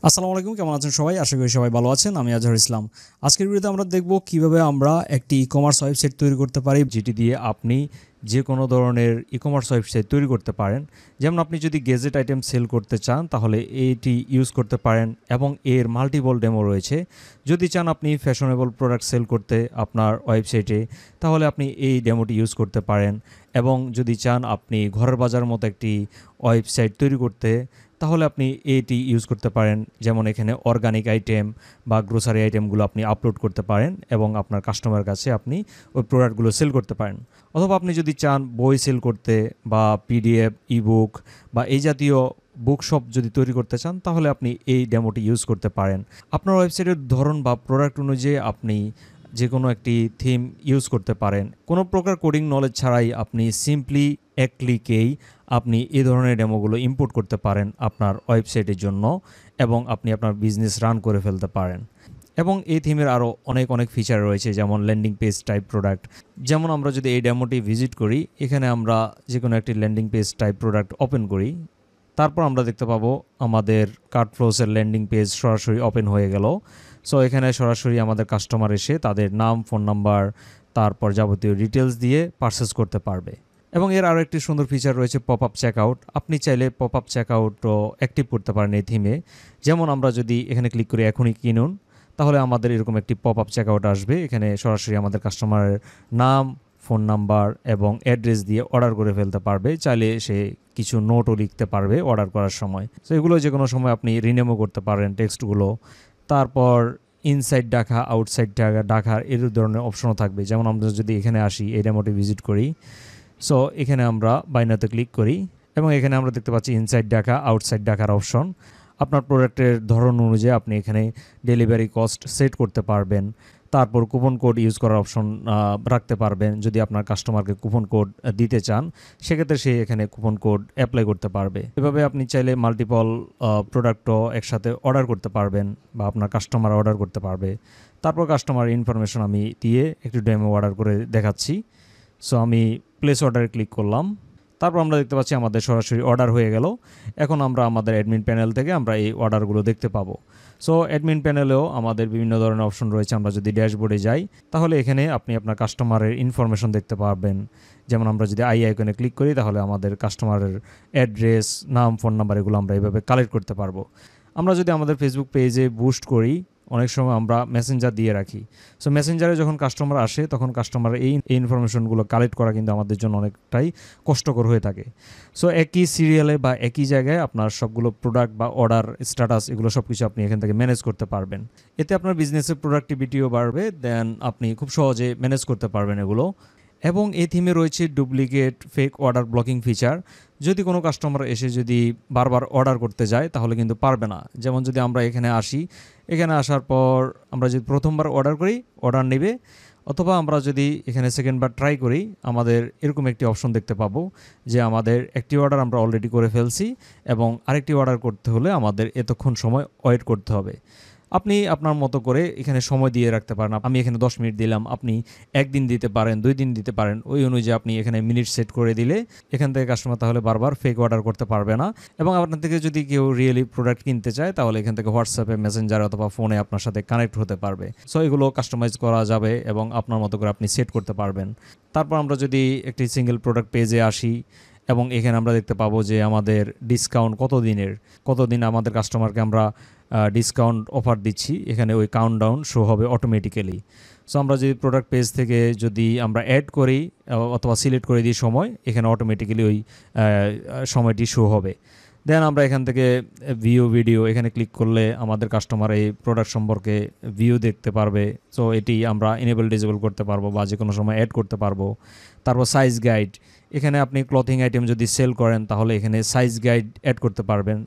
আসসালামু আলাইকুম, কেমন আছেন সবাই? আশা করি সবাই ভালো আছেন। আমি আজহার ইসলাম। আজকের ভিডিওতে আমরা দেখব কিভাবে আমরা একটি ই-কমার্স ওয়েবসাইট তৈরি করতে পারি, যেটি দিয়ে আপনি যে কোনো ধরনের ই-কমার্স ওয়েবসাইট তৈরি করতে পারেন। যেমন আপনি যদি গেজেট আইটেম সেল করতে চান তাহলে এইটি ইউজ করতে পারেন এবং এর মাল্টিপল ডেমো রয়েছে। যদি চান আপনি ফ্যাশনেবল প্রোডাক্ট সেল করতে আপনার ওয়েবসাইটে, তাহলে আপনি এই ডেমোটি ইউজ করতে পারেন। এবং যদি চান আপনি ঘরের বাজার মতো একটি ওয়েবসাইট তৈরি করতে, তাহলে আপনি এটি ইউজ করতে পারেন। যেমন এখানে অর্গানিক আইটেম বা গ্রোসারি আইটেমগুলো আপনি আপলোড করতে পারেন এবং আপনার কাস্টমার কাছে আপনি ওই প্রোডাক্টগুলো সেল করতে পারেন। অথবা আপনি যদি চান বই সেল করতে বা পিডিএফ, ইবুক বা এই জাতীয় বুকশপ যদি তৈরি করতে চান, তাহলে আপনি এই ডেমোটি ইউজ করতে পারেন। আপনার ওয়েবসাইটের ধরন বা প্রোডাক্ট অনুযায়ী আপনি যে কোনো একটি থিম ইউজ করতে পারেন। কোনো প্রকার কোডিং নলেজ ছাড়াই আপনি সিম্পলি এক ক্লিকেই আপনি এই ধরনের ডেমোগুলো ইম্পোর্ট করতে পারেন আপনার ওয়েবসাইটের জন্য এবং আপনি আপনার বিজনেস রান করে ফেলতে পারেন। এবং এই থিমের আরও অনেক ফিচার রয়েছে, যেমন ল্যান্ডিং পেজ টাইপ প্রোডাক্ট। যেমন আমরা যদি এই ডেমোটি ভিজিট করি, এখানে আমরা যে কোনো একটি landing page type product open করি, তারপর আমরা দেখতে পাবো আমাদের কার্ট ফ্লোসের ল্যান্ডিং পেজ সরাসরি ওপেন হয়ে গেল। সো এখানে সরাসরি আমাদের কাস্টমার এসে তাদের নাম, ফোন নাম্বার, তারপর যাবতীয় ডিটেলস দিয়ে পারচেস করতে পারবে। এবং এর আরও একটি সুন্দর ফিচার রয়েছে পপ আপ চেকআউট। আপনি চাইলে পপ আপ চেকআউটও অ্যাক্টিভ করতে পারেন এই থিমে। যেমন আমরা যদি এখানে ক্লিক করি এখনই কিনুন, তাহলে আমাদের এরকম একটি পপ আপ চেকআউট আসবে। এখানে সরাসরি আমাদের কাস্টমারের নাম, ফোন নাম্বার এবং অ্যাড্রেস দিয়ে অর্ডার করে ফেলতে পারবে। চাইলে সে কিছু নোটও লিখতে পারবে অর্ডার করার সময়। তো এগুলো যে কোনো সময় আপনি রিনেমও করতে পারেন টেক্সটগুলো। তারপর ইনসাইড ডাকা, আউটসাইড ডাকার এর ধরনের অপশনও থাকবে। যেমন আমরা যদি এখানে আসি, এই ডেমোটি ভিজিট করি, সো এখানে আমরা বাইনাতে ক্লিক করি এবং এখানে আমরা দেখতে পাচ্ছি ইনসাইড ডাকা, আউটসাইড ডাকার অপশন। আপনার প্রোডাক্টের ধরন অনুযায়ী আপনি এখানে ডেলিভারি কস্ট সেট করতে পারবেন। তারপর কুপন কোড ইউজ করার অপশন রাখতে পারবেন। যদি আপনার কাস্টমারকে কুপন কোড দিতে চান, সেক্ষেত্রে সে এখানে কুপন কোড অ্যাপ্লাই করতে পারবে। এভাবে আপনি চাইলে মাল্টিপল প্রোডাক্টও একসাথে অর্ডার করতে পারবেন বা আপনার কাস্টমার অর্ডার করতে পারবে। তারপর কাস্টমার ইনফরমেশন আমি দিয়ে একটু ডেমো অর্ডার করে দেখাচ্ছি। সো আমি প্লেস অর্ডারে ক্লিক করলাম। তারপর আমরা দেখতে পাচ্ছি আমাদের সরাসরি অর্ডার হয়ে গেল। এখন আমরা আমাদের অ্যাডমিন প্যানেল থেকে আমরা এই অর্ডারগুলো দেখতে পাবো। সো অ্যাডমিন প্যানেলেও আমাদের বিভিন্ন ধরনের অপশন রয়েছে। আমরা যদি ড্যাশবোর্ডে যাই, তাহলে এখানে আপনি আপনার কাস্টমারের ইনফরমেশন দেখতে পারবেন। যেমন আমরা যদি আই আইকনে ক্লিক করি, তাহলে আমাদের কাস্টমারের অ্যাড্রেস, নাম, ফোন নাম্বার এগুলো আমরা এইভাবে কালেক্ট করতে পারবো। আমরা যদি আমাদের ফেসবুক পেজে বুস্ট করি, অনেক সময় আমরা মেসেঞ্জার দিয়ে রাখি। সো মেসেঞ্জারে যখন কাস্টমার আসে, তখন কাস্টমার এই ইনফরমেশনগুলো কালেক্ট করা কিন্তু আমাদের জন্য অনেকটাই কষ্টকর হয়ে থাকে। সো একই সিরিয়ালে বা একই জায়গায় আপনার সবগুলো প্রোডাক্ট বা অর্ডার স্ট্যাটাস এগুলো সব কিছু আপনি এখান থেকে ম্যানেজ করতে পারবেন। এতে আপনার বিজনেসের প্রোডাক্টিভিটিও বাড়বে, দেন আপনি খুব সহজে ম্যানেজ করতে পারবেন এগুলো। এবং এই থিমে রয়েছে duplicate fake order blocking feature. যদি কোনো কাস্টমার এসে যদি বারবার অর্ডার করতে যায়, তাহলে কিন্তু পারবে না। যেমন যদি আমরা এখানে আসি, এখানে আসার পর আমরা যদি প্রথমবার অর্ডার করি, অর্ডার নেবে। অথবা আমরা যদি এখানে সেকেন্ডবার ট্রাই করি, আমাদের এরকম একটি অপশন দেখতে পাবো যে আমাদের একটি অর্ডার আমরা অলরেডি করে ফেলছি এবং আরেকটি অর্ডার করতে হলে আমাদের এতক্ষণ সময় ওয়েট করতে হবে। আপনি আপনার মতো করে এখানে সময় দিয়ে রাখতে পারেন। আমি এখানে 10 মিনিট দিলাম, আপনি 1 দিন দিতে পারেন, 2 দিন দিতে পারেন। ওই অনুযায়ী আপনি এখানে মিনিট সেট করে দিলে এখান থেকে কাস্টমার তাহলে বারবার ফেক অর্ডার করতে পারবে না। এবং আপনার থেকে যদি কেউ রিয়েলি প্রোডাক্ট কিনতে চায়, তাহলে এখান থেকে হোয়াটসঅ্যাপে, মেসেঞ্জার অথবা ফোনে আপনার সাথে কানেক্ট হতে পারবে। সো এগুলো কাস্টমাইজ করা যাবে এবং আপনার মতো করে আপনি সেট করতে পারবেন। তারপর আমরা যদি একটি সিঙ্গেল প্রোডাক্ট পেজে আসি, এবং এখানে আমরা দেখতে পাবো যে আমাদের ডিসকাউন্ট কতদিন আমাদের কাস্টমারকে আমরা ডিসকাউন্ট অফার দিচ্ছি। এখানে ওই কাউন্টডাউন শো হবে অটোমেটিক্যালি। সো আমরা যদি প্রোডাক্ট পেজ থেকে যদি আমরা অ্যাড করি অথবা সিলেক্ট করে দিই সময়, এখানে অটোমেটিক্যালি ওই সময়টি শো হবে। দেন আমরা এখান থেকে ভিউ ভিডিও এখানে ক্লিক করলে আমাদের কাস্টমার এই প্রোডাক্ট সম্পর্কে ভিউ দেখতে পারবে। সো এটি আমরা এনেবল ডিসেবল করতে পারবো বা যে কোনো সময় অ্যাড করতে পারবো। তারপর সাইজ গাইড, এখানে আপনি ক্লথিং আইটেম যদি সেল করেন, তাহলে এখানে সাইজ গাইড অ্যাড করতে পারবেন।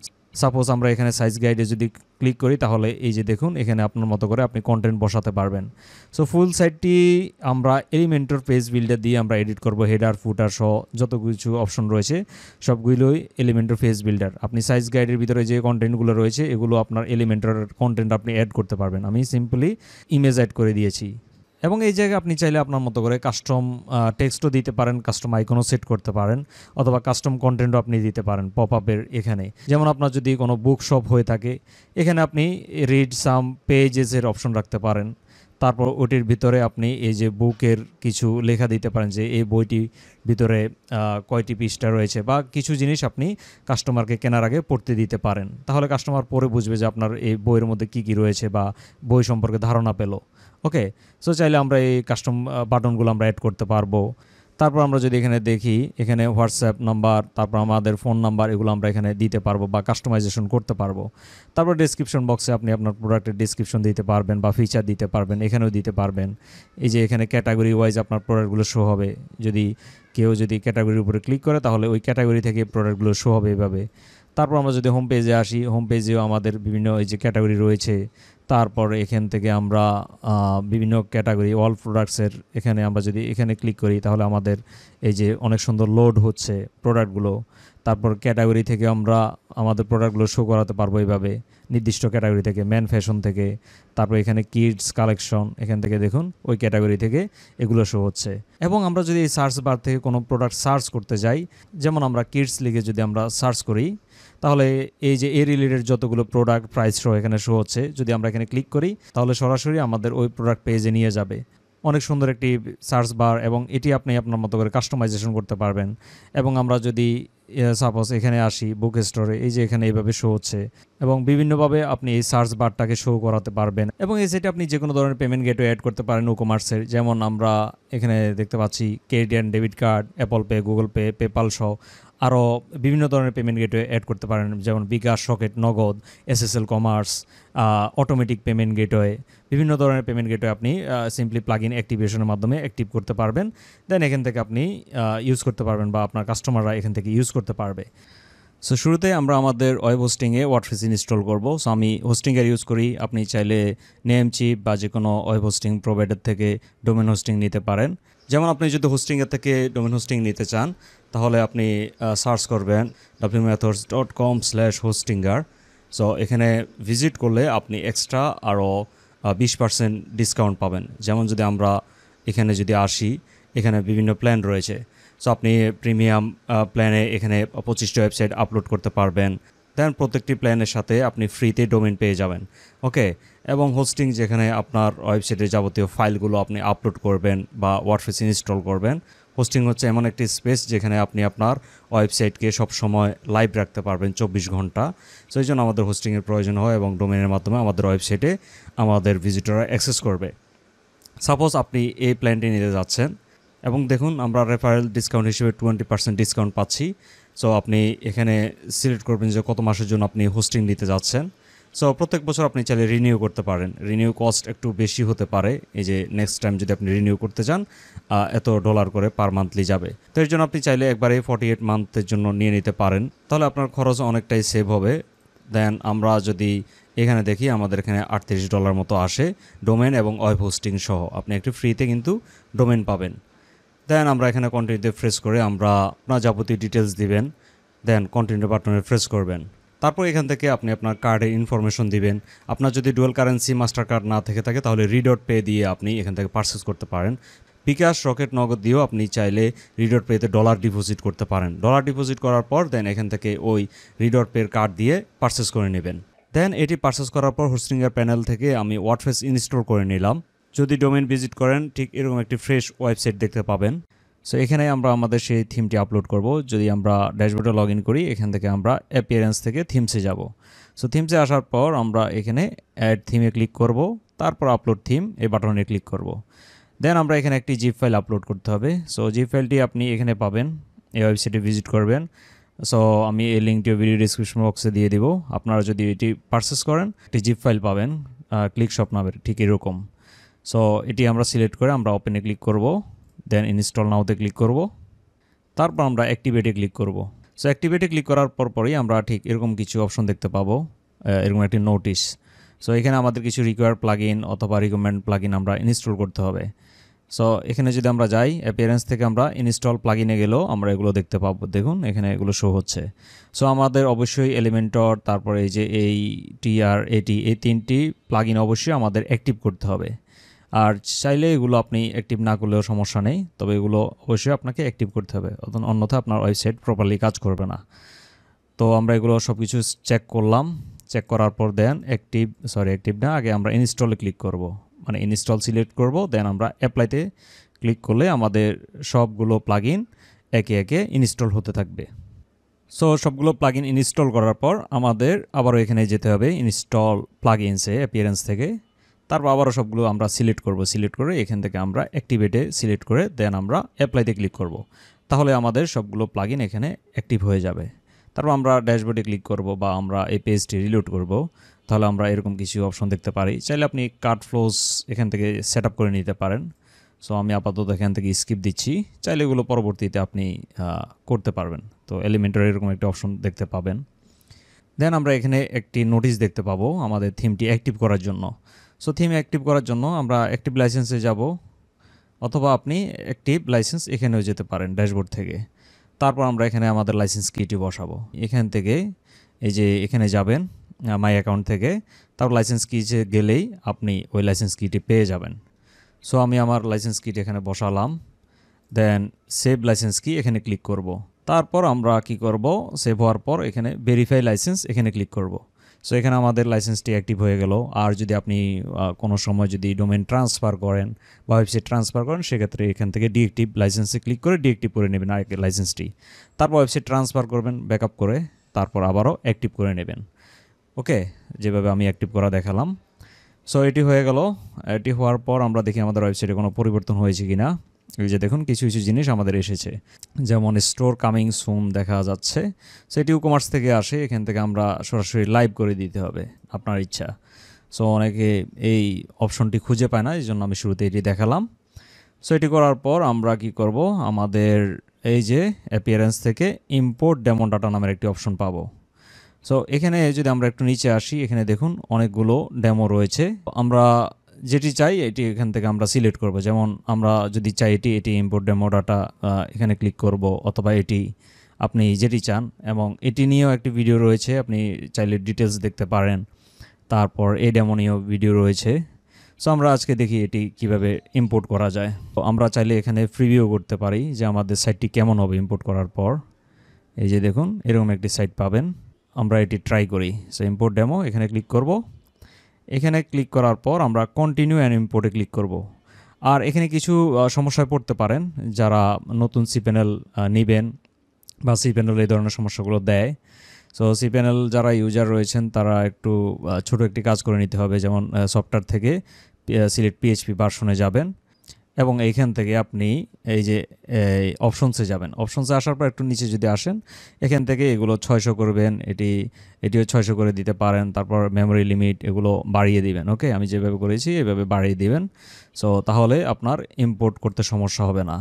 সাপোজ আমরা এখানে সাইজ গাইডে যদি ক্লিক করি, তাহলে এই যে দেখুন, এখানে আপনার মতো করে আপনি কন্টেন্ট বসাতে পারবেন। সো ফুল সাইটটি আমরা এলিমেন্টর পেজ বিল্ডার দিয়ে আমরা এডিট করব। হেডার, ফুটার সহ যত কিছু অপশন রয়েছে সবগুলোই এলিমেন্টর পেজ বিল্ডার। আপনি সাইজ গাইডের ভিতরে যে কন্টেন্টগুলো রয়েছে, এগুলো আপনার এলিমেন্টর কন্টেন্ট আপনি অ্যাড করতে পারবেন। আমি সিম্পলি ইমেজ অ্যাড করে দিয়েছি এবং এই জায়গায় আপনি চাইলে আপনার মতো করে কাস্টম টেক্সটও দিতে পারেন, কাস্টম আইকনও সেট করতে পারেন, অথবা কাস্টম কন্টেন্টও আপনি দিতে পারেন পপ আপের এখানে। যেমন আপনার যদি কোনো বুক শপ হয়ে থাকে, এখানে আপনি রিড সাম পেজেসের অপশন রাখতে পারেন। তারপর ওটির ভিতরে আপনি এই যে বুকের কিছু লেখা দিতে পারেন যে এই বইটির ভিতরে কয়টি পৃষ্ঠা রয়েছে, বা কিছু জিনিস আপনি কাস্টমারকে কেনার আগে পড়তে দিতে পারেন। তাহলে কাস্টমার পরে বুঝবে যে আপনার এই বইয়ের মধ্যে কী কী রয়েছে বা বই সম্পর্কে ধারণা পেল। ওকে, সো চাইলে আমরা এই কাস্টম বাটনগুলো আমরা অ্যাড করতে পারবো। তারপর আমরা যদি এখানে দেখি, এখানে হোয়াটসঅ্যাপ নাম্বার, তারপর আমাদের ফোন নাম্বার, এগুলো আমরা এখানে দিতে পারবো বা কাস্টমাইজেশন করতে পারবো। তারপর ডেসক্রিপশন বক্সে আপনি আপনার প্রোডাক্টের ডেসক্রিপশন দিতে পারবেন বা ফিচার দিতে পারবেন, এখানেও দিতে পারবেন। এই যে এখানে ক্যাটাগরি ওয়াইজ আপনার প্রোডাক্টগুলো শো হবে। যদি কেউ ক্যাটাগরির উপরে ক্লিক করে তাহলে ওই ক্যাটাগরি থেকে প্রোডাক্টগুলো শো হবে এভাবে। তারপর আমরা যদি হোম পেজে আসি, হোম পেজেও আমাদের বিভিন্ন এই যে ক্যাটাগরি রয়েছে। তারপর এখান থেকে আমরা বিভিন্ন ক্যাটাগরি অল প্রোডাক্টসের এখানে আমরা যদি এখানে ক্লিক করি তাহলে আমাদের এই যে অনেক সুন্দর লোড হচ্ছে প্রোডাক্টগুলো। তারপর ক্যাটাগরি থেকে আমরা আমাদের প্রোডাক্টগুলো শো করাতে পারবো এইভাবে, নির্দিষ্ট ক্যাটাগরি থেকে, ম্যান ফ্যাশন থেকে। তারপর এখানে কিডস কালেকশন, এখান থেকে দেখুন ওই ক্যাটাগরি থেকে এগুলো শো হচ্ছে। এবং আমরা যদি এই সার্চ বার থেকে কোনো প্রোডাক্ট সার্চ করতে যাই, যেমন আমরা কিডস লিখে যদি আমরা সার্চ করি, তাহলে এই যে এ রিলেটেড যতগুলো প্রোডাক্ট প্রাইস শো এখানে শো হচ্ছে। যদি আমরা এখানে ক্লিক করি তাহলে সরাসরি আমাদের ওই প্রোডাক্ট পেজে নিয়ে যাবে। অনেক সুন্দর একটি সার্চ বার, এবং এটি আপনি আপনার মতো করে কাস্টমাইজেশন করতে পারবেন। এবং আমরা যদি সাপোজ এখানে আসি বুক স্টোরে, এই যে এখানে এইভাবে শো হচ্ছে, এবং বিভিন্নভাবে আপনি এই সার্চ বারটাকে শো করাতে পারবেন। এবং এই সেটে আপনি যে কোনো ধরনের পেমেন্ট গেটওয়ে অ্যাড করতে পারেন ই কমার্সের। যেমন আমরা এখানে দেখতে পাচ্ছি credit and debit card, Apple pay, Google pay, PayPal সহ আরও বিভিন্ন ধরনের পেমেন্ট গেটওয়ে অ্যাড করতে পারেন, যেমন বিকাশ, রকেট, নগদ, SSL commerce, automatic payment gateway. বিভিন্ন ধরনের পেমেন্ট গেটওয়ে আপনি সিম্পলি প্লাগ ইন অ্যাক্টিভেশনের মাধ্যমে অ্যাক্টিভ করতে পারবেন। দেন এখান থেকে আপনি ইউজ করতে পারবেন বা আপনার কাস্টমাররা এখান থেকে ইউজ করতে পারবে। সো শুরুতে আমরা আমাদের ওয়েব হোস্টিংয়ে ওয়ার্ডপ্রেস ইনস্টল করব। সো আমি হোস্টিংয়ের ইউজ করি, আপনি চাইলে নেমচিপ বা যে কোনো ওয়েব হোস্টিং প্রোভাইডার থেকে ডোমেন হোস্টিং নিতে পারেন। যেমন আপনি যদি হোস্টিংয়ের থেকে ডোমেন হোস্টিং নিতে চান তাহলে আপনি সার্চ করবেন wmethods.com/hostinger। সো এখানে ভিজিট করলে আপনি এক্সট্রা আরও 20% ডিসকাউন্ট পাবেন। যেমন যদি আমরা এখানে যদি আসি, এখানে বিভিন্ন প্ল্যান রয়েছে। সো আপনি প্রিমিয়াম প্ল্যানে এখানে 25টা ওয়েবসাইট আপলোড করতে পারবেন। দেন প্রত্যেকটি প্ল্যানের সাথে আপনি ফ্রিতে ডোমেন পেয়ে যাবেন। ওকে, এবং হোস্টিং যেখানে আপনার ওয়েবসাইটের যাবতীয় ফাইলগুলো আপনি আপলোড করবেন বা ওয়ার্ডপ্রেস ইনস্টল করবেন। হোস্টিং হচ্ছে এমন একটি স্পেস যেখানে আপনি আপনার ওয়েবসাইটকে সবসময় লাইভ রাখতে পারবেন 24 ঘন্টা। সো এই জন্য আমাদের হোস্টিংয়ের প্রয়োজন হয়, এবং ডোমেনের মাধ্যমে আমাদের ওয়েবসাইটে আমাদের ভিজিটররা অ্যাক্সেস করবে। সাপোজ আপনি এই প্ল্যানটি নিতে যাচ্ছেন, এবং দেখুন আমরা রেফারেল ডিসকাউন্ট হিসেবে 20% ডিসকাউন্ট পাচ্ছি। সো আপনি এখানে সিলেক্ট করবেন যে কত মাসের জন্য আপনি হোস্টিং নিতে যাচ্ছেন। সো প্রত্যেক বছর আপনি চাইলে রিনিউ করতে পারেন। রিনিউ কস্ট একটু বেশি হতে পারে, এই যে নেক্সট টাইম যদি আপনি রিনিউ করতে চান এত ডলার করে পার মান্থলি যাবে। তো এর জন্য আপনি চাইলে একবারে 48 মান্থের জন্য নিয়ে নিতে পারেন, তাহলে আপনার খরচ অনেকটাই সেভ হবে। দেন আমরা যদি এখানে দেখি, আমাদের এখানে $38 মতো আসে ডোমেন এবং ওয়েব হোস্টিং সহ। আপনি একটু ফ্রিতে কিন্তু ডোমেন পাবেন। দেন আমরা এখানে কন্টিনিউতে প্রেস করে আমরা আপনার যাবতীয় ডিটেলস দিবেন। দেন কন্টিনিউ বাটনে প্রেস করবেন। তারপর এখান থেকে আপনি আপনার কার্ডের ইনফরমেশন দিবেন। আপনার যদি ডুয়াল কারেন্সি মাস্টার কার্ড না থেকে থাকে তাহলে রিডট পে দিয়ে আপনি এখান থেকে পারচেস করতে পারেন। বিকাশ, রকেট, নগদ দিয়েও আপনি চাইলে রিডট পেতে ডলার ডিপোজিট করতে পারেন। ডলার ডিপোজিট করার পর দেন এখান থেকে ওই রিডট পের কার্ড দিয়ে পারচেস করে নেবেন। দেন এটি পারচেস করার পর হোস্টিংয়ের প্যানেল থেকে আমি ওয়ার্ডপ্রেস ইনস্টল করে নিলাম। যদি ডোমেন ভিজিট করেন ঠিক এরকম একটি ফ্রেশ ওয়েবসাইট দেখতে পাবেন। সো এখানে আমরা আমাদের সেই থিমটি আপলোড করব। যদি আমরা ড্যাশবোর্ডে লগ ইন করি, এখান থেকে আমরা অ্যাপিয়ারেন্স থেকে থিমসে যাব। সো থিমসে আসার পর আমরা এখানে অ্যাড থিমে ক্লিক করব, তারপর আপলোড থিম এই বাটনে ক্লিক করব। দেন আমরা এখানে একটি জিপ ফাইল আপলোড করতে হবে। সো জিপ ফাইলটি আপনি এখানে পাবেন, এই ওয়েবসাইটে ভিজিট করবেন। সো আমি এই লিঙ্কটিও ভিডিও ডিসক্রিপশন বক্সে দিয়ে দিব। আপনারা যদি এটি পারচেস করেন একটি জিপ ফাইল পাবেন ক্লিক শপ নামের, ঠিক এরকম। সো এটি আমরা সিলেক্ট করে আমরা ওপেনে ক্লিক করব। দেন ইনস্টল নাওতে ক্লিক করব, তারপর আমরা অ্যাক্টিভেটে ক্লিক করব। সো অ্যাক্টিভেটে ক্লিক করার পরই আমরা ঠিক এরকম কিছু অপশন দেখতে পাবো, এরকম একটি নোটিশ। সো এখানে আমাদের কিছু রিকোয়ার্ড প্লাগইন অথবা রিকমেন্ড প্লাগইন আমরা ইনস্টল করতে হবে। সো এখানে যদি আমরা যাই অ্যাপিয়ারেন্স থেকে আমরা ইনস্টল প্লাগইনে গেলেও আমরা এগুলো দেখতে পাবো। দেখুন এখানে এগুলো শো হচ্ছে। সো আমাদের অবশ্যই এলিমেন্টর, তারপরে এই যে এই টিআর এটি, এই তিনটি প্লাগইন অবশ্যই আমাদের অ্যাক্টিভ করতে হবে। আর চাইলে এগুলো আপনি অ্যাক্টিভ না করলেও সমস্যা নেই, তবে এগুলো অবশ্যই আপনাকে অ্যাক্টিভ করতে হবে, অন্যথায় আপনার ওয়েবসাইট প্রপারলি কাজ করবে না। তো আমরা এগুলো সব কিছু চেক করলাম, চেক করার পর দেন অ্যাক্টিভ না, আগে আমরা ইনস্টলে ক্লিক করব, মানে ইনস্টল সিলেক্ট করব, দেন আমরা অ্যাপ্লাইতে ক্লিক করলে আমাদের সবগুলো প্লাগইন একে একে ইনস্টল হতে থাকবে। সো সবগুলো প্লাগইন ইনস্টল করার পর আমাদের আবারও এখানে যেতে হবে ইনস্টল প্লাগইনসে অ্যাপিয়ারেন্স থেকে, তারপর আবারও সবগুলো আমরা সিলেক্ট করে এখান থেকে আমরা অ্যাক্টিভেটে সিলেক্ট করে দেন আমরা অ্যাপ্লাইতে ক্লিক করব। তাহলে আমাদের সবগুলো প্লাগইন এখানে অ্যাক্টিভ হয়ে যাবে। তারপর আমরা ড্যাশবোর্ডে ক্লিক করব বা আমরা এই পেজটি রিলোড করব, তাহলে আমরা এরকম কিছু অপশন দেখতে পারি। চাইলে আপনি কাট ফ্লোজ এখান থেকে সেট আপ করে নিতে পারেন। সো আমি আপাতত এখান থেকে স্কিপ দিচ্ছি, চাইলে এগুলো পরবর্তীতে আপনি করতে পারবেন। তো এলিমেন্টের এরকম একটা অপশন দেখতে পাবেন। দেন আমরা এখানে একটি নোটিশ দেখতে পাবো আমাদের থিমটি অ্যাক্টিভ করার জন্য। সো থিম অ্যাক্টিভ করার জন্য আমরা অ্যাক্টিভ লাইসেন্সে যাব, অথবা আপনি অ্যাক্টিভ লাইসেন্স এখানেও যেতে পারেন ড্যাশবোর্ড থেকে। তারপর আমরা এখানে আমাদের লাইসেন্স কিটি বসাবো, এখান থেকে এই যে এখানে যাবেন মাই অ্যাকাউন্ট থেকে, তারপর লাইসেন্স কিতে গেলেই আপনি ওই লাইসেন্স কিটি পেয়ে যাবেন। সো আমি আমার লাইসেন্স কিট এখানে বসালাম, দেন সেভ লাইসেন্স কি এখানে ক্লিক করব। তারপর আমরা কি করব, সেভ হওয়ার পর এখানে ভেরিফাই লাইসেন্স এখানে ক্লিক করব। সো এখানে আমাদের লাইসেন্সটি অ্যাক্টিভ হয়ে গেল। আর যদি আপনি কোনো সময় যদি ডোমেন ট্রান্সফার করেন বা ওয়েবসাইট ট্রান্সফার করেন, সেক্ষেত্রে এখান থেকে ডিএক্টিভ লাইসেন্সে ক্লিক করে ডিএক্টিভ করে নেবেন আগের লাইসেন্সটি, তারপর ওয়েবসাইট ট্রান্সফার করবেন ব্যাকআপ করে, তারপর আবারও অ্যাক্টিভ করে নেবেন। ওকে, যেভাবে আমি অ্যাক্টিভ করা দেখালাম। সো এটি হয়ে গেল। এটি হওয়ার পর আমরা দেখি আমাদের ওয়েবসাইটে কোনো পরিবর্তন হয়েছে কি না। এই যে দেখুন কিছু কিছু জিনিস আমাদের এসেছে, যেমন স্টোর কামিং সুন দেখা যাচ্ছে। সেটি ইকমার্স থেকে আসে, এখান থেকে আমরা সরাসরি লাইভ করে দিতে হবে আপনার ইচ্ছা। সো অনেকে এই অপশনটি খুঁজে পায় না, এই জন্য আমি শুরুতে এটি দেখালাম। সো এটি করার পর আমরা কি করব, আমাদের এই যে অ্যাপিয়ারেন্স থেকে ইম্পোর্ট ডেমো ডাটা নামের একটি অপশন পাবো। সো এখানে যদি আমরা একটু নিচে আসি, এখানে দেখুন অনেকগুলো ডেমো রয়েছে। আমরা যেটি চাই এটি এখান থেকে আমরা সিলেক্ট করব। যেমন আমরা যদি চাই এটি ইম্পোর্ট ডেমো ডাটা, এখানে ক্লিক করব, অথবা এটি আপনি যেটি চান। এবং এটি নিয়েও একটি ভিডিও রয়েছে, আপনি চাইলে ডিটেলস দেখতে পারেন। তারপর এই ডেমো নিয়েও ভিডিও রয়েছে। সো আমরা আজকে দেখি এটি কিভাবে ইম্পোর্ট করা যায়। তো আমরা চাইলে এখানে প্রিভিউ করতে পারি যে আমাদের সাইটটি কেমন হবে ইম্পোর্ট করার পর। এই যে দেখুন এরকম একটি সাইট পাবেন, আমরা এটি ট্রাই করি। সো ইম্পোর্ট ডেমো এখানে ক্লিক করব। এখানে ক্লিক করার পর আমরা কন্টিনিউ অ্যান্ড ইম্পোর্টে ক্লিক করব। আর এখানে কিছু সমস্যায় পড়তে পারেন যারা নতুন সিপ্যানেল নেবেন বা সিপ্যানেল এই ধরনের সমস্যাগুলো দেয়। সো সিপ্যানেল যারা ইউজার রয়েছেন তারা একটু ছোট একটি কাজ করে নিতে হবে, যেমন সফটওয়্যার থেকে সিলেক্ট পিএইচপি ভার্সনে যাবেন এবং এইখান থেকে আপনি এই যে অপশনসে যাবেন। অপশনসে আসার পর একটু নিচে যদি আসেন, এখান থেকে এগুলো 600 করবেন, এটিও 600 করে দিতে পারেন। তারপর মেমোরি লিমিট এগুলো বাড়িয়ে দিবেন। ওকে, আমি যেভাবে করেছি এভাবে বাড়িয়ে দিবেন। সো তাহলে আপনার ইম্পোর্ট করতে সমস্যা হবে না।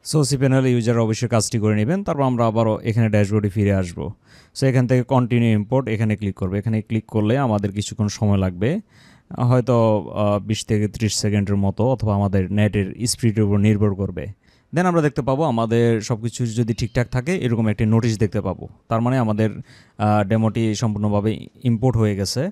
সো সিপ্যানেল ইউজার অবশ্যই কাজটি করে নেবেন। তারপর আমরা আবারও এখানে ড্যাশবোর্ডে ফিরে আসবো। সো এখান থেকে কন্টিনিউ ইম্পোর্ট এখানে ক্লিক করবো। এখানে ক্লিক করলে আমাদের কিছুক্ষণ সময় লাগবে, হয়তো 20 থেকে 30 সেকেন্ডের মতো, অথবা আমাদের নেটের স্পিডের উপর নির্ভর করবে। দেন আমরা দেখতে পাবো আমাদের সব কিছু যদি ঠিকঠাক থাকে এরকম একটি নোটিশ দেখতে পাবো, তার মানে আমাদের ডেমোটি সম্পূর্ণভাবে ইম্পোর্ট হয়ে গেছে।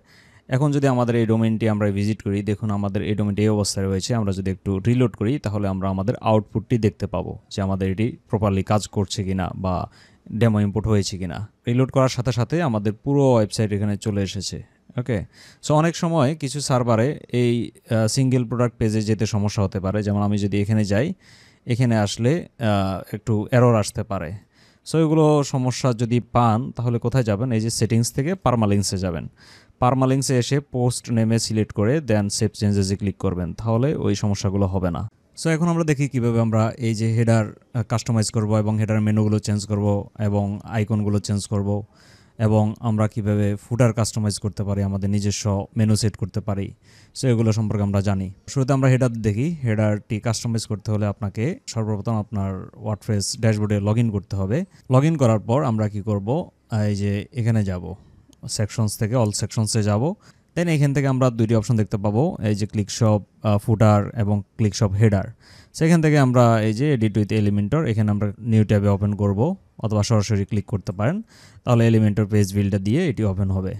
এখন যদি আমাদের এই ডোমেইনটি আমরা ভিজিট করি, দেখুন আমাদের এই ডোমেইনটি এই অবস্থায় রয়েছে। আমরা যদি একটু রিলোড করি তাহলে আমরা আমাদের আউটপুটটি দেখতে পাবো যে আমাদের এটি প্রপারলি কাজ করছে কিনা বা ডেমো ইম্পোর্ট হয়েছে কিনা। রিলোড করার সাথে সাথে আমাদের পুরো ওয়েবসাইট এখানে চলে এসেছে। ওকে, সো অনেক সময় কিছু সার্ভারে এই সিঙ্গেল প্রোডাক্ট পেজে যেতে সমস্যা হতে পারে। যেমন আমি যদি এখানে যাই, এখানে আসলে একটু এরর আসতে পারে। সো এগুলো সমস্যা যদি পান তাহলে কোথায় যাবেন, এই যে সেটিংস থেকে পারমালিংসে যাবেন। পারমালিংসে এসে পোস্ট নেমে সিলেক্ট করে দেন সেভ চেঞ্জেসে ক্লিক করবেন, তাহলে ওই সমস্যাগুলো হবে না। সো এখন আমরা দেখি কিভাবে আমরা এই যে হেডার কাস্টমাইজ করব এবং হেডার মেনুগুলো চেঞ্জ করব এবং আইকনগুলো চেঞ্জ করব, এবং আমরা কিভাবে ফুটার কাস্টমাইজ করতে পারি, আমাদের নিজস্ব মেনু সেট করতে পারি। সো এগুলো সম্পর্কে আমরা জানি। শুরুতে আমরা হেডার দেখি। হেডারটি কাস্টমাইজ করতে হলে আপনাকে সর্বপ্রথম আপনার ওয়ার্ডপ্রেস ড্যাশবোর্ডে লগ ইন করতে হবে। লগ ইন করার পর আমরা কি করব, এই যে এখানে যাব, সেকশনস থেকে অল সেকশনসে যাব। দেন এখান থেকে আমরা দুইটি অপশন দেখতে পাবো, এই যে ক্লিক শপ ফুটার এবং ক্লিক শপ হেডার। সেখান থেকে আমরা এই যে এডিট উইথ এলিমেন্টর, এখানে আমরা নিউ ট্যাবে ওপেন করব, অথবা সরাসরি ক্লিক করতে পারেন, তাহলে এলিমেন্টর পেজ বিল্ডার দিয়ে এটি ওপেন হবে।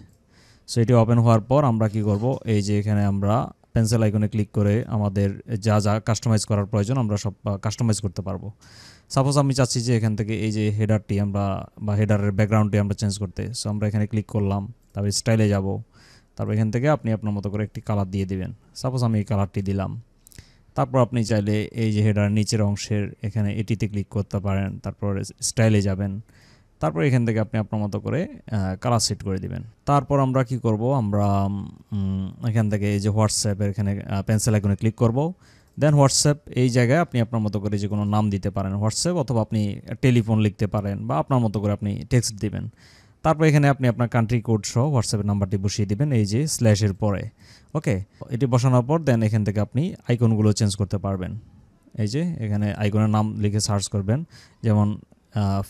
সো এটি ওপেন হওয়ার পর আমরা কি করব, এই যে এখানে আমরা পেন্সিল আইকনে ক্লিক করে আমাদের যা যা কাস্টমাইজ করার প্রয়োজন আমরা সব কাস্টমাইজ করতে পারবো। সাপোজ আমি চাচ্ছি যে এখান থেকে এই যে হেডারটি আমরা বা হেডারের ব্যাকগ্রাউন্ডটি আমরা চেঞ্জ করতে, সো আমরা এখানে ক্লিক করলাম, তারপর স্টাইলে যাব, তারপর এখান থেকে আপনি আপনার মতো করে একটি কালার দিয়ে দিবেন। সাপোজ আমি এই কালারটি দিলাম। তারপর আপনি চাইলে এই যে হেডার নিচের অংশের এখানে এটিতে ক্লিক করতে পারেন, তারপর স্টাইলে যাবেন, তারপর এখান থেকে আপনি আপনার মতো করে কালার সেট করে দিবেন। তারপর আমরা কি করব, আমরা এখান থেকে এই যে হোয়াটসঅ্যাপের এখানে পেন্সিল আইকনে ক্লিক করব। দেন হোয়াটসঅ্যাপ এই জায়গায় আপনি আপনার মতো করে যে কোনো নাম দিতে পারেন হোয়াটসঅ্যাপ, অথবা আপনি টেলিফোন লিখতে পারেন বা আপনার মতো করে আপনি টেক্সট দিবেন। তারপর এখানে আপনি আপনার কান্ট্রি কোড সহ হোয়াটসঅ্যাপের নাম্বারটি বসিয়ে দিবেন এই যে স্ল্যাশের পরে। ওকে, এটি বসানোর পর দেন এখান থেকে আপনি আইকনগুলো চেঞ্জ করতে পারবেন। এই যে এখানে আইকনের নাম লিখে সার্চ করবেন, যেমন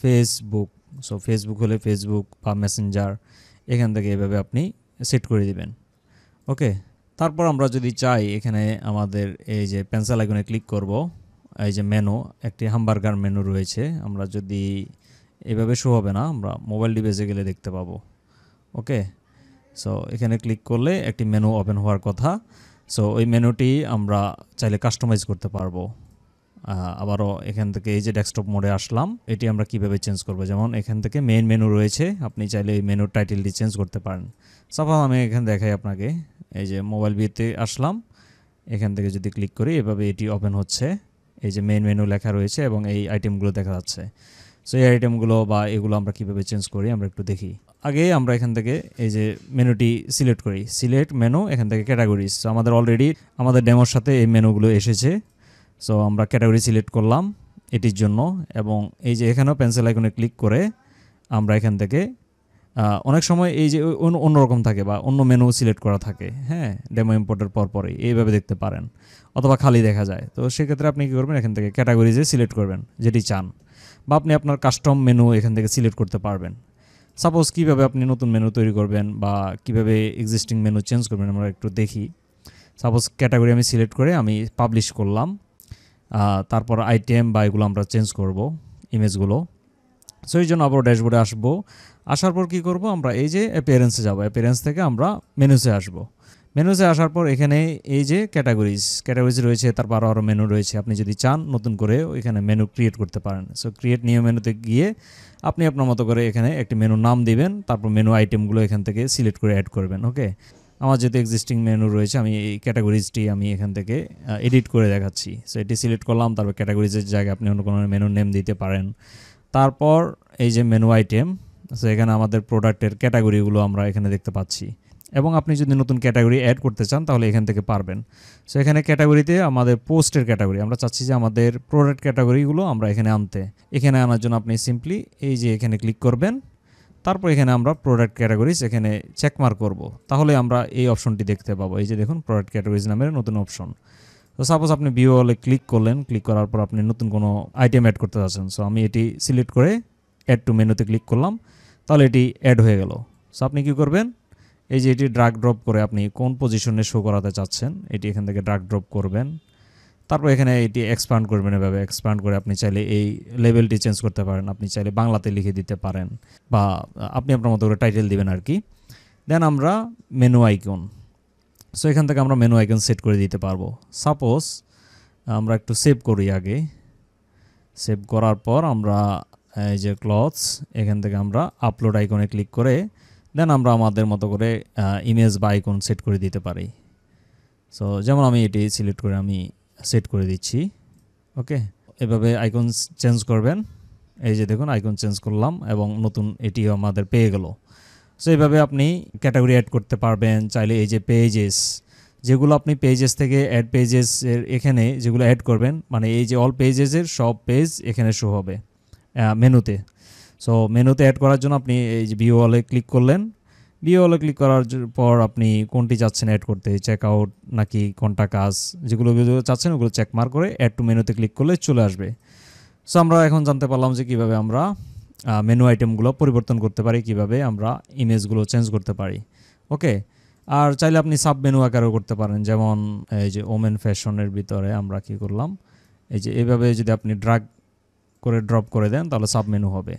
ফেসবুক। সো ফেসবুক হলে ফেসবুক বা মেসেঞ্জার, এখান থেকে এভাবে আপনি সেট করে দিবেন। ওকে, তারপর আমরা যদি চাই এখানে আমাদের এই যে পেন্সিল আইকনে ক্লিক করব, এই যে মেনু, একটি হামবার্গার মেনু রয়েছে, আমরা যদি এভাবে শো হবে না, আমরা মোবাইল ডিভাইসে গেলে দেখতে পাবো। ওকে, সো এখানে ক্লিক করলে একটি মেনু ওপেন হওয়ার কথা। সো ওই মেনুটি আমরা চাইলে কাস্টমাইজ করতে পারবো। আবারও এখান থেকে এই যে ডেস্কটপ মোডে আসলাম, এটি আমরা কিভাবে চেঞ্জ করব, যেমন এখান থেকে মেইন মেনু রয়েছে, আপনি চাইলে এই মেনুর টাইটেলটি চেঞ্জ করতে পারেন। সাপোজ আমি এখানে দেখাই আপনাকে, এই যে মোবাইল ভিউতে আসলাম, এখান থেকে যদি ক্লিক করি এভাবে এটি ওপেন হচ্ছে, এই যে মেইন মেনু লেখা রয়েছে এবং এই আইটেমগুলো দেখা যাচ্ছে। সো এই আইটেমগুলো বা এগুলো আমরা কিভাবে চেঞ্জ করি আমরা একটু দেখি। আগে আমরা এখান থেকে এই যে মেনুটি সিলেক্ট করি, সিলেক্ট মেনু, এখান থেকে ক্যাটাগরিজ। সো আমাদের অলরেডি আমাদের ডেমোর সাথে এই মেনুগুলো এসেছে। সো আমরা ক্যাটাগরি সিলেক্ট করলাম এটির জন্য, এবং এই যে এখানেও পেন্সিল আইকনে ক্লিক করে আমরা এখান থেকে অনেক সময় এই যে অন্যরকম থাকে বা অন্য মেনু সিলেক্ট করা থাকে, হ্যাঁ, ডেমো ইম্পোর্টের পরপরই এইভাবে দেখতে পারেন, অথবা খালি দেখা যায়। তো সেক্ষেত্রে আপনি কী করবেন, এখান থেকে ক্যাটাগরিজে সিলেক্ট করবেন যেটি চান, বা আপনি আপনার কাস্টম মেনু এখান থেকে সিলেক্ট করতে পারবেন। সাপোজ কীভাবে আপনি নতুন মেনু তৈরি করবেন বা কীভাবে এক্সিস্টিং মেনু চেঞ্জ করবেন আমরা একটু দেখি। সাপোজ ক্যাটাগরি আমি সিলেক্ট করে আমি পাবলিশ করলাম, তারপর আইটেম বা এগুলো আমরা চেঞ্জ করব ইমেজগুলো। সো এই জন্য আবার ড্যাশবোর্ডে আসবো, আসার পর কী করব, আমরা এই যে অ্যাপিয়ারেন্সে যাব, অ্যাপিয়ারেন্স থেকে আমরা মেনুসে আসব। মেনুসে আসার পর এখানে এই যে ক্যাটাগরিজ রয়েছে, তারপর আরও মেনু রয়েছে। আপনি যদি চান নতুন করে এখানে মেনু ক্রিয়েট করতে পারেন। সো ক্রিয়েট নিউ মেনুতে গিয়ে আপনি আপনার মতো করে এখানে একটি মেনু নাম দিবেন, তারপর মেনু আইটেমগুলো এখান থেকে সিলেক্ট করে অ্যাড করবেন। ওকে, আমার যেহেতু এক্সিস্টিং মেনু রয়েছে, আমি এই ক্যাটাগরিজটি আমি এখান থেকে এডিট করে দেখাচ্ছি। সো এটি সিলেক্ট করলাম, তারপর ক্যাটাগরিজের জায়গায় আপনি অন্য কোনো মেনু নেম দিতে পারেন। তারপর এই যে মেনু আইটেম, সো এখানে আমাদের প্রোডাক্টের ক্যাটাগরিগুলো আমরা এখানে দেখতে পাচ্ছি, এবং আপনি যদি নতুন ক্যাটাগরি অ্যাড করতে চান তাহলে এখান থেকে পারবেন। সো এখানে ক্যাটাগরিতে আমাদের পোস্টের ক্যাটাগরি, আমরা চাচ্ছি যে আমাদের প্রোডাক্ট ক্যাটাগরিগুলো আমরা এখানে এখানে আনার জন্য আপনি সিম্পলি এই যে এখানে ক্লিক করবেন, তারপর এখানে আমরা প্রোডাক্ট ক্যাটাগরিজ এখানে চেকমার্ক করব, তাহলে আমরা এই অপশনটি দেখতে পাবো। এই যে দেখুন প্রোডাক্ট ক্যাটাগরিজ নামের নতুন অপশন। তো সাপোজ আপনি ভিউ অলে ক্লিক করলেন, ক্লিক করার পর আপনি নতুন কোনো আইটেম অ্যাড করতে চাচ্ছেন। সো আমি এটি সিলেক্ট করে অ্যাড টু মেনুতে ক্লিক করলাম, তাহলে এটি অ্যাড হয়ে গেল। সো আপনি কী করবেন, এই যে এটি ড্রাগ ড্রপ করে আপনি কোন পজিশনে শো করাতে চাচ্ছেন এটি এখান থেকে ড্রাগ ড্রপ করবেন, তারপর এখানে এটি এক্সপ্যান্ড করবেন। এভাবে এক্সপ্যান্ড করে আপনি চাইলে এই লেভেলটি চেঞ্জ করতে পারেন, আপনি চাইলে বাংলাতে লিখে দিতে পারেন, বা আপনি আপনার মতো করে টাইটেল দিবেন আর কি। দেন আমরা মেনু আইকন, সো এখান থেকে আমরা মেনু আইকন সেট করে দিতে পারবো। সাপোজ আমরা একটু সেভ করি, আগে সেভ করার পর আমরা এই যে ক্লথস, এখান থেকে আমরা আপলোড আইকনে ক্লিক করে দেন আমরা আমাদের মতো করে ইমেজ বা আইকন সেট করে দিতে পারি। সো যেমন আমি এটি সিলেক্ট করে আমি সেট করে দিচ্ছি। ওকে, এভাবে আইকন চেঞ্জ করবেন। এই যে দেখুন আইকন চেঞ্জ করলাম এবং নতুন এটিও আমাদের পেয়ে গেল। সো এইভাবে আপনি ক্যাটাগরি অ্যাড করতে পারবেন। চাইলে এই যে পেজেস, যেগুলো আপনি পেজেস থেকে অ্যাড পেজেসের এখানে যেগুলো অ্যাড করবেন, মানে এই যে অল পেজেসের সব পেজ এখানে শো হবে মেনুতে। সো মেনুতে অ্যাড করার জন্য আপনি এই যে ভিউ অলে ক্লিক করলেন, ভিউ অলে ক্লিক করার পর আপনি কোনটি চাচ্ছেন অ্যাড করতে, চেক আউট নাকি কোনটা কাজ, যেগুলো চাচ্ছেন ওগুলো চেক মার্ক করে অ্যাড টু মেনুতে ক্লিক করলে চলে আসবে। সো আমরা এখন জানতে পারলাম যে কীভাবে আমরা মেনু আইটেমগুলো পরিবর্তন করতে পারি, কিভাবে আমরা ইমেজগুলো চেঞ্জ করতে পারি। ওকে, আর চাইলে আপনি সাব মেনু আকারেও করতে পারেন, যেমন এই যে ওমেন ফ্যাশনের ভিতরে আমরা কি করলাম, এই যে এভাবে যদি আপনি ড্রাগ করে ড্রপ করে দেন তাহলে সাব মেনু হবে।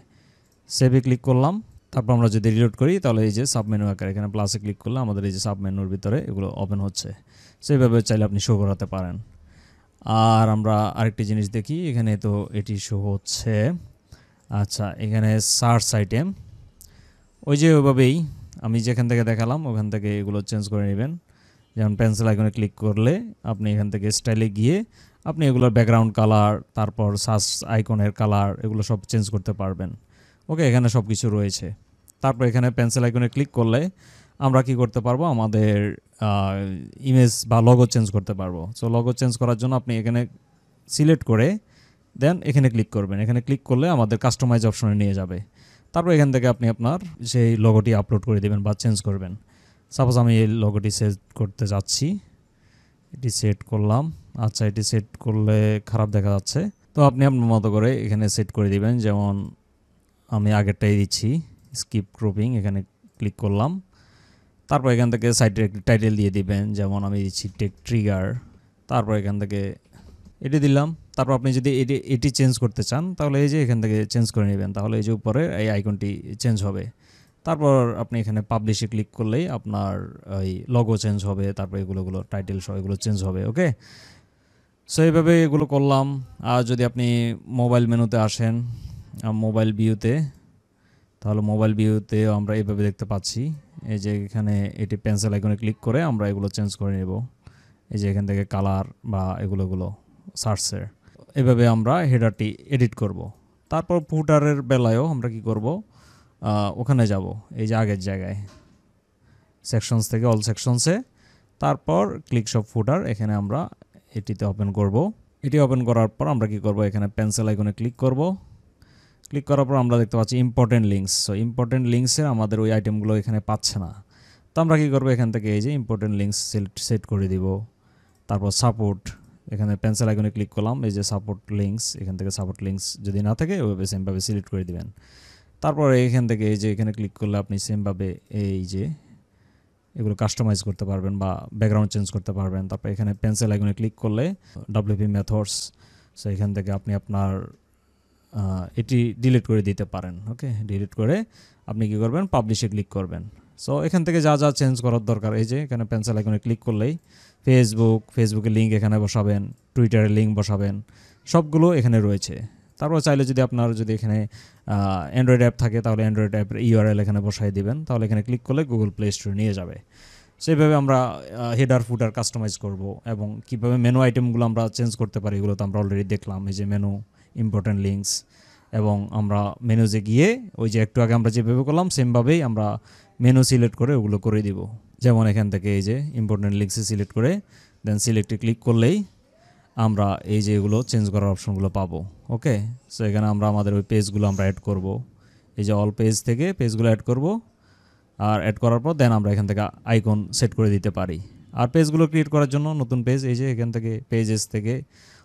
সেভে ক্লিক করলাম, তারপর আমরা যদি রিলোড করি তাহলে এই যে সাব মেনু আকারে এখানে প্লাসে ক্লিক করলে আমাদের এই যে সাব মেনুর ভিতরে এগুলো ওপেন হচ্ছে। সো এইভাবে চাইলে আপনি শো করাতে পারেন। আর আমরা আরেকটি জিনিস দেখি, এখানে তো এটি শো হচ্ছে। আচ্ছা, এখানে সার্চ আইটেম ওই যে ওইভাবেই আমি যেখান থেকে দেখালাম ওখান থেকে এগুলো চেঞ্জ করে নেবেন। যেমন পেন্সিল আইকনে ক্লিক করলে আপনি এখান থেকে স্টাইলে গিয়ে আপনি এগুলোর ব্যাকগ্রাউন্ড কালার, তারপর সার্চ আইকনের কালার, এগুলো সব চেঞ্জ করতে পারবেন। ওকে, এখানে সব কিছু রয়েছে। তারপর এখানে পেন্সিল আইকনে ক্লিক করলে আমরা কি করতে পারবো, আমাদের ইমেজ বা লগো চেঞ্জ করতে পারবো। সো লগো চেঞ্জ করার জন্য আপনি এখানে সিলেক্ট করে দেন এখানে ক্লিক করবেন। এখানে ক্লিক করলে আমাদের কাস্টমাইজ অপশনে নিয়ে যাবে। তারপর এখান থেকে আপনি আপনার সেই লগোটি আপলোড করে দেবেন বা চেঞ্জ করবেন। সাপোজ আমি এই লগোটি সেট করতে যাচ্ছি, এটি সেট করলাম। আচ্ছা, এটি সেট করলে খারাপ দেখা যাচ্ছে, তো আপনি আপনার মতো করে এখানে সেট করে দিবেন। যেমন আমি আগেরটাই দিচ্ছি, স্কিপ ক্রপিং, এখানে ক্লিক করলাম। তারপর এখান থেকে সাইটের একটি টাইটেল দিয়ে দিবেন, যেমন আমি দিচ্ছি টেক ট্রিগার। তারপর এখান থেকে এটি দিলাম। তারপর আপনি যদি এটি চেঞ্জ করতে চান তাহলে এই যে এখান থেকে চেঞ্জ করে নেবেন, তাহলে এই যে উপরে এই আইকনটি চেঞ্জ হবে। তারপর আপনি এখানে পাবলিশে ক্লিক করলেই আপনার এই লগো চেঞ্জ হবে, তারপর এগুলো টাইটেল সহ এগুলো চেঞ্জ হবে। ওকে, সো এইভাবে এগুলো করলাম। আর যদি আপনি মোবাইল মেনুতে আসেন, মোবাইল ভিউতে, তাহলে মোবাইল ভিউতেও আমরা এইভাবে দেখতে পাচ্ছি। এই যে এখানে এটি পেন্সিল আইকনে ক্লিক করে আমরা এগুলো চেঞ্জ করে নেব। এই যে এখান থেকে কালার বা এগুলো সার্চের, এভাবে আমরা হেডারটি এডিট করব। তারপর ফুটারের বেলায়ও আমরা কি করব, ওখানে যাব এই যে আগের জায়গায় সেকশনস থেকে অল সেকশনসে, তারপর ক্লিক সব ফুটার, এখানে আমরা এটিতে ওপেন করব। এটি ওপেন করার পর আমরা কি করব, এখানে পেন্সিল আইকনে ক্লিক করব। ক্লিক করার পর আমরা দেখতে পাচ্ছি ইম্পর্টেন্ট লিঙ্কস। সো ইম্পর্টেন্ট লিঙ্কসে আমাদের ওই আইটেমগুলো এখানে পাচ্ছে না, তো আমরা কী করবো, এখান থেকে এই যে ইম্পর্টেন্ট লিঙ্কস সেট করে দিব। তারপর সাপোর্ট, এখানে পেন্সিল আইকনে ক্লিক করলাম, এই যে সাপোর্ট লিঙ্কস, এখান থেকে সাপোর্ট লিঙ্কস যদি না থাকে ওইভাবে সেমভাবে সিলেক্ট করে দিবেন। তারপর এইখান থেকে এই যে এখানে ক্লিক করলে আপনি সেমভাবে এই যে এগুলো কাস্টমাইজ করতে পারবেন বা ব্যাকগ্রাউন্ড চেঞ্জ করতে পারবেন। তারপর এখানে পেন্সিল আইকনে ক্লিক করলে WP মেথডস, সো এখান থেকে আপনি আপনার এটি ডিলিট করে দিতে পারেন। ওকে, ডিলিট করে আপনি কি করবেন, পাবলিশে ক্লিক করবেন। সো এখান থেকে যা যা চেঞ্জ করার দরকার, এই যে এখানে পেন্সিল আইকনে ক্লিক করলেই ফেসবুকের লিঙ্ক এখানে বসাবেন, টুইটারের লিঙ্ক বসাবেন, সবগুলো এখানে রয়েছে। তারপর চাইলে যদি আপনার যদি এখানে অ্যান্ড্রয়েড অ্যাপ থাকে তাহলে অ্যান্ড্রয়েড অ্যাপের URL এখানে বসাই দিবেন, তাহলে এখানে ক্লিক করলে গুগল প্লে স্টোরে নিয়ে যাবে। সেইভাবে আমরা হেডার ফুটার কাস্টমাইজ করব এবং কীভাবে মেনু আইটেমগুলো আমরা চেঞ্জ করতে পারি এগুলো তো আমরা অলরেডি দেখলাম। এই যে মেনু, ইম্পর্টেন্ট লিঙ্কস, এবং আমরা মেনুতে গিয়ে ওই যে একটু আগে আমরা যেভাবে করলাম সেমভাবেই আমরা মেনু সিলেক্ট করে ওগুলো করে দিব। যেমন এখান থেকে এই যে ইম্পর্টেন্ট লিঙ্কসে সিলেক্ট করে দেন সিলেক্টে ক্লিক করলেই আমরা এই যে এগুলো চেঞ্জ করার অপশনগুলো পাবো। ওকে, সো এখানে আমরা আমাদের ওই পেজগুলো আমরা অ্যাড করব। এই যে অল পেজ থেকে পেজগুলো অ্যাড করব, আর অ্যাড করার পর দেন আমরা এখান থেকে আইকন সেট করে দিতে পারি। আর পেজগুলো ক্রিয়েট করার জন্য নতুন পেজ, এই যে এখান থেকে পেজেস থেকে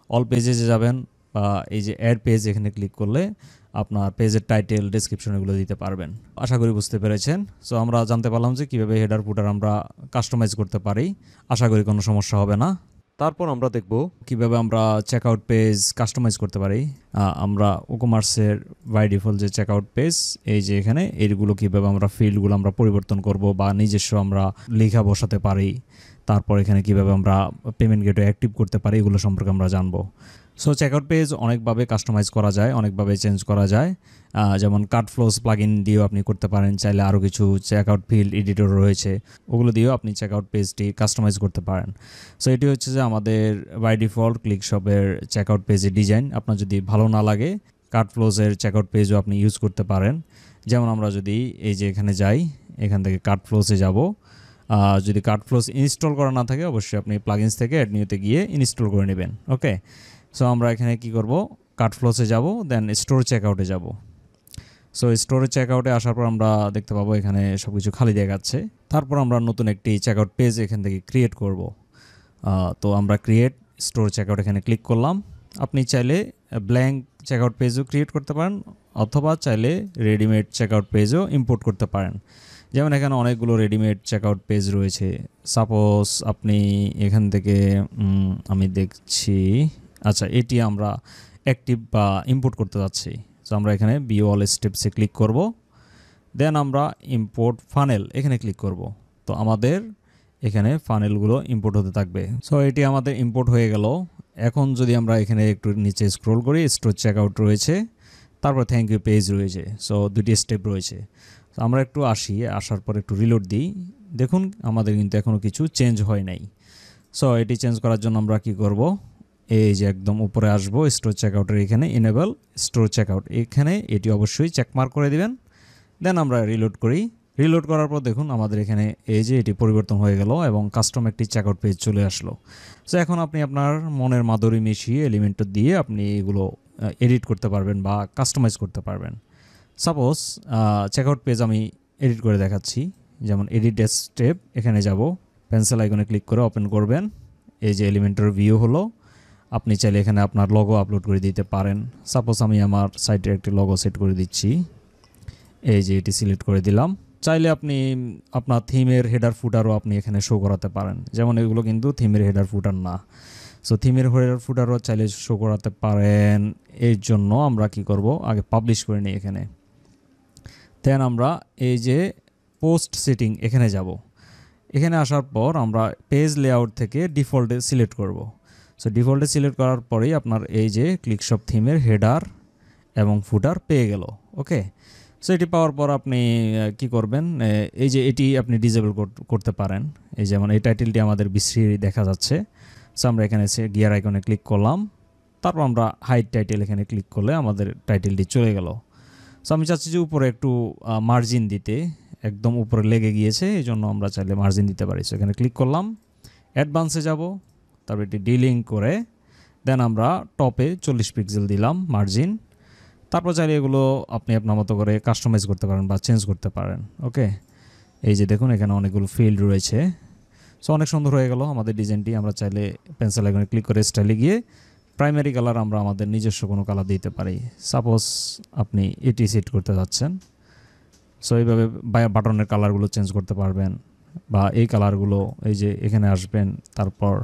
অল পেজেসে যাবেন বা এই যে অ্যাড পেজ এখানে ক্লিক করলে আপনার পেজের টাইটেল, ডেসক্রিপশন এগুলো দিতে পারবেন। আশা করি বুঝতে পেরেছেন। সো আমরা জানতে পারলাম যে কীভাবে হেডার ফুটার আমরা কাস্টমাইজ করতে পারি। আশা করি কোনো সমস্যা হবে না। তারপর আমরা দেখব কিভাবে আমরা চেকআউট পেজ কাস্টমাইজ করতে পারি। আমরা ওকমার্সের বাই ডিফল্ট যে চেকআউট পেজ, এই যে এখানে এইগুলো কীভাবে আমরা ফিল্ডগুলো আমরা পরিবর্তন করব বা নিজস্ব আমরা লেখা বসাতে পারি, তারপর এখানে কীভাবে আমরা পেমেন্ট গেটওয়ে অ্যাক্টিভ করতে পারি এগুলো সম্পর্কে আমরা জানবো। সো চেকআউট পেজ অনেকভাবে কাস্টমাইজ করা যায়, অনেকভাবে চেঞ্জ করা যায়। যেমন কাট ফ্লোস প্লাগইন দিয়েও আপনি করতে পারেন, চাইলে আরও কিছু চেকআউট ফিল্ড এডিটর রয়েছে ওগুলো দিয়েও আপনি চেকআউট পেজটি কাস্টমাইজ করতে পারেন। সো এটি হচ্ছে যে আমাদের বাই ডিফল্ট ক্লিকশপের চেকআউট পেজের ডিজাইন। আপনার যদি ভালো না লাগে কাট ফ্লোসের চেকআউট পেজও আপনি ইউজ করতে পারেন। যেমন আমরা যদি এই যে এখানে যাই, এখান থেকে কাট ফ্লোসে যাব, যদি কাট ফ্লোস ইনস্টল করা না থাকে অবশ্যই আপনি প্লাগইনস থেকে অ্যাড নিউতে গিয়ে ইনস্টল করে নেবেন। ওকে, সো আমরা এখানে কি করব, কাট ফ্লোসে যাব, দেন স্টোর চেকআউটে যাব। সো স্টোরে চেকআউটে আসার পর আমরা দেখতে পাবো এখানে সব কিছু খালি দেখাচ্ছে। তারপর আমরা নতুন একটি চেকআউট পেজ এখান থেকে ক্রিয়েট করব। তো আমরা ক্রিয়েট স্টোর চেকআউট এখানে ক্লিক করলাম। আপনি চাইলে ব্ল্যাঙ্ক চেকআউট পেজও ক্রিয়েট করতে পারেন অথবা চাইলে রেডিমেড চেকআউট পেজও ইম্পোর্ট করতে পারেন। যেমন এখানে অনেকগুলো রেডিমেড চেকআউট পেজ রয়েছে। সাপোজ আপনি এখান থেকে আমি দেখছি, আচ্ছা এটি আমরা অ্যাক্টিভ বা ইম্পোর্ট করতে যাচ্ছি। সো আমরা এখানে ভিউ অল স্টেপসে ক্লিক করব। দেন আমরা ইম্পোর্ট ফানেল এখানে ক্লিক করব। তো আমাদের এখানে ফানেলগুলো ইম্পোর্ট হতে থাকবে। সো এটি আমাদের ইম্পোর্ট হয়ে গেল। এখন যদি আমরা এখানে একটু নিচে স্ক্রল করি, স্টোর চেকআউট রয়েছে, তারপর থ্যাংক ইউ পেজ রয়েছে। সো দুটি স্টেপ রয়েছে। তো আমরা একটু আসার পর একটু রিলোড দিই। দেখুন আমাদের কিন্তু এখনও কিছু চেঞ্জ হয় নাই। সো এটি চেঞ্জ করার জন্য আমরা কি করব, এই যে একদম উপরে আসবো, স্টোর চেকআউটের এখানে এনেবল স্টোর চেকআউট, এখানে এটি অবশ্যই চেকমার্ক করে দিবেন। দেন আমরা রিলোড করি। রিলোড করার পর দেখুন আমাদের এখানে এই যে এটি পরিবর্তন হয়ে গেল এবং কাস্টম একটি চেকআউট পেজ চলে আসলো। সো এখন আপনি আপনার মনের মাধুরী মিশিয়ে এলিমেন্ট দিয়ে আপনি এগুলো এডিট করতে পারবেন বা কাস্টমাইজ করতে পারবেন। সাপোজ চেকআউট পেজ আমি এডিট করে দেখাচ্ছি। যেমন এডিট স্টেপ, এখানে যাব, পেন্সিল আইকনে ক্লিক করে ওপেন করবেন। এই যে এলিমেন্টের ভিউ হলো। আপনি চাইলে এখানে আপনার লগো আপলোড করে দিতে পারেন। সাপোজ আমি আমার সাইটের একটি লগো সেট করে দিচ্ছি। এই যে এটি সিলেক্ট করে দিলাম। চাইলে আপনি আপনার থিমের হেডার ফুটারও আপনি এখানে শো করাতে পারেন। যেমন এগুলো কিন্তু থিমের হেডার ফুটার না। সো থিমের হেডার ফুটারও চাইলে শো করাতে পারেন। এর জন্য আমরা কি করব, আগে পাবলিশ করে নিই এখানে। দেন আমরা এই যে পোস্ট সেটিং এখানে যাব। এখানে আসার পর আমরা পেজ লেআউট থেকে ডিফল্টে সিলেক্ট করব। সো ডিফল্টে সিলেক্ট করার পরেই আপনার এই যে ক্লিকশপ থিমের হেডার এবং ফুটার পেয়ে গেল। ওকে, সো এটি পাওয়ার পর আপনি কি করবেন, এই যে এটি আপনি ডিসেবল করতে পারেন। এই যেমন এই টাইটেলটি আমাদের বিশ্রী দেখা যাচ্ছে। সো আমরা এখানে গিয়ার আইকনে ক্লিক করলাম, তারপর আমরা হাইড টাইটেল এখানে ক্লিক করলে আমাদের টাইটেলটি চলে গেল। সো আমি চাচ্ছি যে উপরে একটু মার্জিন দিতে, একদম উপরে লেগে গিয়েছে, এই জন্য আমরা চাইলে মার্জিন দিতে পারি। সো এখানে ক্লিক করলাম, অ্যাডভান্সে যাব, তারপর এটি ডিলিং করে দেন আমরা টপে 40 পিক্সেল দিলাম মার্জিন। তারপর চাইলে এগুলো আপনি আপনার মতো করে কাস্টমাইজ করতে পারেন বা চেঞ্জ করতে পারেন। ওকে, এই যে দেখুন এখানে অনেকগুলো ফিল্ড রয়েছে। সো অনেক সুন্দর হয়ে গেল আমাদের ডিজাইনটি। আমরা চাইলে পেন্সিল আইকনে ক্লিক করে স্টাইলে গিয়ে প্রাইমারি কালার আমরা আমাদের নিজস্ব কোনো কালার দিতে পারি। সাপোজ আপনি এটি সেট করতে যাচ্ছেন, সো এইভাবে বাটনের কালারগুলো চেঞ্জ করতে পারবেন। বা এই কালারগুলো এই যে এখানে আসবেন, তারপর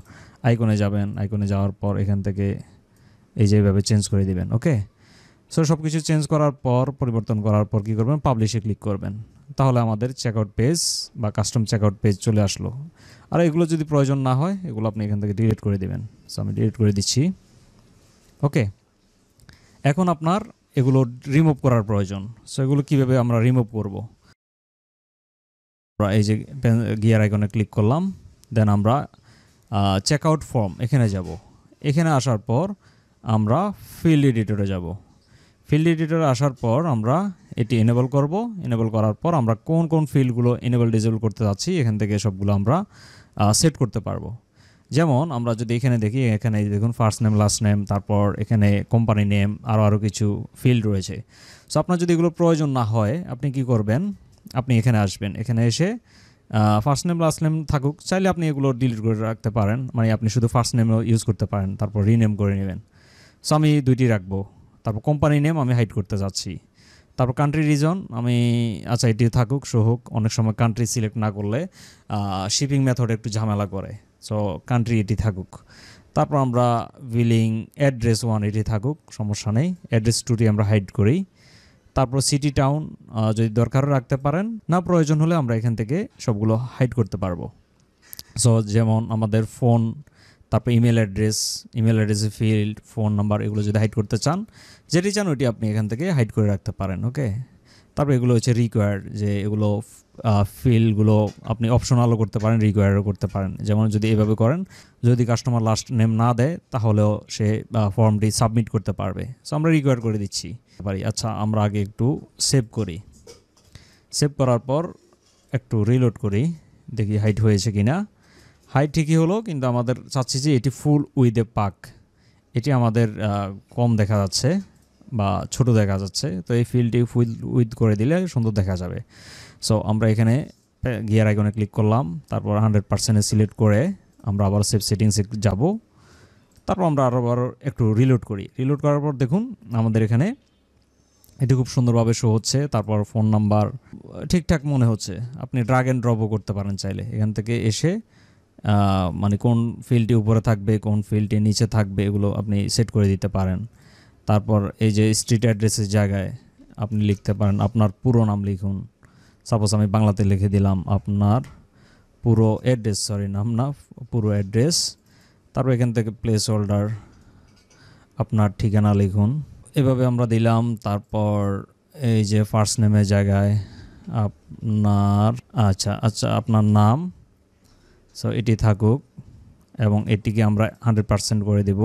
আইকনে যাবেন, আইকনে যাওয়ার পর এখান থেকে এই যে এইভাবে চেঞ্জ করে দিবেন। ওকে, সো সব কিছু চেঞ্জ করার পর, পরিবর্তন করার পর কী করবেন, পাবলিশে ক্লিক করবেন। তাহলে আমাদের চেকআউট পেজ বা কাস্টম চেকআউট পেজ চলে আসলো। আর এগুলো যদি প্রয়োজন না হয় এগুলো আপনি এখান থেকে ডিলিট করে দিবেন। সো আমি ডিলিট করে দিচ্ছি। ওকে, এখন আপনার এগুলো রিমুভ করার প্রয়োজন। সো এগুলো কীভাবে আমরা রিমুভ করব, এই যে গিয়ার আইকনে ক্লিক করলাম, দেন আমরা চেকআউট ফর্ম এখানে যাব। এখানে আসার পর আমরা ফিল্ড এডিটরে যাব। ফিল্ড এডিটরে আসার পর আমরা এটি এনেবল করব। এনেবল করার পর আমরা কোন কোন ফিল্ডগুলো এনেবল ডিসেবল করতে যাচ্ছি এখান থেকে সবগুলো আমরা সেট করতে পারবো। যেমন আমরা যদি এখানে দেখি, এখানে দেখুন ফার্স্ট নেম, লাস্ট নেম, তারপর এখানে কোম্পানি নেম, আরও কিছু ফিল্ড রয়েছে। সো আপনার যদি এগুলো প্রয়োজন না হয় আপনি কি করবেন, আপনি এখানে আসবেন, এখানে এসে ফার্স্ট নেম লাস্ট নেম থাকুক, চাইলে আপনি এগুলো ডিলিট করে রাখতে পারেন। মানে আপনি শুধু ফার্স্ট নেমও ইউজ করতে পারেন, তারপর রিনেম করে নেবেন। সো আমি দুইটি রাখবো। তারপর কোম্পানি নেম আমি হাইড করতে যাচ্ছি। তারপর কান্ট্রি রিজন আমি, আচ্ছা এটি থাকুক, শো হোক। অনেক সময় কান্ট্রি সিলেক্ট না করলে শিপিং মেথড একটু ঝামেলা করে। সো কান্ট্রি এটি থাকুক। তারপর আমরা বিলিং অ্যাড্রেস 1 এটি থাকুক, সমস্যা নেই। অ্যাড্রেস 2টি আমরা হাইড করি। তারপর সিটি টাউন যদি দরকারও রাখতে পারেন, না প্রয়োজন হলে আমরা এখান থেকে সবগুলো হাইড করতে পারবো। সো যেমন আমাদের ফোন, তারপর ইমেল অ্যাড্রেসে ফিল্ড, ফোন নাম্বার, এগুলো যদি হাইড করতে চান, যেটি চান ওইটি আপনি এখান থেকে হাইড করে রাখতে পারেন। ওকে, তারপর এগুলো হচ্ছে রিকোয়ার্ড, যে এগুলো ফিল্ডগুলো আপনি অপশনালও করতে পারেন, রিকোয়ার্ডও করতে পারেন। যেমন যদি এভাবে করেন, যদি কাস্টমার লাস্ট নেম না দেয় তাহলেও সে ফর্মটি সাবমিট করতে পারবে। সো আমরা রিকোয়ার্ড করে দিচ্ছি পারি। আচ্ছা আমরা আগে একটু সেভ করি। সেভ করার পর একটু রিলোড করি, দেখি হাইড হয়েছে কিনা। হাইট ঠিকই হলো, কিন্তু আমাদের চাচ্ছি যে এটি ফুল উইথ এ পাক, এটি আমাদের কম দেখা যাচ্ছে বা ছোট দেখা যাচ্ছে। তো এই ফিল্ডটি ফুল উইথ করে দিলে সুন্দর দেখা যাবে। সো আমরা এখানে গিয়ার আইকনে ক্লিক করলাম, তারপর 100% সিলেক্ট করে আমরা আবার সেভ সেটিংসে যাব। তারপর আমরা আবার একটু রিলোড করি। রিলোড করার পর দেখুন আমাদের এখানে এটি খুব সুন্দরভাবে শো হচ্ছে। তারপর ফোন নাম্বার ঠিকঠাক মনে হচ্ছে। আপনি ড্রাগ অ্যান্ড ড্রপও করতে পারেন চাইলে। এখান থেকে এসে মানে কোন ফিল্ডটি উপরে থাকবে, কোন ফিল্ডটি নিচে থাকবে, এগুলো আপনি সেট করে দিতে পারেন। তারপর এই যে স্ট্রিট অ্যাড্রেসের জায়গায় আপনি লিখতে পারেন আপনার পুরো নাম লিখুন, সাপোজ আমি বাংলাতে লিখে দিলাম আপনার পুরো অ্যাড্রেস, নাম না, পুরো অ্যাড্রেস। তারপর এখান থেকে প্লেস হোল্ডার আপনার ঠিকানা লিখুন, এভাবে আমরা দিলাম। তারপর এই যে ফার্স্ট নেমের জায়গায় আপনার আপনার নাম, সো এটি থাকুক এবং এটিকে আমরা 100% করে দেব।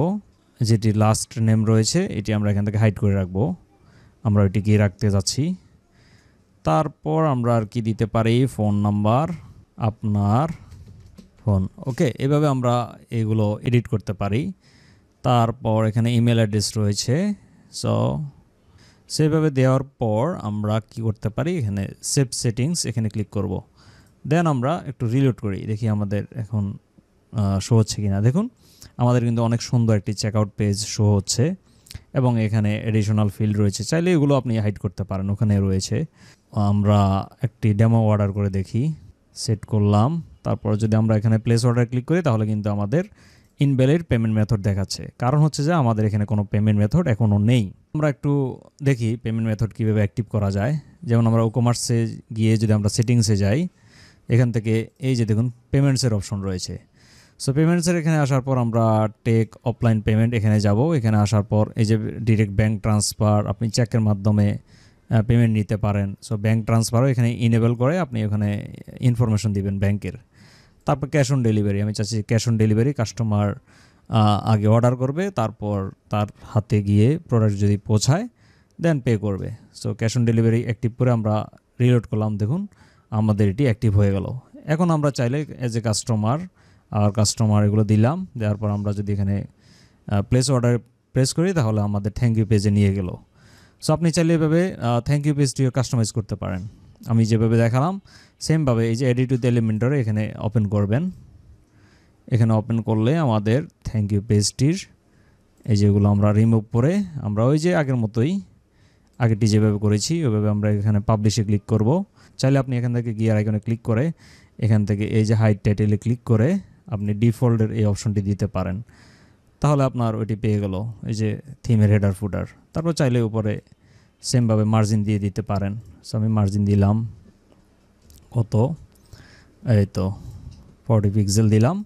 যেটি লাস্ট নেম রয়েছে এটি আমরা এখান থেকে হাইড করে রাখবো, আমরা এটিকে রাখতে যাচ্ছি। তারপর আমরা আর কি দিতে পারি, ফোন নাম্বার, আপনার ফোন। ওকে, এভাবে আমরা এগুলো এডিট করতে পারি। তারপর এখানে ইমেল অ্যাড্রেস রয়েছে, সো সেভাবে দেওয়ার পর আমরা কি করতে পারি, এখানে সেভ সেটিংস এখানে ক্লিক করব। দেন আমরা একটু রিলোড করি, দেখি আমাদের এখন শো হচ্ছে কিনা। দেখুন আমাদের কিন্তু অনেক সুন্দর একটি চেকআউট পেজ শো হচ্ছে এবং এখানে এডিশনাল ফিল্ড রয়েছে। চাইলে এগুলো আপনি হাইড করতে পারেন, ওখানে রয়েছে। আমরা একটি ডেমো অর্ডার করে দেখি, সেট করলাম। তারপর যদি আমরা এখানে প্লেস অর্ডার ক্লিক করি তাহলে কিন্তু আমাদের ইনভ্যালিড পেমেন্ট মেথড দেখাচ্ছে, কারণ হচ্ছে যে আমাদের এখানে কোনো পেমেন্ট মেথড এখনও নেই। আমরা একটু দেখি পেমেন্ট মেথড কীভাবে অ্যাক্টিভ করা যায়। যেমন আমরা কমার্সে গিয়ে যদি আমরা সেটিংসে যাই, এখান থেকে এই যে দেখুন পেমেন্টসের অপশন রয়েছে। সো পেমেন্টসের এখানে আসার পর আমরা টেক অফলাইন পেমেন্ট এখানে যাব। এখানে আসার পর এই যে ডিরেক্ট ব্যাঙ্ক ট্রান্সফার, আপনি চেকের মাধ্যমে পেমেন্ট নিতে পারেন। সো ব্যাঙ্ক ট্রান্সফারও এখানে ইনেবল করে আপনি ওখানে ইনফরমেশন দিবেন ব্যাংকের। তারপর ক্যাশ অন ডেলিভারি, আমি চাচ্ছি ক্যাশ অন ডেলিভারি, কাস্টমার আগে অর্ডার করবে, তারপর তার হাতে গিয়ে প্রোডাক্ট যদি পৌঁছায় দেন পে করবে। So cash on delivery active করে আমরা রিলোড করলাম, দেখুন আমাদের এটি অ্যাক্টিভ হয়ে গেল। এখন আমরা চাইলে এজ এ কাস্টমার এগুলো দিলাম, দেওয়ার পর আমরা যদি এখানে প্লেস অর্ডার প্রেস করি তাহলে আমাদের থ্যাংক ইউ পেজে নিয়ে গেল। সো আপনি চাইলে এভাবে থ্যাংক ইউ পেজটিও কাস্টমাইজ করতে পারেন। আমি যেভাবে দেখালাম সেমভাবে এই যে এডিট উইথ এলিমেন্টরে এখানে ওপেন করবেন। এখানে ওপেন করলে আমাদের থ্যাংক ইউ পেজটির এই যেগুলো আমরা রিমুভ করে আমরা ওই যে আগের মতোই আগেরটি যেভাবে করেছি ওইভাবে আমরা এখানে পাবলিশে ক্লিক করব। চাইলে আপনি এখান থেকে গিয়ার আইকনে ক্লিক করে এখান থেকে এই যে হাইড টাইটেলে ক্লিক করে আপনি ডিফল্টের এই অপশনটি দিতে পারেন, তাহলে আপনার ওইটি পেয়ে গেল এই যে থিমের হেডার ফুটার। তারপর চাইলে উপরে সেমভাবে মার্জিন দিয়ে দিতে পারেন। সো আমি মার্জিন দিলাম কত, এই তো 40 পিক্সেল দিলাম।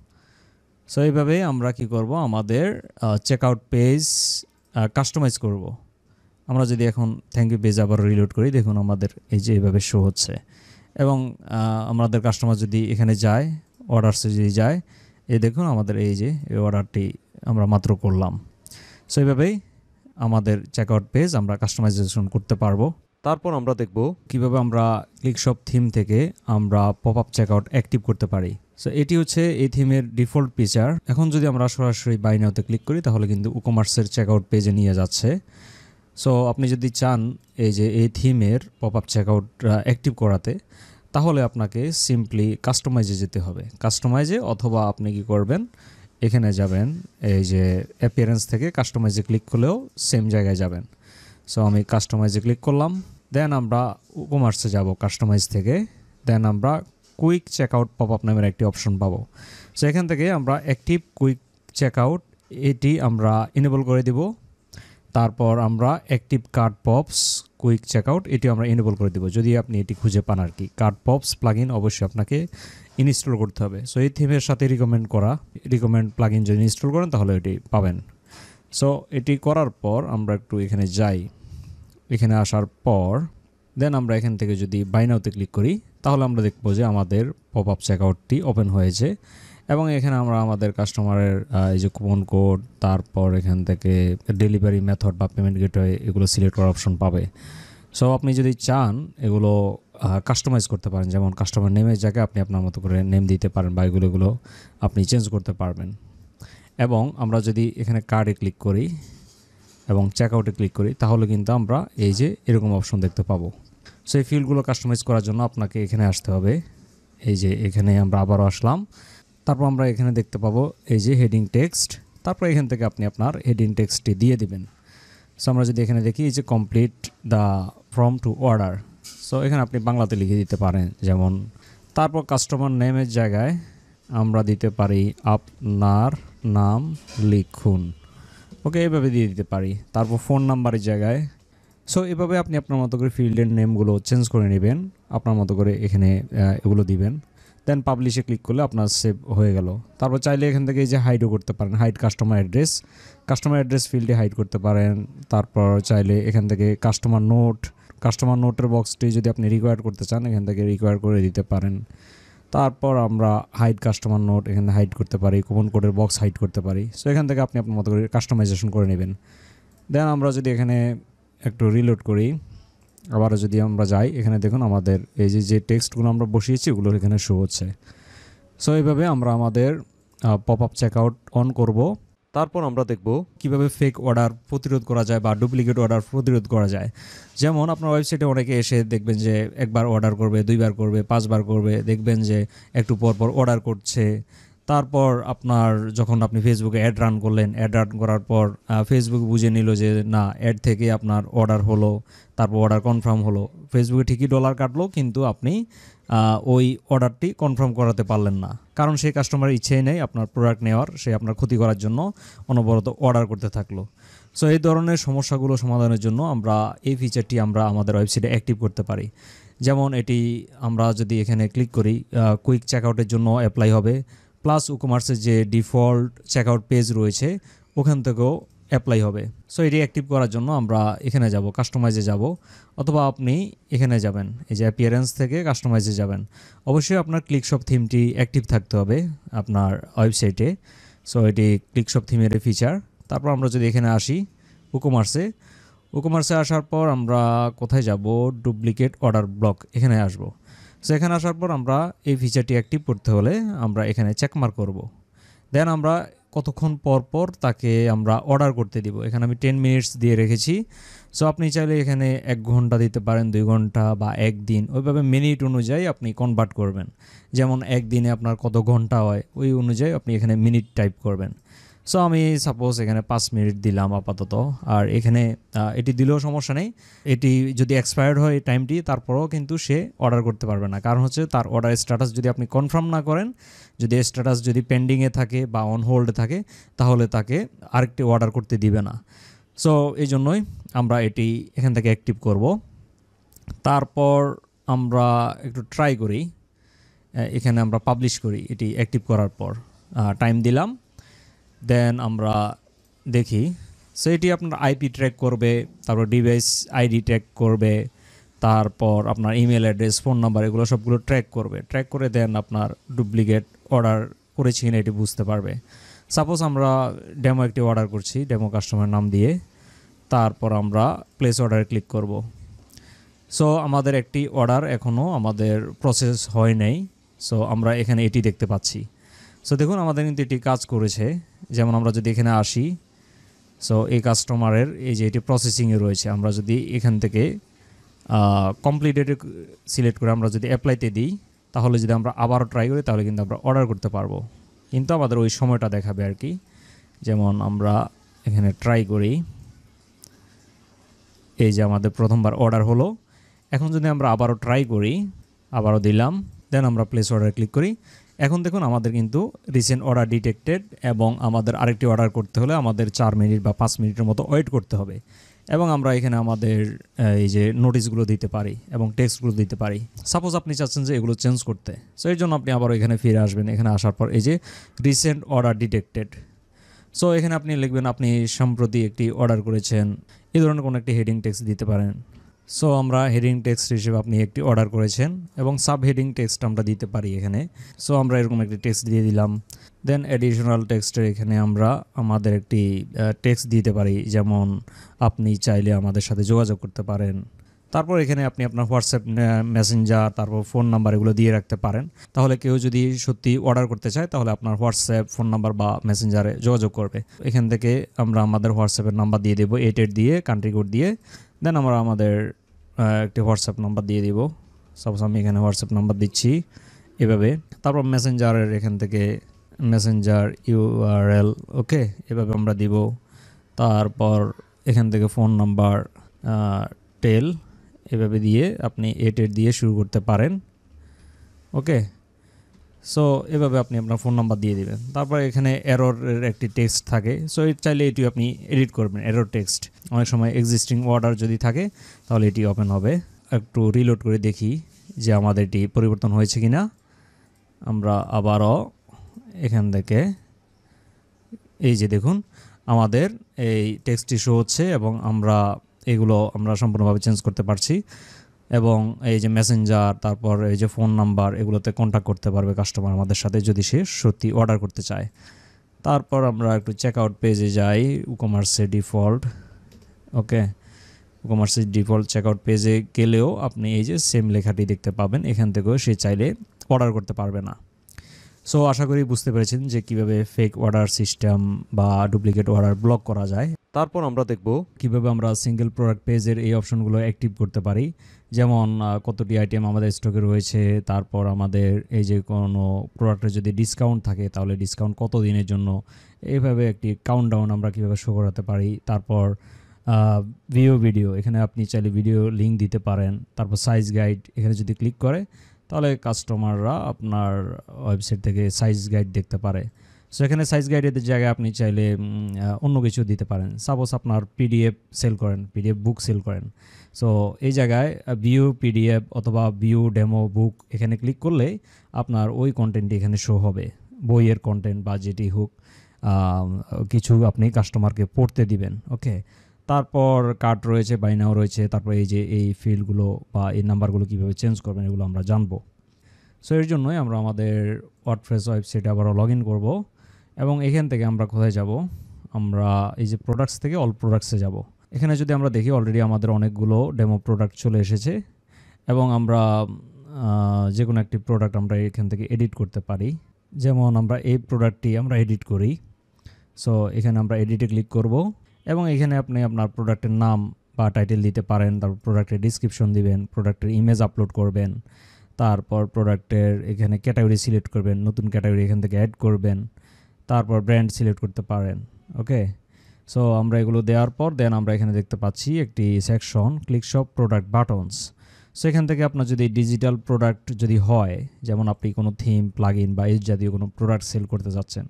সো এইভাবে আমরা কি করব, আমাদের চেকআউট পেজ কাস্টমাইজ করব। আমরা যদি এখন থ্যাংক ইউ পেজ আবার রিলোড করি, দেখুন আমাদের এই যে এইভাবে শো হচ্ছে। এবং আমাদের কাস্টমার যদি এখানে যায়, অর্ডারসে যদি যায়, এই দেখুন আমাদের এই যে এই অর্ডারটি আমরা মাত্র করলাম। সো এইভাবেই আমাদের চেকআউট পেজ আমরা কাস্টমাইজেশন করতে পারবো। তারপর আমরা দেখব কিভাবে আমরা ক্লিকশপ থিম থেকে আমরা পপ আপ চেকআউট অ্যাক্টিভ করতে পারি। সো এটি হচ্ছে এই থিমের ডিফল্ট ফিচার। এখন যদি আমরা সরাসরি বাই নাওতে ক্লিক করি তাহলে কিন্তু ই-কমার্সের চেকআউট পেজে নিয়ে যাচ্ছে। সো আপনি যদি চান এই যে এই থিমের পপ আপ চেকআউট অ্যাক্টিভ করাতে, তাহলে আপনাকে সিম্পলি কাস্টমাইজে যেতে হবে। কাস্টমাইজে অথবা আপনি কি করবেন, এখানে যাবেন এই যে অ্যাপিয়ারেন্স থেকে কাস্টমাইজে ক্লিক করলেও সেম জায়গায় যাবেন। সো আমি কাস্টমাইজে ক্লিক করলাম, দেন আমরা ই-কমার্সে যাব কাস্টমাইজ থেকে, দেন আমরা কুইক চেকআউট পপ আপ নামের একটি অপশন পাবো। সো এখান থেকে আমরা অ্যাক্টিভ কুইক চেকআউট এটি আমরা ইনেবল করে দিব। তারপর আমরা active card pops quick checkout এটি আমরা ইনেবল করে দেবো, যদি আপনি এটি খুঁজে পান আর কি। কার্ড পপস প্লাগইন অবশ্যই আপনাকে ইনস্টল করতে হবে। সো এই থিমের সাথে রিকমেন্ড প্লাগইন যদি ইনস্টল করেন তাহলে এটি পাবেন। সো এটি করার পর আমরা একটু এখানে যাই, এখানে আসার পর দেন আমরা এখান থেকে যদি বাই নাওতে ক্লিক করি তাহলে আমরা দেখবো যে আমাদের পপ আপ চেকআউটটি ওপেন হয়েছে এবং এখানে আমরা আমাদের কাস্টমারের এই যে কুপন কোড, তারপর এখান থেকে ডেলিভারি মেথড বা পেমেন্ট গেটওয়ে এগুলো সিলেক্ট করার অপশন পাবে। সো আপনি যদি চান এগুলো কাস্টমাইজ করতে পারেন, যেমন কাস্টমার নেমের জায়গায় আপনি আপনার মতো করে নেম দিতে পারেন বা এগুলো আপনি চেঞ্জ করতে পারবেন। এবং আমরা যদি এখানে কার্ডে ক্লিক করি এবং চেকআউটে ক্লিক করি তাহলে কিন্তু আমরা এই যে এরকম অপশন দেখতে পাবো। সো এই ফিল্ডগুলো কাস্টমাইজ করার জন্য আপনাকে এখানে আসতে হবে। এই যে এখানে আমরা আবারও আসলাম, তারপর আমরা এখানে দেখতে পাবো এই যে হেডিং টেক্সট, তারপর এখান থেকে আপনি আপনার হেডিং টেক্সটটি দিয়ে দিবেন। সো আমরা যদি এখানে দেখি এই যে complete the form to order, so এখানে আপনি বাংলাতে লিখে দিতে পারেন যেমন, তারপর কাস্টমার নেমের জায়গায় আমরা দিতে পারি আপনার নাম লিখুন। ওকে, এইভাবে দিয়ে দিতে পারি। তারপর ফোন নাম্বারের জায়গায় সো এভাবে আপনি আপনার মতো করে ফিল্ডের নেমগুলো চেঞ্জ করে নেবেন, আপনার মতো করে এখানে এগুলো দিবেন, দেন পাবলিশে ক্লিক করলে আপনার সেভ হয়ে গেল। তারপর চাইলে এখান থেকে এই যে হাইডও করতে পারেন, হাইড কাস্টমার অ্যাড্রেস ফিল্ডে হাইড করতে পারেন। তারপর চাইলে এখান থেকে কাস্টমার নোটের বক্সটি যদি আপনি রিকোয়ার করতে চান এখান থেকে রিকোয়ার করে দিতে পারেন। তারপর আমরা হাইড কাস্টমার নোট এখানে হাইড করতে পারি, কুপন কোডের বক্স হাইড করতে পারি। সো এখান থেকে আপনি আপনার মতো করে কাস্টমাইজেশন করে নেবেন। দেন আমরা যদি এখানে একটু রিলোড করি, আবারও যদি আমরা যাই, এখানে দেখুন আমাদের এই যে টেক্সটগুলো আমরা বসিয়েছি ওগুলো এখানে শো হচ্ছে। সো এইভাবে আমরা আমাদের পপ আপ চেকআউট অন করব। তারপর আমরা দেখব কিভাবে ফেক অর্ডার প্রতিরোধ করা যায় বা ডুপ্লিকেট অর্ডার প্রতিরোধ করা যায়। যেমন আপনার ওয়েবসাইটে অনেকে এসে দেখবেন যে একবার অর্ডার করবে, 2বার করবে, 5বার করবে, দেখবেন যে একটু পর পর অর্ডার করছে। তারপর আপনার যখন আপনি ফেসবুকে অ্যাড রান করলেন, অ্যাড রান করার পর ফেসবুক বুঝে নিল যে না অ্যাড থেকে আপনার অর্ডার হলো, তারপর অর্ডার কনফার্ম হলো, ফেসবুকে ঠিকই ডলার কাটলো কিন্তু আপনি ওই অর্ডারটি কনফার্ম করাতে পারলেন না, কারণ সেই কাস্টমারের ইচ্ছেই নেই আপনার প্রোডাক্ট নেওয়ার, সে আপনার ক্ষতি করার জন্য অনবরত অর্ডার করতে থাকলো। সো এই ধরনের সমস্যাগুলো সমাধানের জন্য আমরা এই ফিচারটি আমরা আমাদের ওয়েবসাইটে অ্যাক্টিভ করতে পারি। যেমন এটি আমরা যদি এখানে ক্লিক করি, কুইক চেকআউটের জন্য অ্যাপ্লাই হবে, প্লাস ইকমার্সের যে ডিফল্ট চেকআউট পেজ রয়েছে ওখান থেকেও অ্যাপ্লাই হবে। সো এটি অ্যাক্টিভ করার জন্য আমরা এখানে যাব, কাস্টমাইজে যাব, অথবা আপনি এখানে যাবেন, এই যে অ্যাপিয়ারেন্স থেকে কাস্টমাইজে যাবেন। অবশ্যই আপনার ক্লিকশপ থিমটি অ্যাক্টিভ থাকতে হবে আপনার ওয়েবসাইটে। সো এটি ক্লিকশপ থিমের ফিচার। তারপর আমরা যদি এখানে আসি উকমার্সে আসার পর আমরা কোথায় যাব, ডুপ্লিকেট অর্ডার ব্লক এখানে আসব। সো এখানে আসার পর আমরা এই ফিচারটি অ্যাক্টিভ করতে হলে আমরা এখানে চেকমার্ক করব। দেন আমরা কতক্ষণ পর পর তাকে আমরা অর্ডার করতে দিব, এখানে আমি 10 মিনিটস দিয়ে রেখেছি। সো আপনি চাইলে এখানে 1 ঘন্টা দিতে পারেন, 2 ঘন্টা বা 1 দিন, ওইভাবে মিনিট অনুযায়ী আপনি কনভার্ট করবেন। যেমন 1 দিনে আপনার কত ঘন্টা হয় ওই অনুযায়ী আপনি এখানে মিনিট টাইপ করবেন। সো আমি সাপোজ এখানে 5 মিনিট দিলাম আপাতত, আর এখানে এটি দিলেও সমস্যা নেই। এটি যদি এক্সপায়ার্ড হয় এই টাইমটি, তারপরেও কিন্তু সে অর্ডার করতে পারবে না, কারণ হচ্ছে তার অর্ডার স্ট্যাটাস যদি আপনি কনফার্ম না করেন, যদি স্ট্যাটাস যদি পেন্ডিংয়ে থাকে বা অন হোল্ডে থাকে, তাহলে তাকে আরেকটি অর্ডার করতে দিবে না। সো এই জন্যই আমরা এটি এখান থেকে অ্যাক্টিভ করব। তারপর আমরা একটু ট্রাই করি, এখানে আমরা পাবলিশ করি এটি অ্যাক্টিভ করার পর, টাইম দিলাম, দেন আমরা দেখি। সো এটি আপনার আইপি ট্র্যাক করবে, তারপর ডিভাইস আইডি ট্র্যাক করবে, তারপর আপনার ইমেল অ্যাড্রেস, ফোন নাম্বার, এগুলো সবগুলো ট্র্যাক করে দেন আপনার ডুপ্লিকেট অর্ডার করেছি কিনা এটি বুঝতে পারবে। সাপোজ আমরা ডেমো একটি অর্ডার করছি, ডেমো কাস্টমার নাম দিয়ে, তারপর আমরা প্লেস অর্ডারে ক্লিক করব। সো আমাদের একটি অর্ডার এখনও আমাদের প্রসেস হয় নাই। সো আমরা এখানে এটি দেখতে পাচ্ছি। সো দেখুন আমাদের কিন্তু এটি কাজ করেছে। যেমন আমরা যদি এখানে আসি, সো এই কাস্টমারের এই যে এটি প্রসেসিংয়ে রয়েছে, আমরা যদি এখান থেকে কমপ্লিটেড সিলেক্ট করে আমরা যদি অ্যাপ্লাইতে দিই, তাহলে যদি আমরা আবারও ট্রাই করি তাহলে কিন্তু আমরা অর্ডার করতে পারবো, কিন্তু আমাদের ওই সময়টা দেখাবে আর কি। যেমন আমরা এখানে ট্রাই করি, এই যে আমাদের প্রথমবার অর্ডার হলো। এখন যদি আমরা আবারও ট্রাই করি, আবারও দিলাম, দেন আমরা প্লেস অর্ডার ক্লিক করি, এখন দেখুন আমাদের কিন্তু রিসেন্ট অর্ডার ডিটেক্টেড, এবং আমাদের আরেকটি অর্ডার করতে হলে আমাদের 4 মিনিট বা 5 মিনিটের মতো ওয়েট করতে হবে। এবং আমরা এখানে আমাদের এই যে নোটিশগুলো দিতে পারি এবং টেক্সটগুলো দিতে পারি। সাপোজ আপনি চাচ্ছেন যে এগুলো চেঞ্জ করতে, সো এর জন্য আপনি আবার এখানে ফিরে আসবেন। এখানে আসার পর এই যে রিসেন্ট অর্ডার ডিটেক্টেড, সো এখানে আপনি লিখবেন আপনি সম্প্রতি একটি অর্ডার করেছেন, এই ধরনের কোনো একটি হেডিং টেক্সট দিতে পারেন। সো আমরা হেডিং টেক্সট হিসেবে আপনি একটি অর্ডার করেছেন, এবং সাব হেডিং টেক্সট আমরা দিতে পারি এখানে। সো আমরা এরকম একটি টেক্সট দিয়ে দিলাম। দেন অ্যাডিশনাল টেক্সটের এখানে আমরা আমাদের একটি টেক্সট দিতে পারি, যেমন আপনি চাইলে আমাদের সাথে যোগাযোগ করতে পারেন। তারপর এখানে আপনি আপনার হোয়াটসঅ্যাপ, মেসেঞ্জার, তারপর ফোন নাম্বার এগুলো দিয়ে রাখতে পারেন। তাহলে কেউ যদি সত্যি অর্ডার করতে চায় তাহলে আপনার হোয়াটসঅ্যাপ, ফোন নাম্বার বা মেসেঞ্জারে যোগাযোগ করবে। এখান থেকে আমরা আমাদের হোয়াটসঅ্যাপের নাম্বার দিয়ে দেবো, 88 দিয়ে, কান্ট্রি কোড দিয়ে। দেন আমরা আমাদের একটি হোয়াটসঅ্যাপ নাম্বার দিয়ে দিব। সাপোজ আমি এখানে হোয়াটসঅ্যাপ নাম্বার দিচ্ছি এভাবে। তারপর মেসেঞ্জারের এখান থেকে মেসেঞ্জার ইউআরএল, ওকে, এভাবে আমরা দিব। তারপর এখান থেকে ফোন নাম্বার, টেল, এভাবে দিয়ে আপনি 88 দিয়ে শুরু করতে পারেন, ওকে। সো এভাবে আপনি আপনার ফোন নাম্বার দিয়ে দিবেন। তারপর এখানে এররের একটি টেক্সট থাকে, সো চাইলে এটি আপনি এডিট করবেন। এরর টেক্সট অনেক সময় এক্সিস্টিং অর্ডার যদি থাকে তাহলে এটি ওপেন হবে। একটু রিলোড করে দেখি যে আমাদের এটি পরিবর্তন হয়েছে কিনা। আমরা আবারও এখান থেকে এই যে দেখুন আমাদের এই টেক্সটটি শো হচ্ছে এবং এগুলো আমরা সম্পূর্ণভাবে চেঞ্জ করতে পারছি। এবং এই যে মেসেঞ্জার, তারপর এই যে ফোন নাম্বার, এগুলোতে কন্ট্যাক্ট করতে পারবে কাস্টমার আমাদের সাথে যদি সে সত্যি অর্ডার করতে চায়। তারপর আমরা একটু চেক আউট পেজে যাই, ইকমার্সের ডিফল্ট। ওকে, ইকমার্সের ডিফল্ট চেক আউট পেজে গেলেও আপনি এই যে সেম লেখাটি দেখতে পাবেন। এখান থেকেও সে চাইলে অর্ডার করতে পারবে না। সো আশা করি বুঝতে পেরেছেন যে কিভাবে ফেক অর্ডার সিস্টেম বা ডুপ্লিকেট অর্ডার ব্লক করা যায়। তারপর আমরা দেখব কিভাবে আমরা সিঙ্গেল প্রোডাক্ট পেজের এই অপশনগুলো অ্যাক্টিভ করতে পারি, যেমন কতটি আইটেম আমাদের স্টকে রয়েছে, তারপর আমাদের এই যে কোনো প্রোডাক্টের যদি ডিসকাউন্ট থাকে তাহলে ডিসকাউন্ট কত দিনের জন্য, এইভাবে একটি কাউন্টডাউন আমরা কীভাবে শো করাতে পারি। তারপর ভিডিও, এখানে আপনি চাইলে ভিডিও লিঙ্ক দিতে পারেন। তারপর সাইজ গাইড, এখানে যদি ক্লিক করে তাহলে কাস্টমাররা আপনার ওয়েবসাইট থেকে সাইজ গাইড দেখতে পারে। সো এখানে সাইজ গাইডের জায়গায় আপনি চাইলে অন্য কিছু দিতে পারেন। সাপোজ আপনার পিডিএফ সেল করেন, পিডিএফ বুক সেল করেন, সো এই জায়গায় ভিউ পিডিএফ অথবা ভিউ ডেমো বুক এখানে ক্লিক করলে আপনার ওই কন্টেন্টটি এখানে শো হবে। বইয়ের কন্টেন্ট বা যেটি হোক, কিছু আপনি কাস্টমারকে পড়তে দিবেন। ওকে, তারপর কার্ড রয়েছে, বাই নাও রয়েছে, তারপর এই যে এই ফিল্ডগুলো বা এই নাম্বারগুলো কীভাবে চেঞ্জ করবেন এগুলো আমরা জানবো। সো এর জন্যই আমরা আমাদের ওয়ার্ডপ্রেস ওয়েবসাইটে আবারও লগ ইন করবো এবং এখান থেকে আমরা কোথায় যাব, আমরা এই যে প্রোডাক্টস থেকে অল প্রোডাক্টসে যাব। এখানে যদি আমরা দেখি অলরেডি আমাদের অনেকগুলো ডেমো প্রোডাক্ট চলে এসেছে এবং আমরা যে কোনো একটি প্রোডাক্ট আমরা এখান থেকে এডিট করতে পারি। যেমন আমরা এই প্রোডাক্টটি আমরা এডিট করি। সো এখানে আমরা এডিটে ক্লিক করব এবং এখানে আপনি আপনার প্রোডাক্টের নাম বা টাইটেল দিতে পারেন, তারপর প্রোডাক্টের ডিসক্রিপশন দিবেন, প্রোডাক্টের ইমেজ আপলোড করবেন, তারপর প্রোডাক্টের এখানে ক্যাটাগরি সিলেক্ট করবেন, নতুন ক্যাটাগরি এখান থেকে অ্যাড করবেন, তারপর ব্র্যান্ড সিলেক্ট করতে পারেন। ওকে, সো আমরা এগুলো দেওয়ার পর দেন আমরা এখানে দেখতে পাচ্ছি একটি section click shop product buttons. So এখান থেকে আপনার যদি ডিজিটাল প্রোডাক্ট যদি হয়, যেমন আপনি কোনো থিম, প্লাগইন বা এই জাতীয় কোনো প্রোডাক্ট সেল করতে যাচ্ছেন,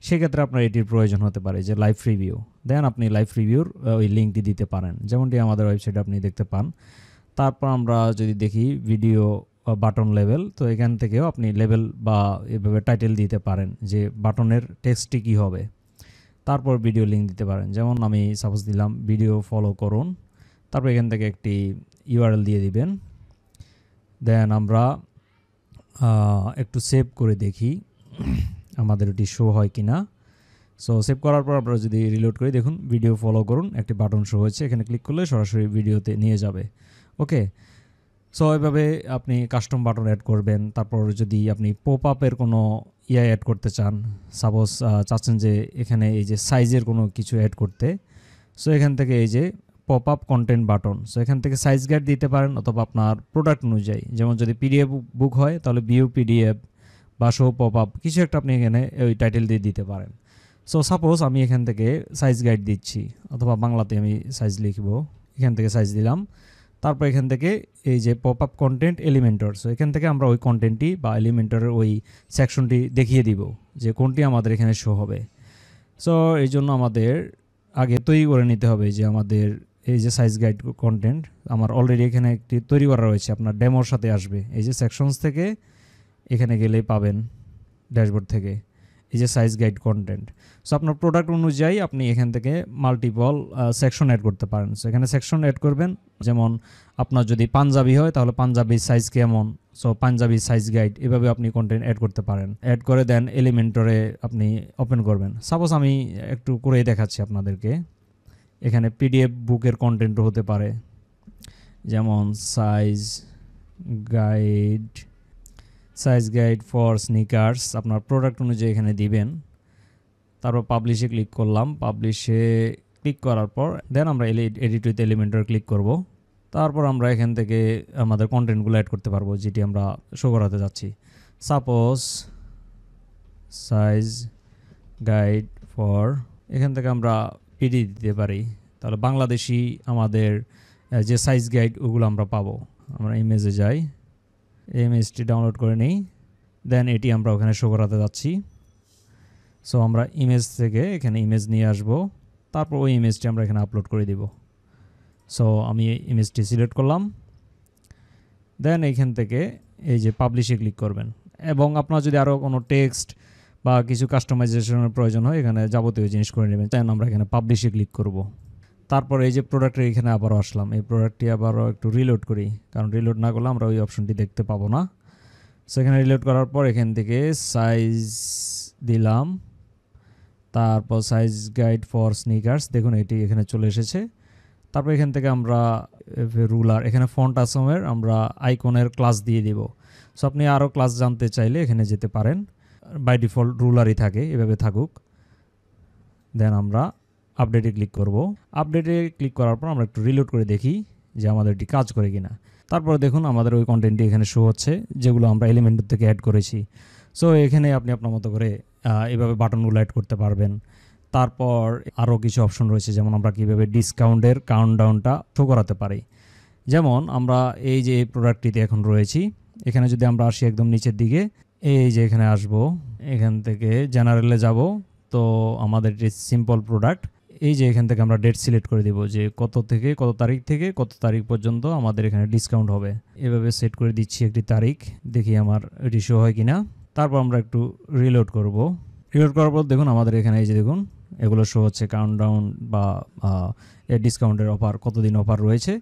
সেক্ষেত্রে আপনার এটির প্রয়োজন হতে পারে যে লাইভ রিভিউ। দেন আপনি লাইভ রিভিউর ওই লিঙ্কটি দিতে পারেন, যেমনটি আমাদের ওয়েবসাইটে আপনি দেখতে পান। তারপর আমরা যদি দেখি ভিডিও বাটন লেভেল, তো এখান থেকেও আপনি লেভেল বা এভাবে টাইটেল দিতে পারেন যে বাটনের টেক্সটটি কী হবে। তারপর ভিডিও লিঙ্ক দিতে পারেন, যেমন আমি সাপোজ দিলাম ভিডিও ফলো করুন, তারপর এখান থেকে একটি ইউআরএল দিয়ে দিবেন। দেন আমরা একটু সেভ করে দেখি আমাদের এটি শো হয় কি না। সো সেভ করার পর আমরা যদি রিলোড করি, দেখুন ভিডিও ফলো করুন একটি বাটন শো হয়েছে, এখানে ক্লিক করলে সরাসরি ভিডিওতে নিয়ে যাবে। ওকে, সো এভাবে আপনি কাস্টম বাটন অ্যাড করবেন। তারপর যদি আপনি পপ আপের কোনো অ্যাড করতে চান, সাপোজ চাচ্ছেন যে এখানে এই যে সাইজের কোনো কিছু অ্যাড করতে, সো এখান থেকে এই যে pop up content button, so এখান থেকে সাইজ গাইড দিতে পারেন অথবা আপনার প্রোডাক্ট অনুযায়ী, যেমন যদি পিডিএফ বুক হয় তাহলে ভিউ পিডিএফ বা শো পপ আপ কিছু একটা আপনি এখানে ওই টাইটেল দিয়ে দিতে পারেন। সো সাপোজ আমি এখান থেকে সাইজ গাইড দিচ্ছি অথবা বাংলাতে আমি সাইজ লিখব, এখান থেকে সাইজ দিলাম। তারপর এখান থেকে এই যে pop up content Elementor, so এখান থেকে আমরা ওই কন্টেন্টটি বা এলিমেন্টরের ওই সেকশনটি দেখিয়ে দিব যে কোনটি আমাদের এখানে শো হবে। সো এই জন্য আমাদের আগে তৈরি করে নিতে হবে যে আমাদের এই যে সাইজ গাইড কন্টেন্ট আমার অলরেডি এখানে একটি তৈরি করা রয়েছে, আপনার ডেমোর সাথে আসবে। এই যে সেকশনস থেকে এখানে গেলেই পাবেন ড্যাশবোর্ড থেকে এই যে সাইজ গাইড কন্টেন্ট। সো আপনার প্রোডাক্ট অনুযায়ী আপনি এখান থেকে মাল্টিপল সেকশন অ্যাড করতে পারেন। সো এখানে সেকশন অ্যাড করবেন, যেমন আপনার যদি পাঞ্জাবি হয় তাহলে পাঞ্জাবির সাইজ কেমন, সো পাঞ্জাবি সাইজ গাইড, এভাবে আপনি কন্টেন্ট অ্যাড করতে পারেন। অ্যাড করে দেন এলিমেন্টরে আপনি ওপেন করবেন। সাপোজ আমি একটু করেই দেখাচ্ছি আপনাদেরকে। এখানে পিডিএফ বুকের কন্টেন্টও হতে পারে, যেমন সাইজ গাইড ফর স্নিকার্স, আপনার প্রোডাক্ট অনুযায়ী এখানে দিবেন। তারপর পাবলিশে ক্লিক করলাম, পাবলিশে ক্লিক করার পর দেন আমরা এডিট উইথ এলিমেন্টর ক্লিক করব। তারপর আমরা এখান থেকে আমাদের কন্টেন্টগুলো অ্যাড করতে পারবো যেটি আমরা শো করাতে যাচ্ছি। সাপোজ সাইজ গাইড ফর, এখান থেকে আমরা পিডি দিতে পারি, তাহলে বাংলাদেশি আমাদের যে সাইজ গাইড ওগুলো আমরা পাবো। আমরা ইমেজে যাই, ইমেজটি ডাউনলোড করে নিই, দেন এটি আমরা ওখানে শো করাতে যাচ্ছি। সো আমরা ইমেজ থেকে এখানে ইমেজ নিয়ে আসব, তারপর ওই ইমেজটি আমরা এখানে আপলোড করে দিব। সো আমি ইমেজটি সিলেক্ট করলাম, দেন এইখান থেকে এই যে পাবলিশে ক্লিক করবেন, এবং আপনার যদি আরও কোনো টেক্সট বা কিছু কাস্টমাইজেশনের প্রয়োজন হয় এখানে যাবতীয় জিনিস করে নেবেন। দেন আমরা এখানে পাবলিশে ক্লিক করব। তারপর এই যে প্রোডাক্টের এখানে আবারও আসলাম, এই প্রোডাক্টটি আবারও একটু রিলোড করি, কারণ রিলোড না করলে আমরা ওই অপশনটি দেখতে পাবো না। সেখানে রিলোড করার পর এখান থেকে সাইজ দিলাম, তারপর সাইজ গাইড ফর স্নিকার্স, দেখুন এটি এখানে চলে এসেছে। তারপর এখান থেকে আমরা রুলার, এখানে ফন্ট আসমের আমরা আইকনের ক্লাস দিয়ে দিব। সো আপনি আরও ক্লাস জানতে চাইলে এখানে যেতে পারেন, বাই ডিফল্ট রুলারই থাকে, এভাবে থাকুক। দেন আমরা আপডেটে ক্লিক করব। আপডেটে ক্লিক করার পর আমরা একটু রিলোড করে দেখি যে আমাদের এটি কাজ করে কিনা। তারপর দেখুন আমাদের ওই কন্টেন্টটি এখানে শো হচ্ছে যেগুলো আমরা এলিমেন্ট থেকে অ্যাড করেছি। সো এখানে আপনি আপনার মতো করে এভাবে বাটনগুলো অ্যাড করতে পারবেন। তারপর আরও কিছু অপশন রয়েছে, যেমন আমরা কীভাবে ডিসকাউন্টের কাউন্টডাউনটা শো করাতে পারি। যেমন আমরা এই যে এই প্রোডাক্টটিতে এখন রয়েছি, এখানে যদি আমরা আসি একদম নিচের দিকে, এই যে এখানে আসব, এখান থেকে জেনারেলে যাব, তো আমাদের যে সিম্পল প্রোডাক্ট, এই যে এখান থেকে আমরা ডেট সিলেক্ট করে দিব যে কত থেকে কত তারিখ থেকে কত তারিখ পর্যন্ত আমাদের এখানে ডিসকাউন্ট হবে। এভাবে সেট করে দিচ্ছি একটি তারিখ, দেখি আমার এটি শো হয় কিনা। তারপর আমরা একটু রিলোড করব। রিলোড করার পর দেখুন আমাদের এখানে এই যে দেখুন এগুলো শো হচ্ছে কাউন্টডাউন বা ডিসকাউন্টের অফার, কতদিন অফার রয়েছে,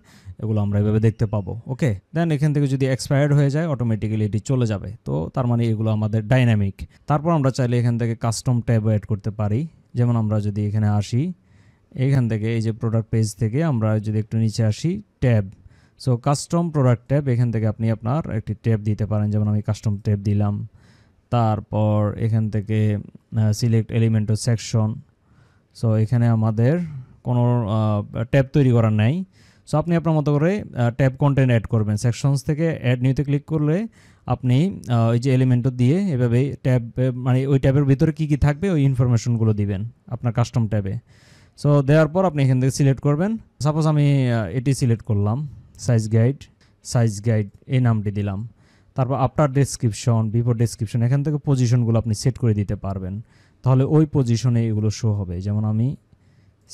এগুলো আমরা এভাবে দেখতে পাবো। ওকে, দেন এখান থেকে যদি এক্সপায়ার্ড হয়ে যায় অটোমেটিক্যালি এটি চলে যাবে, তো তার মানে এগুলো আমাদের ডাইনামিক। তারপর আমরা চাইলে এখান থেকে কাস্টম ট্যাব অ্যাড করতে পারি। যেমন আমরা যদি এখানে আসি, এখান থেকে এই যে প্রোডাক্ট পেজ থেকে আমরা যদি একটু নিচে আসি, tab, so custom product tab, এখান থেকে আপনি আপনার একটি ট্যাব দিতে পারেন, যেমন আমি কাস্টম ট্যাব দিলাম। তারপর এখান থেকে select element of section, so এখানে আমাদের কোনো ট্যাব তৈরি করার নাই। সো আপনি আপনার মতো করে ট্যাব কন্টেন্ট অ্যাড করবেন। সেকশনস থেকে অ্যাড নিউতে ক্লিক করলে আপনি ওই যে এলিমেন্টও দিয়ে এভাবে ট্যাব, মানে ওই ট্যাবের ভিতরে কী কী থাকবে ওই ইনফরমেশনগুলো দিবেন আপনার কাস্টম ট্যাবে। সো দেওয়ার পর আপনি এখান থেকে সিলেক্ট করবেন। সাপোজ আমি এটি সিলেক্ট করলাম, সাইজ গাইড এই নামটি দিলাম। তারপর আফটার ডেসক্রিপশন, বিফোর ডেসক্রিপশন, এখান থেকে পজিশনগুলো আপনি সেট করে দিতে পারবেন, তাহলে ওই পজিশনে এগুলো শো হবে। যেমন আমি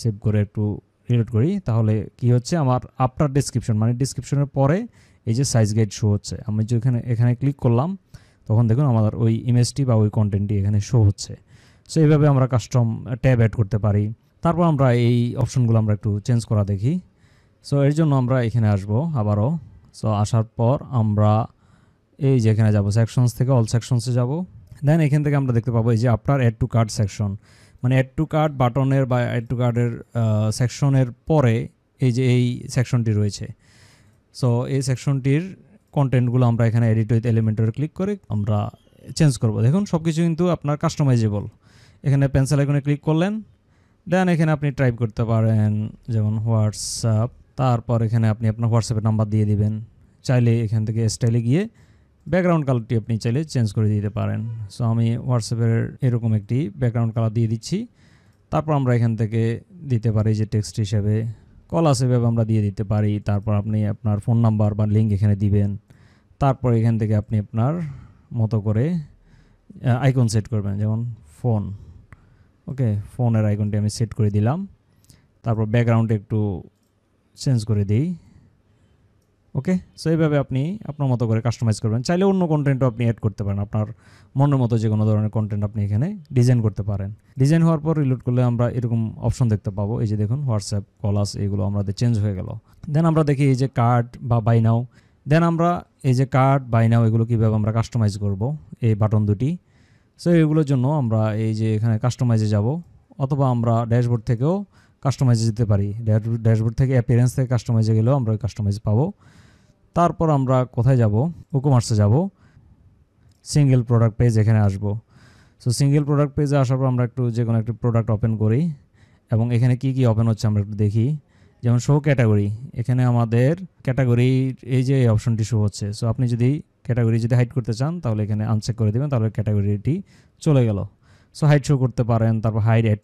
সেভ করে একটু রিলোড করি, তাহলে কি হচ্ছে আমার আফটার ডেসক্রিপশন মানে ডিসক্রিপশনের পরে এই যে সাইজ গাইড শো হচ্ছে। আমি যেখানে এখানে ক্লিক করলাম তখন দেখুন আমাদের ওই ইমেজটি বা ওই কন্টেন্টটি এখানে শো হচ্ছে। সো এইভাবে আমরা কাস্টম ট্যাব অ্যাড করতে পারি। তারপর আমরা এই অপশনগুলো আমরা একটু চেঞ্জ করা দেখি। সো এর জন্য আমরা এখানে আসব আবারও। সো আসার পর আমরা এই যে এখানে যাব, সেকশনস থেকে অল সেকশনসে যাব। দেন এখান থেকে আমরা দেখতে পাবো এই যে after add to cart section, মানে অ্যাড টু কার্ট বাটনের বা অ্যাড টু কার্টের সেকশনের পরে এই যে এই সেকশনটি রয়েছে। সো এই সেকশনটির কন্টেন্টগুলো আমরা এখানে এডিট উইথ এলিমেন্টরে ক্লিক করে আমরা চেঞ্জ করব। দেখুন সব কিছু কিন্তু আপনার কাস্টমাইজেবল। এখানে পেন্সিল আইকনে ক্লিক করলেন, দেন এখানে আপনি টাইপ করতে পারেন যেমন হোয়াটসঅ্যাপ, তারপর এখানে আপনি আপনার হোয়াটসঅ্যাপের নাম্বার দিয়ে দিবেন। চাইলে এখান থেকে স্টাইলে গিয়ে ব্যাকগ্রাউন্ড কালারটি আপনি চাইলে চেঞ্জ করে দিতে পারেন। সো আমি হোয়াটসঅ্যাপের এরকম একটি ব্যাকগ্রাউন্ড কালার দিয়ে দিচ্ছি। তারপর আমরা এখান থেকে দিতে পারি যে টেক্সট হিসেবে কল আছে, এভাবে আমরা দিয়ে দিতে পারি। তারপর আপনি আপনার ফোন নাম্বার বা লিঙ্ক এখানে দিবেন। তারপর এখান থেকে আপনি আপনার মতো করে আইকন সেট করবেন, যেমন ফোন। ওকে, ফোনের আইকনটি আমি সেট করে দিলাম। তারপর ব্যাকগ্রাউন্ডে একটু চেঞ্জ করে দিই। ওকে, সো এইভাবে আপনি আপনার মতো করে কাস্টমাইজ করবেন। চাইলে অন্য কন্টেন্টও আপনি অ্যাড করতে পারেন, আপনার মনের মতো যে কোনো ধরনের কন্টেন্ট আপনি এখানে ডিজাইন করতে পারেন। ডিজাইন হওয়ার পর রিলোড করলে আমরা এরকম অপশন দেখতে পাবো, এই যে দেখুন হোয়াটসঅ্যাপ, কলাস, এগুলো আমাদের চেঞ্জ হয়ে গেল। দেন আমরা দেখি এই যে কার্ড বা বাই নাও। দেন আমরা এই যে কার্ড, বাই নাও, এগুলো কীভাবে আমরা কাস্টমাইজ করব, এই বাটন দুটি। সো এগুলোর জন্য আমরা এই যে এখানে কাস্টমাইজে যাব, অথবা আমরা ড্যাশবোর্ড থেকেও কাস্টমাইজে যেতে পারি। ড্যাশবোর্ড থেকে অ্যাপিয়ারেন্স থেকে কাস্টমাইজে গেলেও আমরা ওই কাস্টমাইজ পাবো। তারপর আমরা কোথায় যাব, ই-কমার্সে যাব, সিঙ্গেল প্রোডাক্ট পেজ এখানে আসব। সো সিঙ্গেল প্রোডাক্ট পেজে আসার পর আমরা একটু যে কোনো একটি প্রোডাক্ট ওপেন করি, এবং এখানে কি কি ওপেন হচ্ছে আমরা একটু দেখি। যেমন শো ক্যাটাগরি, এখানে আমাদের ক্যাটাগরির এই যে এই অপশনটি শো হচ্ছে। সো আপনি যদি ক্যাটাগরি যদি হাইড করতে চান তাহলে এখানে আনচেক করে দেবেন, তাহলে ক্যাটাগরিটি চলে গেল। সো হাইড শো করতে পারেন। তারপর hide add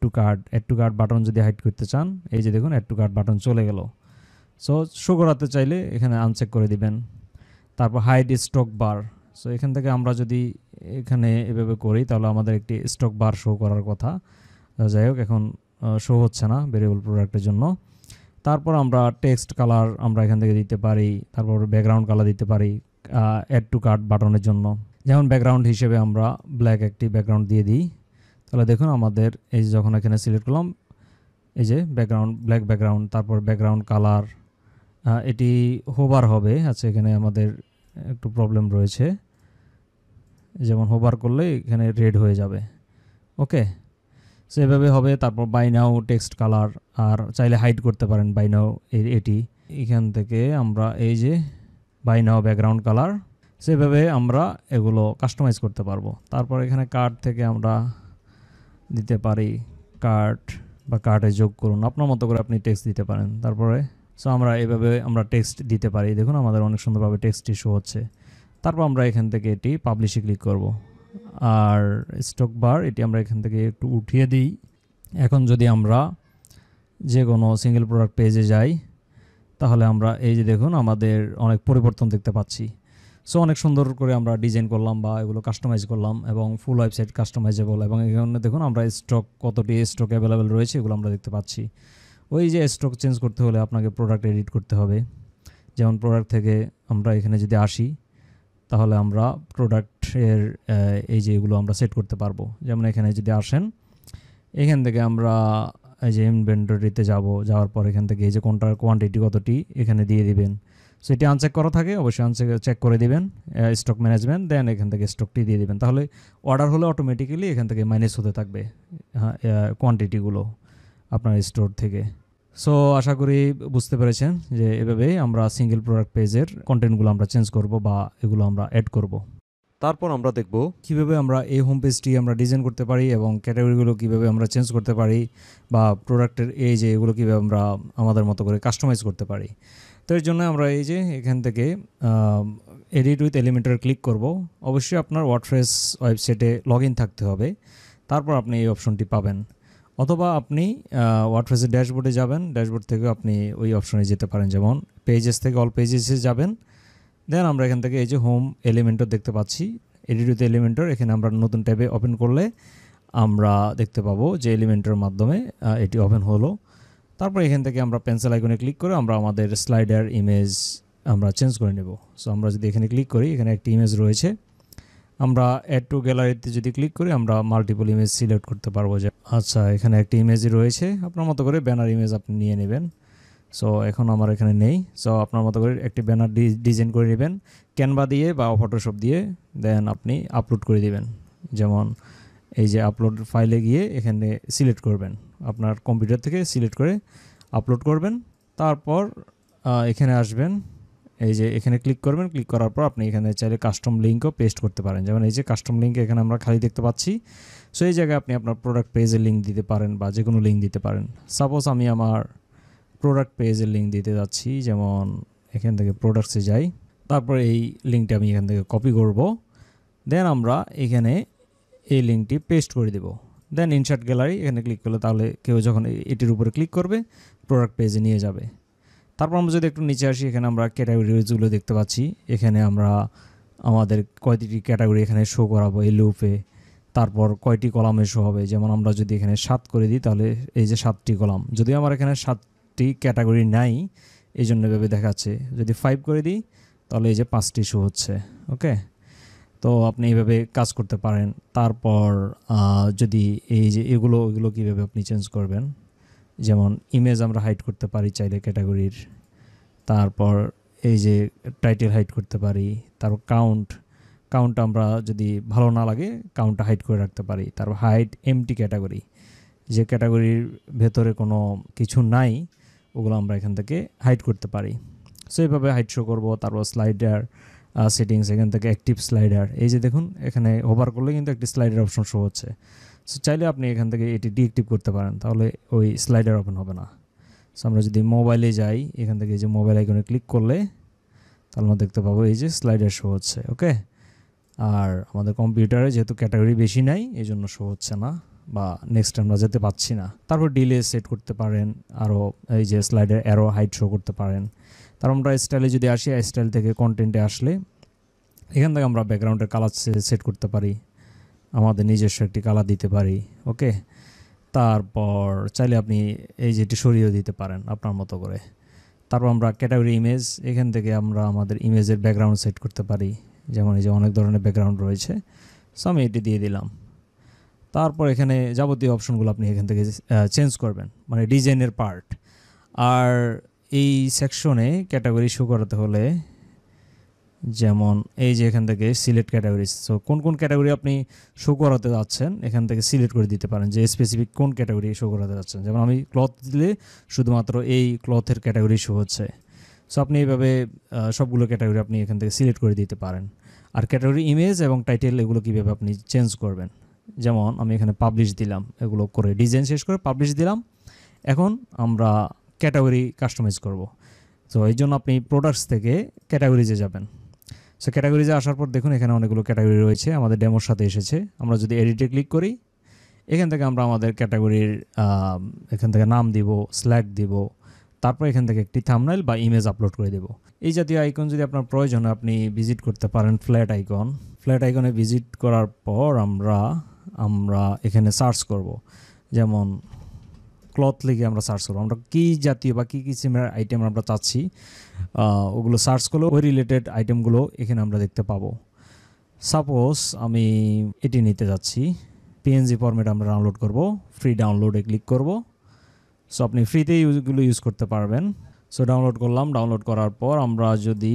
to cart button যদি হাইড করতে চান, এই যে দেখুন অ্যাড টু কার্ট বাটন চলে গেল। সো শো করাতে চাইলে এখানে আনচেক করে দিবেন। তারপর হাইড স্টক বার, সো এখান থেকে আমরা যদি এখানে এভাবে করি তাহলে আমাদের একটি স্টক বার শো করার কথা। যাই হোক, এখন শো হচ্ছে না ভেরিয়েবল প্রোডাক্টের জন্য। তারপর আমরা টেক্সট কালার আমরা এখান থেকে দিতে পারি, তারপর ব্যাকগ্রাউন্ড কালার দিতে পারি অ্যাড টু কার্ট বাটনের জন্য। যেমন ব্যাকগ্রাউন্ড হিসেবে আমরা ব্ল্যাক একটি ব্যাকগ্রাউন্ড দিয়ে দিই, তাহলে দেখুন আমাদের এই যখন এখানে সিলেক্ট করলাম এই যে ব্যাকগ্রাউন্ড ব্ল্যাক ব্যাকগ্রাউন্ড, তারপর ব্যাকগ্রাউন্ড কালার এটি হোভার হবে। আচ্ছা, এখানে আমাদের একটু প্রবলেম রয়েছে, যেমন হোভার করলে এখানে রেড হয়ে যাবে। ওকে, সেভাবে হবে। তারপর বাই নাও টেক্সট কালার, আর চাইলে হাইড করতে পারেন বাই নাও এটি। এখান থেকে আমরা এই যে বাই নাও ব্যাকগ্রাউন্ড কালার, সেভাবে আমরা এগুলো কাস্টমাইজ করতে পারবো। তারপর এখানে কার্ড থেকে আমরা দিতে পারি কার্ড বা কার্ডে যোগ করুন, আপনার মতো করে আপনি টেক্সট দিতে পারেন। তারপরে সো আমরা এভাবে আমরা টেক্সট দিতে পারি। দেখুন আমাদের অনেক সুন্দরভাবে টেক্সটটি শো হচ্ছে। তারপর আমরা এখান থেকে এটি পাবলিশে ক্লিক করব, আর স্টক বার এটি আমরা এখান থেকে একটু উঠিয়ে দিই। এখন যদি আমরা যে কোনো সিঙ্গেল প্রোডাক্ট পেজে যাই, তাহলে আমরা এই যে দেখুন আমাদের অনেক পরিবর্তন দেখতে পাচ্ছি। সো অনেক সুন্দর করে আমরা ডিজাইন করলাম বা এগুলো কাস্টমাইজ করলাম, এবং ফুল ওয়েবসাইট কাস্টমাইজেবল। এবং এখানে দেখুন আমরা স্টক কতটি স্টক অ্যাভেলেবেল রয়েছে এগুলো আমরা দেখতে পাচ্ছি। ওই যে স্টক চেঞ্জ করতে হলে আপনাকে প্রোডাক্ট এডিট করতে হবে। যেমন প্রোডাক্ট থেকে আমরা এখানে যদি আসি, তাহলে আমরা প্রোডাক্টের এই যে এগুলো আমরা সেট করতে পারবো। যেমন এখানে যদি আসেন, এখান থেকে আমরা এই যে ইনভেন্টরিতে যাওয়ার পর এখান থেকে এই যে কোনটার কোয়ান্টিটি কতটি এখানে দিয়ে দিবেন। সো এটি আনচেক করা থাকে, অবশ্যই চেক করে দিবেন স্টক ম্যানেজমেন্ট, দেন এখান থেকে স্টকটি দিয়ে দিবেন। তাহলে অর্ডার হলে অটোমেটিক্যালি এখান থেকে মাইনাস হতে থাকবে কোয়ান্টিটিগুলো আপনার স্টোর থেকে। সো আশা করি বুঝতে পেরেছেন যে এভাবেই আমরা সিঙ্গেল প্রোডাক্ট পেজের কন্টেন্টগুলো আমরা চেঞ্জ করব বা এগুলো আমরা অ্যাড করব। তারপর আমরা দেখব কিভাবে আমরা এই হোম পেজটি আমরা ডিজাইন করতে পারি এবং ক্যাটাগরিগুলো কিভাবে আমরা চেঞ্জ করতে পারি, বা প্রোডাক্টের এই যে এগুলো কীভাবে আমরা আমাদের মতো করে কাস্টমাইজ করতে পারি। তো এর জন্য আমরা এই যে এখান থেকে এডিট উইথ এলিমেন্টর ক্লিক করব। অবশ্যই আপনার ওয়ার্ডপ্রেস ওয়েবসাইটে লগ ইন থাকতে হবে, তারপর আপনি এই অপশনটি পাবেন। অথবা আপনি ওয়ার্ডপ্রেসের ড্যাশবোর্ডে যাবেন, ড্যাশবোর্ড থেকে আপনি ওই অপশনে যেতে পারেন। যেমন পেজেস থেকে অল পেজেসে যাবেন, দেন আমরা এখান থেকে এই যে হোম এলিমেন্টর দেখতে পাচ্ছি, এডিট উইথ এলিমেন্টর। এখানে আমরা নতুন ট্যাবে ওপেন করলে আমরা দেখতে পাবো যে এলিমেন্টরের মাধ্যমে এটি ওপেন হলো। তারপর এখান থেকে আমরা পেন্সিল আইকনে ক্লিক করে আমরা আমাদের স্লাইডার ইমেজ আমরা চেঞ্জ করে নেব। সো আমরা যদি এখানে ক্লিক করি, এখানে একটি ইমেজ রয়েছে, আমরা অ্যাড টু গ্যালারিতে যদি ক্লিক করি আমরা মাল্টিপল ইমেজ সিলেক্ট করতে পারবো। যে আচ্ছা, এখানে একটি ইমেজই রয়েছে, আপনার মতো করে ব্যানার ইমেজ আপনি নিয়ে নেবেন। সো এখন আমার এখানে নেই, সো আপনার মতো করে একটি ব্যানার ডিজাইন করে নেবেন ক্যানভা দিয়ে বা ফটোশপ দিয়ে, দেন আপনি আপলোড করে দিবেন। যেমন এই যে আপলোড ফাইলে গিয়ে এখানে সিলেক্ট করবেন, আপনার কম্পিউটার থেকে সিলেক্ট করে আপলোড করবেন। তারপর এখানে আসবেন, এই যে এখানে ক্লিক করবেন, ক্লিক করার পর আপনি এখানে চাইলে কাস্টম লিঙ্কও পেস্ট করতে পারেন। যেমন এই যে কাস্টম লিঙ্ক এখানে আমরা খালি দেখতে পাচ্ছি। সো এই জায়গায় আপনি আপনার প্রোডাক্ট পেজের লিঙ্ক দিতে পারেন বা যে কোনো লিঙ্ক দিতে পারেন। সাপোজ আমি আমার প্রোডাক্ট পেজের লিঙ্ক দিতে যাচ্ছি, যেমন এখান থেকে প্রোডাক্টসে যাই, তারপর এই লিঙ্কটা আমি এখান থেকে কপি করব, দেন আমরা এখানে এই লিঙ্কটি পেস্ট করে দেব। দেন ইনসার্ট গ্যালারি এখানে ক্লিক করলে তাহলে কেউ যখন এটির উপরে ক্লিক করবে প্রোডাক্ট পেজে নিয়ে যাবে। তারপর আমরা যদি একটু নিচে আসি, এখানে আমরা ক্যাটাগরিজগুলো দেখতে পাচ্ছি। এখানে আমরা আমাদের কয়টি ক্যাটাগরি এখানে শো করাবো এই লুপে, তারপর কয়টি কলামে শো হবে। যেমন আমরা যদি এখানে 7 করে দিই, তাহলে এই যে 7টি কলাম, যদি আমার এখানে 7টি ক্যাটাগরি নাই এই জন্য এভাবে দেখাচ্ছে। যদি 5 করে দিই তাহলে এই যে 5টি শো হচ্ছে। ওকে, তো আপনি এইভাবে কাজ করতে পারেন। তারপর যদি এই যে এগুলো কীভাবে আপনি চেঞ্জ করবেন, যেমন ইমেজ আমরা হাইড করতে পারি চাইলে ক্যাটাগরির, তারপর এই যে টাইটেল হাইড করতে পারি, তারপর কাউন্ট আমরা যদি ভালো না লাগে কাউন্টটা হাইড করে রাখতে পারি। তারপর হাইড এমটি ক্যাটাগরি, যে ক্যাটাগরির ভেতরে কোনো কিছু নাই ওগুলো আমরা এখান থেকে হাইড করতে পারি। সো এইভাবে হাইড শো করবো। তারপর স্লাইডার সেটিংস, এখান থেকে অ্যাক্টিভ স্লাইডার, এই যে দেখুন এখানে হোভার করলে কিন্তু একটি স্লাইডার অপশন শো হচ্ছে। সো চাইলে আপনি এখান থেকে এটি ডিঅ্যাক্টিভ করতে পারেন, তাহলে ওই স্লাইডার ওপেন হবে না। সো আমরা যদি মোবাইলে যাই, এখান থেকে এই যে মোবাইল আইকনে ক্লিক করলে তাহলে আমরা দেখতে পাবো এই যে স্লাইডার শো হচ্ছে। ওকে, আর আমাদের কম্পিউটারে যেহেতু ক্যাটাগরি বেশি নাই এই জন্য শো হচ্ছে না বা নেক্সট আমরা যেতে পাচ্ছি না। তারপর ডিলে সেট করতে পারেন, আরও এই যে স্লাইডার অ্যারো হাইট শো করতে পারেন। তারপর আমরা স্টাইলে যদি আসি, স্টাইল থেকে কন্টেন্টে আসলে এখান থেকে আমরা ব্যাকগ্রাউন্ডের কালার সেট করতে পারি, আমাদের নিজস্ব একটি কালার দিতে পারি। ওকে, তারপর চাইলে আপনি এই যেটি সরিয়েও দিতে পারেন আপনার মতো করে। তারপর আমরা ক্যাটাগরি ইমেজ, এখান থেকে আমরা আমাদের ইমেজের ব্যাকগ্রাউন্ড সেট করতে পারি, যেমন এই যে অনেক ধরনের ব্যাকগ্রাউন্ড রয়েছে। সো আমি এটি দিয়ে দিলাম। তারপর এখানে যাবতীয় অপশনগুলো আপনি এখান থেকে চেঞ্জ করবেন, মানে ডিজাইনের পার্ট। আর এই সেকশনে ক্যাটাগরি শো করাতে হলে যেমন এই যে এখান থেকে সিলেক্ট ক্যাটাগরি, সো কোন কোন ক্যাটাগরি আপনি শো করাতে যাচ্ছেন এখান থেকে সিলেক্ট করে দিতে পারেন, যে স্পেসিফিক কোন ক্যাটাগরি শো করাতে যাচ্ছেন। যেমন আমি ক্লথ দিলে শুধুমাত্র এই ক্লথের ক্যাটাগরি শো হচ্ছে। সো আপনি এইভাবে সবগুলো ক্যাটাগরি আপনি এখান থেকে সিলেক্ট করে দিতে পারেন। আর ক্যাটাগরি ইমেজ এবং টাইটেল এগুলো কীভাবে আপনি চেঞ্জ করবেন, যেমন আমি এখানে পাবলিশ দিলাম, এগুলো করে ডিজাইন শেষ করে পাবলিশ দিলাম। এখন আমরা ক্যাটাগরি কাস্টমাইজ করব। তো এই জন্য আপনি প্রোডাক্টস থেকে ক্যাটাগরিজে যাবেন। সো ক্যাটাগরিজে আসার পর দেখুন এখানে অনেকগুলো ক্যাটাগরি রয়েছে, আমাদের ডেমোর সাথে এসেছে। আমরা যদি এডিটে ক্লিক করি, এখান থেকে আমরা আমাদের ক্যাটাগরির এখান থেকে নাম দিব, স্ল্যাগ দিব, তারপর এখান থেকে একটি থাম্বনেইল বা ইমেজ আপলোড করে দেব। এই জাতীয় আইকন যদি আপনার প্রয়োজন হয় আপনি ভিজিট করতে পারেন ফ্ল্যাট আইকন। ফ্ল্যাট আইকনে ভিজিট করার পর আমরা এখানে সার্চ করব, যেমন ক্লথ লিখে আমরা সার্চ করবো, আমরা কী জাতীয় বা কী কিসিমের আইটেম আমরা চাচ্ছি ওগুলো সার্চ করলে ওই রিলেটেড আইটেমগুলো এখানে আমরা দেখতে পাবো। সাপোজ আমি এটি নিতে যাচ্ছি, পিএনজি ফরম্যাট আমরা ডাউনলোড করব, ফ্রি ডাউনলোডে ক্লিক করব। সো আপনি ফ্রিতে এগুলো ইউজ করতে পারবেন। সো ডাউনলোড করলাম, ডাউনলোড করার পর আমরা যদি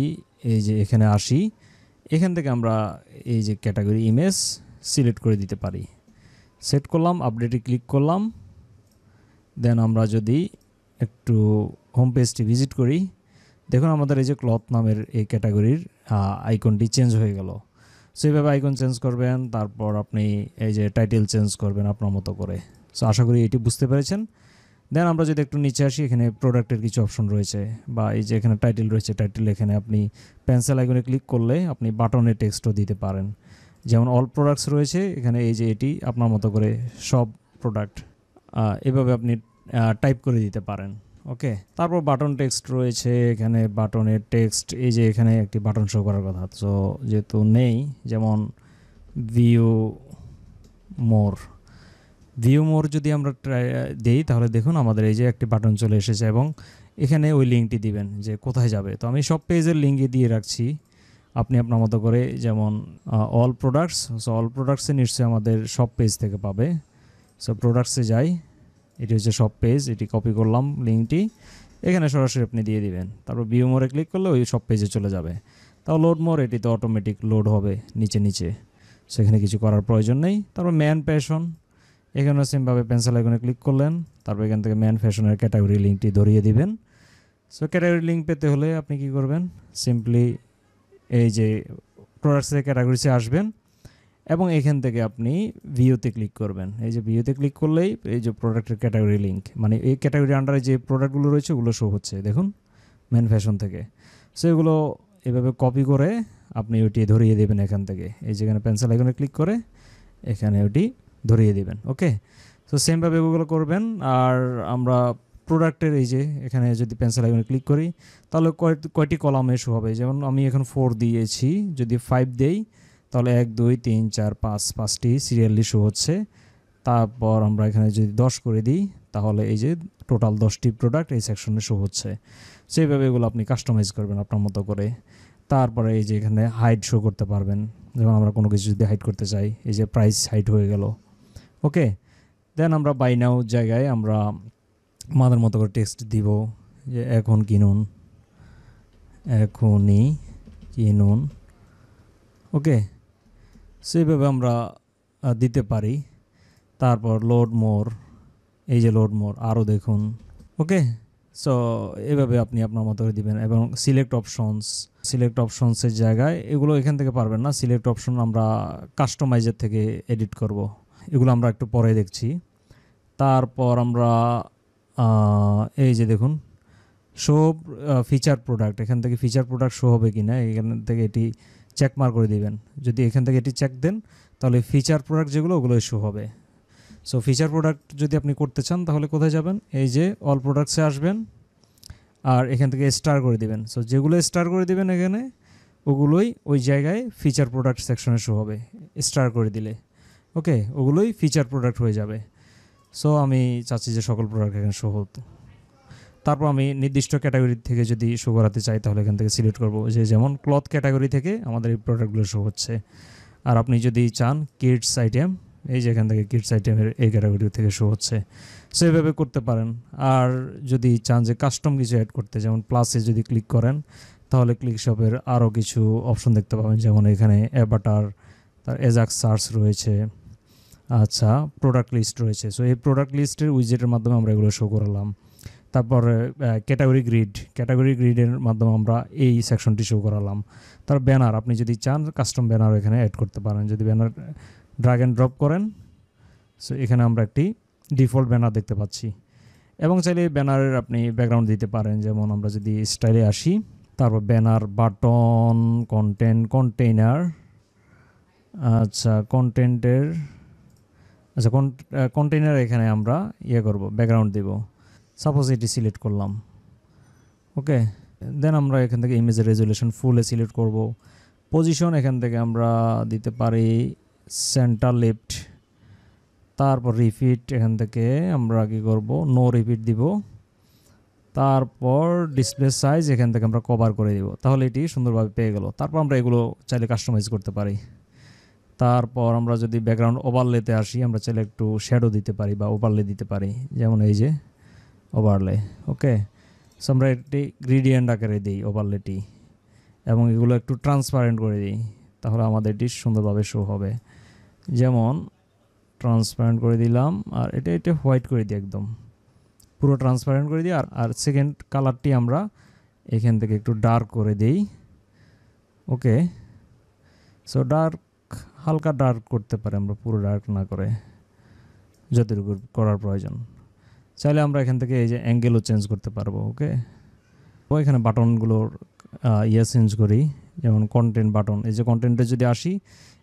এই যে এখানে আসি, এখান থেকে আমরা এই যে ক্যাটাগরি ইমেজ সিলেক্ট করে দিতে পারি। সেট করলাম, আপডেটে ক্লিক করলাম। দেন আমরা যদি একটু হোম পেজটি ভিজিট করি, দেখুন আমাদের এই যে ক্লথ নামের এই ক্যাটাগরির আইকনটি চেঞ্জ হয়ে গেল। সো এইভাবে আইকন চেঞ্জ করবেন, তারপর আপনি এই যে টাইটেল চেঞ্জ করবেন আপনার মতো করে। সো আশা করি এটি বুঝতে পেরেছেন। দেন আমরা যদি একটু নিচে আসি, এখানে প্রোডাক্টের কিছু অপশন রয়েছে, বা এই যে এখানে টাইটেল রয়েছে, টাইটেল এখানে আপনি পেন্সিল আইকনে ক্লিক করলে আপনি বাটনে টেক্সটও দিতে পারেন। যেমন অল প্রোডাক্টস রয়েছে এখানে, এই যে এটি আপনার মতো করে সব প্রোডাক্ট এভাবে আপনি টাইপ করে দিতে পারেন। ওকে, তারপর বাটন টেক্সট রয়েছে এখানে, বাটনের টেক্সট এই যে এখানে একটি বাটন শো করার কথা, তো যেহেতু নেই, যেমন ভিউ মোর যদি আমরা দেই তাহলে দেখুন আমাদের এই যে একটি বাটন চলে এসেছে, এবং এখানে ওই লিঙ্কটি দিবেন যে কোথায় যাবে। তো আমি সব পেজের লিঙ্কই দিয়ে রাখছি, আপনি আপনার মতো করে। যেমন অল প্রোডাক্টস, সো অল প্রোডাক্টসে নিশ্চয়ই আমাদের সব পেজ থেকে পাবে। সো প্রোডাক্টসে যাই, এটি হচ্ছে সব পেজ, এটি কপি করলাম লিঙ্কটি, এখানে সরাসরি আপনি দিয়ে দিবেন। তারপর ভিউ মোরে ক্লিক করলে ওই সব পেজে চলে যাবে। তাও লোড মোর, এটি তো অটোমেটিক লোড হবে নিচে, সেখানে কিছু করার প্রয়োজন নেই। তারপর ম্যান ফ্যাশন, এখানে সেমভাবে পেন্সিল আইকনে ক্লিক করলেন, তারপর এখান থেকে ম্যান ফ্যাশনের ক্যাটাগরি লিঙ্কটি ধরিয়ে দিবেন। সো ক্যাটাগরি লিঙ্ক পেতে হলে আপনি কি করবেন, সিম্পলি এই যে প্রোডাক্টসের ক্যাটাগরিতে আসবেন এবং এখান থেকে আপনি ভিউতে ক্লিক করবেন। এই যে ভিউতে ক্লিক করলেই এই যে প্রোডাক্টের ক্যাটাগরি লিঙ্ক, মানে এই ক্যাটাগরি আন্ডারে যে প্রোডাক্টগুলো রয়েছে ওগুলো শো হচ্ছে, দেখুন ম্যান ফ্যাশন থেকে। সো এগুলো এভাবে কপি করে আপনি ওটি ধরিয়ে দেবেন এখান থেকে, এই যেখানে পেন্সিল আইকনে ক্লিক করে এখানে ওটি ধরিয়ে দেবেন। ওকে, সো সেমভাবে এগুলো করবেন। আর আমরা প্রোডাক্টের এই যে এখানে যদি পেন্সিল আইকনে ক্লিক করি তাহলে কয়টি কলামে শো হবে, যেমন আমি এখন 4 দিয়েছি, যদি 5 দেই তাহলে 1 2 3 4 5 5টি সিরিয়ালি শো হচ্ছে। তারপর আমরা এখানে যদি 10 করে দিই তাহলে এই যে টোটাল 10টি প্রোডাক্ট এই সেকশনে শো হচ্ছে। সেইভাবে এগুলো আপনি কাস্টমাইজ করবেন আপনার মতো করে। তারপরে এই যে এখানে হাইড শো করতে পারবেন, যেমন আমরা কোনো কিছু যদি হাইড করতে চাই, এই যে প্রাইস হাইড হয়ে গেল। ওকে, দেন আমরা বাই নাও জায়গায় আমরা আমাদের মতো করে টেক্সট দিব, যে এখন কিনুন, এখনই কিনুন। ওকে, সেইভাবে আমরা দিতে পারি। তারপর লোড মোর, এই যে লোড মোর, আরও দেখুন। ওকে, সো এভাবে আপনি আপনার মতো করে দিবেন। এবং সিলেক্ট অপশনসের জায়গায় এগুলো এখান থেকে পারবেন না, সিলেক্ট অপশন আমরা কাস্টমাইজের থেকে এডিট করব, এগুলো আমরা একটু পরে দেখছি। তারপর আমরা এই যে দেখুন শো ফিচার প্রোডাক্ট, এখান থেকে ফিচার প্রোডাক্ট শো হবে কি না এখান থেকে এটি চেক মার্ক করে দিবেন। যদি এখান থেকে এটি চেক দেন তাহলে ফিচার প্রোডাক্ট যেগুলো ওগুলো শো হবে। সো ফিচার প্রোডাক্ট যদি আপনি করতে চান তাহলে কোথায় যাবেন, এই যে অল প্রোডাক্টসে আসবেন আর এখান থেকে স্টার করে দিবেন। সো যেগুলো স্টার করে দিবেন এখানে ওগুলোই ওই জায়গায় ফিচার প্রোডাক্ট সেকশনে শো হবে স্টার করে দিলে। ওকে, ওগুলোই ফিচার প্রোডাক্ট হয়ে যাবে। সো আমি চাচ্ছি যে সকল প্রোডাক্ট এখানে শো হতো। তারপর আমি নির্দিষ্ট ক্যাটাগরি থেকে যদি শো করাতে চাই তাহলে এখান থেকে সিলেক্ট করব, যে যেমন ক্লথ ক্যাটাগরি থেকে আমাদের এই প্রোডাক্টগুলো শো হচ্ছে। আর আপনি যদি চান কিডস আইটেম, এই যে এখান থেকে কিডস আইটেমের এই ক্যাটাগরি থেকে শো হচ্ছে। সো এইভাবে করতে পারেন। আর যদি চান যে কাস্টম কিছু অ্যাড করতে, যেমন প্লাসে যদি ক্লিক করেন তাহলে ক্লিক শপের আরও কিছু অপশন দেখতে পাবেন, যেমন এখানে অ্যাভাটার, তার এজাক্স সার্চ রয়েছে, আচ্ছা প্রোডাক্ট লিস্ট রয়েছে। সো এই প্রোডাক্ট লিস্টের উইজেটের মাধ্যমে আমরা এগুলো শো করালাম। তারপরে ক্যাটাগরি গ্রিডের মাধ্যমে আমরা এই সেকশনটি শো করালাম। তার ব্যানার, আপনি যদি চান কাস্টম ব্যানার এখানে অ্যাড করতে পারেন। যদি ব্যানার ড্র্যাগ অ্যান্ড ড্রপ করেন, সো এখানে আমরা একটি ডিফল্ট ব্যানার দেখতে পাচ্ছি। এবং চাইলে ব্যানারের আপনি ব্যাকগ্রাউন্ড দিতে পারেন। যেমন আমরা যদি স্টাইলে আসি, তারপর ব্যানার, বাটন, কন্টেইনার, আচ্ছা কন্টেইনার এখানে আমরা করব, ব্যাকগ্রাউন্ড দেব। সাপোজ এটি সিলেক্ট করলাম। ওকে, দেন আমরা এখান থেকে ইমেজের রেজুলেশন ফুলে সিলেক্ট করব। পজিশন এখান থেকে আমরা দিতে পারি সেন্টার লেফট। তারপর রিপিট এখান থেকে আমরা কি করব, নো রিপিট দিব। তারপর ডিসপ্লে সাইজ এখান থেকে আমরা কভার করে দিব, তাহলে এটি সুন্দরভাবে পেয়ে গেল। তারপর আমরা এগুলো চাইলে কাস্টমাইজ করতে পারি। তারপর আমরা যদি ব্যাকগ্রাউন্ড ওভারলেতে আসি, আমরা চাইলে একটু শ্যাডো দিতে পারি বা ওভারলে দিতে পারি, যেমন এই যে ওভারলে। ওকে, সো আমরা একটি গ্রেডিয়েন্ট আকারে দিই ওভারলেটি, এবং এগুলো একটু ট্রান্সপারেন্ট করে দিই, তাহলে আমাদের এটি সুন্দরভাবে শো হবে। যেমন ট্রান্সপারেন্ট করে দিলাম, আর এটা হোয়াইট করে দিই, একদম পুরো ট্রান্সপারেন্ট করে দিই। আর সেকেন্ড কালারটি আমরা এখান থেকে একটু ডার্ক করে দিই। ওকে, সো হালকা ডার্ক করতে পারি আমরা, পুরো ডার্ক না করে, যতটুকু করার প্রয়োজন। চাইলে আমরা এখান থেকে এই যে অ্যাঙ্গেলও চেঞ্জ করতে পারবো। ওকে, এখানে বাটনগুলোর চেঞ্জ করি, যেমন কন্টেন্ট বাটন। এই যে কন্টেন্টে যদি আসি,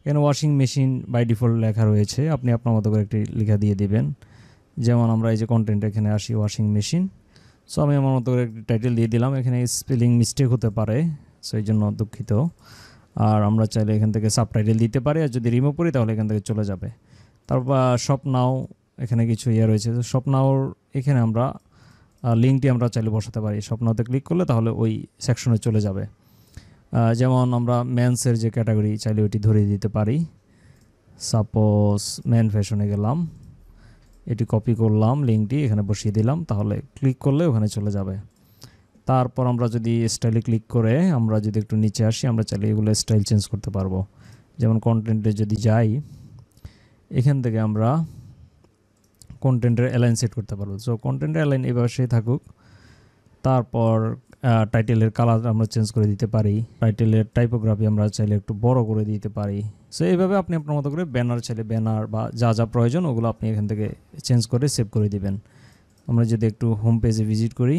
এখানে ওয়াশিং মেশিন বাই ডিফল্ট লেখা রয়েছে, আপনি আপনার মতো করে একটি লেখা দিয়ে দিবেন। যেমন আমরা এই যে কন্টেন্ট এখানে আসি ওয়াশিং মেশিন, সো আমি আমার মতো করে একটি টাইটেল দিয়ে দিলাম। এখানে স্পেলিং মিস্টেক হতে পারে, সো এই জন্য দুঃখিত। আর আমরা চাইলে এখান থেকে সাবটাইটেল দিতে পারি, আর যদি রিমুভ করি তাহলে এখান থেকে চলে যাবে। তারপর শপ নাও এখানে কিছু রয়েছে, শপ নাওর এখানে আমরা লিঙ্কটি আমরা চাইলে বসাতে পারি। শপ নাওতে ক্লিক করলে তাহলে ওই সেকশনে চলে যাবে। যেমন আমরা মেন্সের যে ক্যাটাগরি চাইলে ওইটি ধরিয়ে দিতে পারি। সাপোজ মেন ফ্যাশনে গেলাম, এটি কপি করলাম, লিঙ্কটি এখানে বসিয়ে দিলাম, তাহলে ক্লিক করলে ওখানে চলে যাবে। তারপর আমরা যদি স্টাইলে ক্লিক করে আমরা যদি একটু নিচে আসি, আমরা চাইলে এগুলো স্টাইল চেঞ্জ করতে পারবো। যেমন কন্টেন্টে যদি যাই, এখান থেকে আমরা কন্টেন্টের অ্যালাইন সেট করতে পারবো। সো কন্টেন্টের অ্যালাইন এবার সেই থাকুক। তারপর টাইটেলের কালার আমরা চেঞ্জ করে দিতে পারি, টাইটেলের টাইপোগ্রাফি আমরা চাইলে একটু বড় করে দিতে পারি। সো এইভাবে আপনি আপনার মতো করে ব্যানার চাইলে ব্যানার বা যা যা প্রয়োজন ওগুলো আপনি এখান থেকে চেঞ্জ করে সেভ করে দিবেন। আমরা যদি একটু হোম পেজে ভিজিট করি,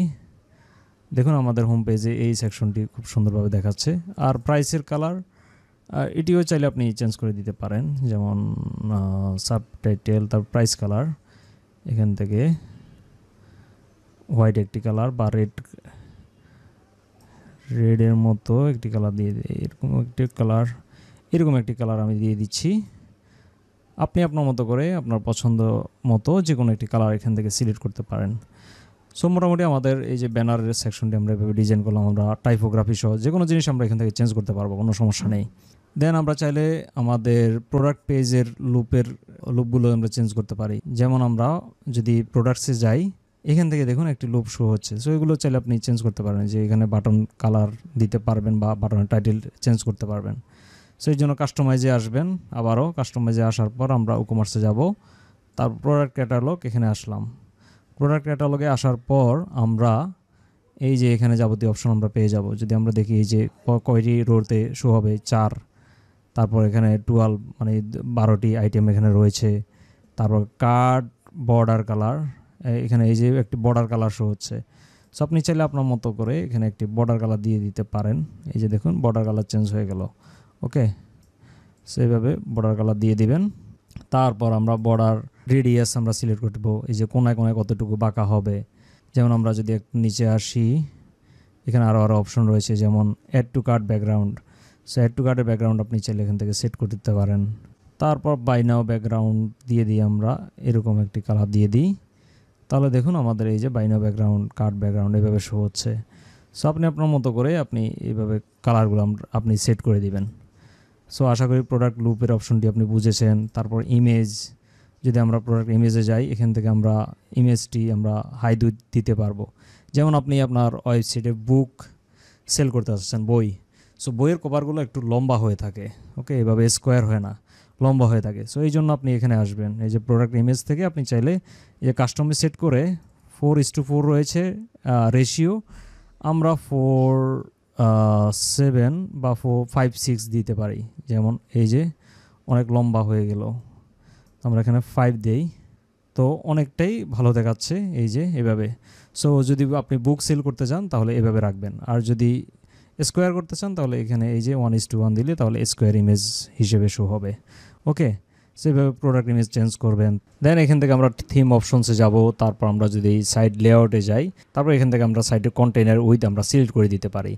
দেখুন আমাদের হোম পেজে এই সেকশনটি খুব সুন্দরভাবে দেখাচ্ছে। আর প্রাইসের কালার এটিও চাইলে আপনি চেঞ্জ করে দিতে পারেন, যেমন সাবটাইটেল, তার প্রাইস কালার এখান থেকে হোয়াইট একটি কালার বা রেডের মতো একটি কালার দিয়ে এরকম একটি কালার আমি দিয়ে দিচ্ছি। আপনি আপনার মতো করে আপনার পছন্দ মতো যে কোনো একটি কালার এখান থেকে সিলেক্ট করতে পারেন। সো মোটামুটি আমাদের এই যে ব্যানারের সেকশনটি আমরা এভাবে ডিজাইন করলাম, আমরা টাইপোগ্রাফি সহ যে কোনো জিনিস আমরা এখান থেকে চেঞ্জ করতে পারবো, কোনো সমস্যা নেই। দেন আমরা চাইলে আমাদের প্রোডাক্ট পেজের লুপগুলো আমরা চেঞ্জ করতে পারি। যেমন আমরা যদি প্রোডাক্টসে যাই, এখান থেকে দেখুন একটি লুপ শো হচ্ছে। সো এগুলো চাইলে আপনি চেঞ্জ করতে পারেন, যে এখানে বাটন কালার দিতে পারবেন বা বাটনের টাইটেল চেঞ্জ করতে পারবেন। সো এই জন্য কাস্টমাইজে আসবেন, আবারও কাস্টমাইজে আসার পর আমরা ই-কমার্সে যাব। তারপর প্রোডাক্ট ক্যাটালগ এখানে আসলাম। প্রোডাক্ট ক্যাটালগে আসার পর আমরা এই যে এখানে যাবতীয় অপশন আমরা পেয়ে যাব। যদি আমরা দেখি এই যে কয়টি রোতে শো হবে, 4। তারপর এখানে 12 মানে 12টি আইটেম এখানে রয়েছে। তারপর কার্ড, বর্ডার কালার, এখানে এই যে একটি বর্ডার কালার শো হচ্ছে। সো আপনি চাইলে আপনার মতো করে এখানে একটি বর্ডার কালার দিয়ে দিতে পারেন। এই যে দেখুন বর্ডার কালার চেঞ্জ হয়ে গেল। ওকে, সেইভাবে বর্ডার কালার দিয়ে দিবেন। তারপর আমরা বর্ডার রেডিয়াস আমরা সিলেক্ট করব, এই যে কোনায় কোনায় কতটুকু বাঁকা হবে। যেমন আমরা যদি একটু নিচে আসি, এখানে আরও অপশন রয়েছে, যেমন add to cart background. So add to কার্টের ব্যাকগ্রাউন্ড আপনি চাইলে এখান থেকে সেট করে দিতে পারেন। তারপর বাই নাও ব্যাকগ্রাউন্ড দিয়ে দিই, আমরা এরকম একটি কালার দিয়ে দিই। তাহলে দেখুন আমাদের এই যে buy now background, cart background এভাবে শো হচ্ছে। সো আপনি আপনার মতো করে আপনি এইভাবে কালারগুলো আপনি সেট করে দিবেন। সো আশা করি প্রোডাক্ট লুপের অপশনটি আপনি বুঝেছেন। তারপর ইমেজ, যদি আমরা প্রোডাক্ট ইমেজে যাই, এখান থেকে আমরা ইমেজটি আমরা হাই দিতে পারবো। যেমন আপনি আপনার ওয়েবসাইটে বুক সেল করতে আসছেন, বই। সো বইয়ের কভারগুলো একটু লম্বা হয়ে থাকে, ওকে, এভাবে স্কোয়ার হয় না, লম্বা হয়ে থাকে। সো এই জন্য আপনি এখানে আসবেন, এই যে প্রোডাক্ট ইমেজ থেকে আপনি চাইলে এই যে কাস্টমে সেট করে 4:4 রয়েছে রেশিও, আমরা 4:7 বা 4:5:6 দিতে পারি। যেমন এই যে অনেক লম্বা হয়ে গেল, আমরা এখানে 5 দেই, তো অনেকটাই ভালো দেখাচ্ছে এই যে এভাবে। সো যদি আপনি বুক সেল করতে চান তাহলে এভাবে রাখবেন, আর যদি স্কোয়ার করতে চান তাহলে এখানে এই যে 1:1 দিলে তাহলে স্কোয়ার ইমেজ হিসেবে শো হবে, ওকে। সেভাবে প্রোডাক্ট ইমেজ চেঞ্জ করবেন। দেন এখান থেকে আমরা থিম অপশনসে যাব। তারপর আমরা যদি সাইট লেআউটে যাই, তারপর এখান থেকে আমরা সাইটের কন্টেনার উইথ আমরা সিলেক্ট করে দিতে পারি।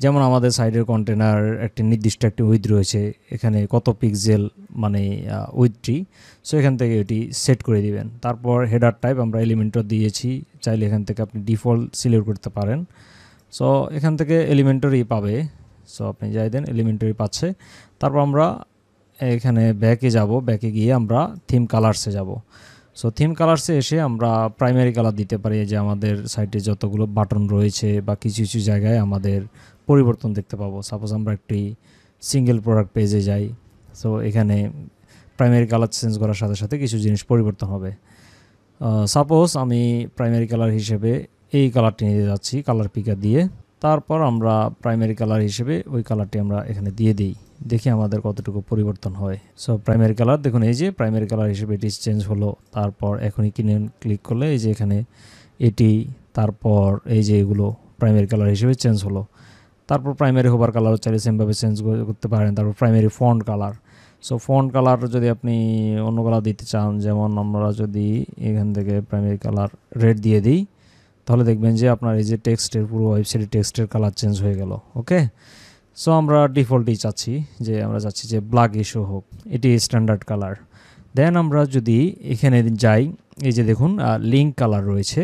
যেমন আমাদের সাইটের কন্টেনার একটি নির্দিষ্ট একটি উইথ রয়েছে, এখানে কত পিক্সেল মানে উইথটি, সো এখান থেকে এটি সেট করে দিবেন। তারপর হেডার টাইপ আমরা এলিমেন্টর দিয়েছি, চাইলে এখান থেকে আপনি ডিফল্ট সিলেক্ট করতে পারেন। সো এখান থেকে এলিমেন্টরি পাবে, সো আপনি যাই দেন এলিমেন্টরি পাচ্ছে। তারপর আমরা এখানে ব্যাকে যাব, ব্যাকে গিয়ে আমরা থিম কালার্সে যাব। সো থিম কালার্সে এসে আমরা প্রাইমারি কালার দিতে পারি, যে আমাদের সাইটে যতগুলো বাটন রয়েছে বা কিছু কিছু জায়গায় আমাদের পরিবর্তন দেখতে পাবো। সাপোজ আমরা একটি সিঙ্গেল প্রোডাক্ট পেজে যাই, সো এখানে প্রাইমারি কালার চেঞ্জ করার সাথে সাথে কিছু জিনিস পরিবর্তন হবে। সাপোজ আমি প্রাইমারি কালার হিসেবে এই কালারটি নিতে যাচ্ছি, কালার পিকার দিয়ে। তারপর আমরা প্রাইমারি কালার হিসেবে ওই কালারটি আমরা এখানে দিয়ে দিই, দেখি আমাদের কতটুকু পরিবর্তন হয়। সো প্রাইমারি কালার দেখুন, এই যে প্রাইমারি কালার হিসেবে এটি চেঞ্জ হলো। তারপর এখনই কিনে ক্লিক করলে এই যে এখানে এটি, তারপর এই যে এগুলো প্রাইমারি কালার হিসেবে চেঞ্জ হলো। তারপর প্রাইমারি হোভার কালার চাইলে সেমভাবে চেঞ্জ করতে পারেন। তারপর primary font colour, so font colour যদি আপনি অন্য কালার দিতে চান, যেমন আমরা যদি এখান থেকে প্রাইমারি কালার রেড দিয়ে দিই, তাহলে দেখবেন যে আপনার এই যে টেক্সটের পুরো ওয়েবসাইটে টেক্সটের কালার চেঞ্জ হয়ে গেল, ওকে। সো আমরা ডিফল্টই চাচ্ছি, যে আমরা চাচ্ছি যে ব্ল্যাক ইস্যু হোক, এটি স্ট্যান্ডার্ড কালার। দেন আমরা যদি এখানে যাই, এই যে দেখুন লিঙ্ক কালার রয়েছে।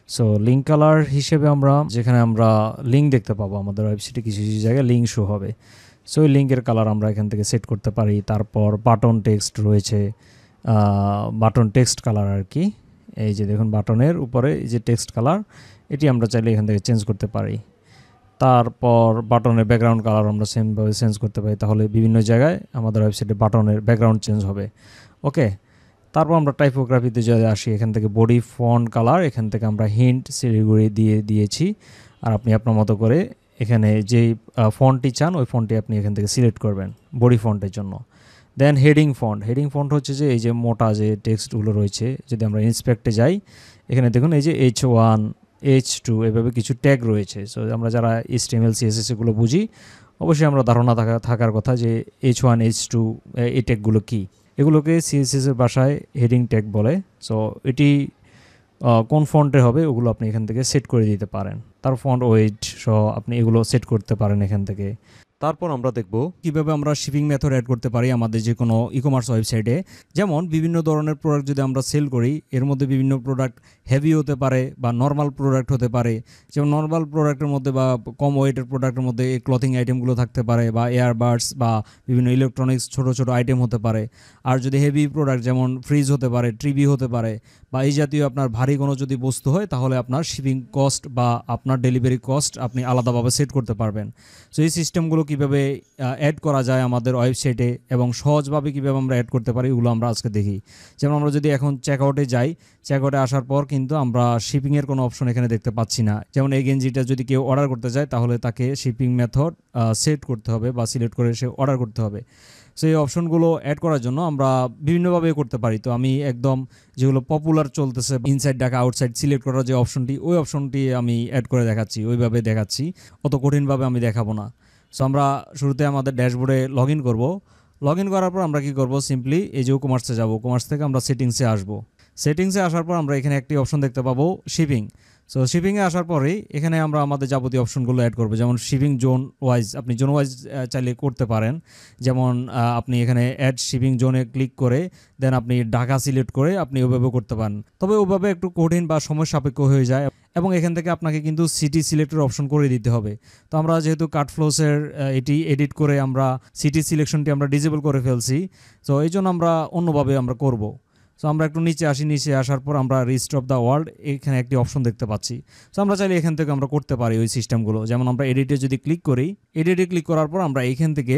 সো লিঙ্ক কালার হিসেবে আমরা যেখানে আমরা লিঙ্ক দেখতে পাবো, আমাদের ওয়েবসাইটে কিছু কিছু জায়গায় লিঙ্ক শো হবে। সো ওই লিঙ্কের কালার আমরা এখান থেকে সেট করতে পারি। তারপর বাটন টেক্সট রয়েছে, বাটন টেক্সট কালার আর কি, এই যে দেখুন বাটনের উপরে এই যে টেক্সট কালার, এটি আমরা চাইলে এখান থেকে চেঞ্জ করতে পারি। তারপর বাটনের ব্যাকগ্রাউন্ড কালার আমরা সেমভাবে চেঞ্জ করতে পারি, তাহলে বিভিন্ন জায়গায় আমাদের ওয়েবসাইটে বাটনের ব্যাকগ্রাউন্ড চেঞ্জ হবে, ওকে। তারপর আমরা টাইপোগ্রাফিতে যদি আসি, এখান থেকে বডি ফন্ট কালার, এখান থেকে আমরা হিন্ট শিলিগুড়ি দিয়েছি। আর আপনি আপনার মতো করে এখানে যেই ফন্টটি চান ওই ফন্টটি আপনি এখান থেকে সিলেক্ট করবেন বডি ফন্টের জন্য। দেন হেডিং ফন্ট, হেডিং ফন্ট হচ্ছে যে এই যে মোটা যে টেক্সটগুলো রয়েছে, যদি আমরা ইন্সপেক্টে যাই, এখানে দেখুন এই যে H1 H2 এভাবে কিছু ট্যাগ রয়েছে। সো আমরা যারা HTML CSS এগুলো বুঝি, অবশ্যই আমরা ধারণা থাকার কথা যে H1 H2 এই ট্যাগগুলো কী। এগুলোকে CSS এর ভাষায় হেডিং ট্যাগ বলে। সো এটি কোন ফন্টে হবে ওগুলো আপনি এখান থেকে সেট করে দিতে পারেন। তার ফন্ট ওয়েট সহ আপনি এগুলো সেট করতে পারেন এখান থেকে। তারপর আমরা দেখব কিভাবে আমরা শিপিং মেথড অ্যাড করতে পারি আমাদের যে কোনো ই-কমার্স ওয়েবসাইটে। যেমন বিভিন্ন ধরনের প্রোডাক্ট যদি আমরা সেল করি, এর মধ্যে বিভিন্ন প্রোডাক্ট হেভি হতে পারে বা নর্মাল প্রোডাক্ট হতে পারে। যেমন নর্মাল প্রোডাক্টের মধ্যে বা কম ওয়েটের প্রোডাক্টের মধ্যে এই ক্লথিং আইটেমগুলো থাকতে পারে, বা এয়ারবাডস বা বিভিন্ন ইলেকট্রনিক্স ছোট ছোট আইটেম হতে পারে। আর যদি হেভি প্রোডাক্ট যেমন ফ্রিজ হতে পারে, টিভি হতে পারে, বা এই জাতীয় আপনার ভারী কোনো যদি বস্তু হয়, তাহলে আপনার শিপিং কস্ট বা আপনার ডেলিভারি কস্ট আপনি আলাদাভাবে সেট করতে পারবেন। সো এই সিস্টেমগুলো কীভাবে অ্যাড করা যায় আমাদের ওয়েবসাইটে এবং সহজভাবে কীভাবে আমরা অ্যাড করতে পারি, এগুলো আমরা আজকে দেখি। যেমন আমরা যদি এখন চেকআউটে যাই, চেকআউটে আসার পর কিন্তু আমরা শিপিংয়ের কোনো অপশন এখানে দেখতে পাচ্ছি না। যেমন এই গেঞ্জিটা যদি কেউ অর্ডার করতে চায়, তাহলে তাকে শিপিং মেথড সেট করতে হবে বা সিলেক্ট করে সে অর্ডার করতে হবে। সো এই অপশনগুলো অ্যাড করার জন্য আমরা বিভিন্নভাবে করতে পারি। তো আমি একদম যেগুলো পপুলার চলতেছে, ইনসাইড ডাকা আউটসাইড সিলেক্ট করার যে অপশনটি, ওই অপশনটি আমি অ্যাড করে দেখাচ্ছি, ওইভাবে দেখাচ্ছি, অত কঠিনভাবে আমি দেখাবো না। সো আমরা শুরুতে আমাদের ড্যাশবোর্ডে লগ ইন করবো। লগ ইন করার পর আমরা কী করবো, সিম্পলি এই যে কমার্সে যাব, কমার্স থেকে আমরা সেটিংসে আসবো। সেটিংসে আসার পর আমরা এখানে একটি অপশন দেখতে পাবো শিপিং। সো শিপিংয়ে আসার পরেই এখানে আমরা আমাদের যাবতীয় অপশনগুলো অ্যাড করবো, যেমন শিপিং জোন ওয়াইজ আপনি জোন ওয়াইজ চাইলে করতে পারেন। যেমন আপনি এখানে অ্যাড শিপিং জোনে ক্লিক করে দেন আপনি ঢাকা সিলেক্ট করে আপনি ওভাবে করতে পারেন, তবে ওভাবে একটু কঠিন বা সময় সাপেক্ষ হয়ে যায় এবং এখান থেকে আপনাকে কিন্তু সিটি সিলেক্টের অপশন করে দিতে হবে। তো আমরা যেহেতু কাট ফ্লোসের এটি এডিট করে আমরা সিটি সিলেকশনটি আমরা ডিসেবল করে ফেলছি, তো এই জন্য আমরা অন্যভাবে আমরা করব। সো আমরা একটু নিচে আসি, নিচে আসার পর আমরা রিস্ট অফ দ্য ওয়ার্ল্ড এখানে একটি অপশন দেখতে পাচ্ছি। সো আমরা চাইলে এখান থেকে আমরা করতে পারি ওই সিস্টেমগুলো। যেমন আমরা এডিটে যদি ক্লিক করি, এডিটে ক্লিক করার পর আমরা এখান থেকে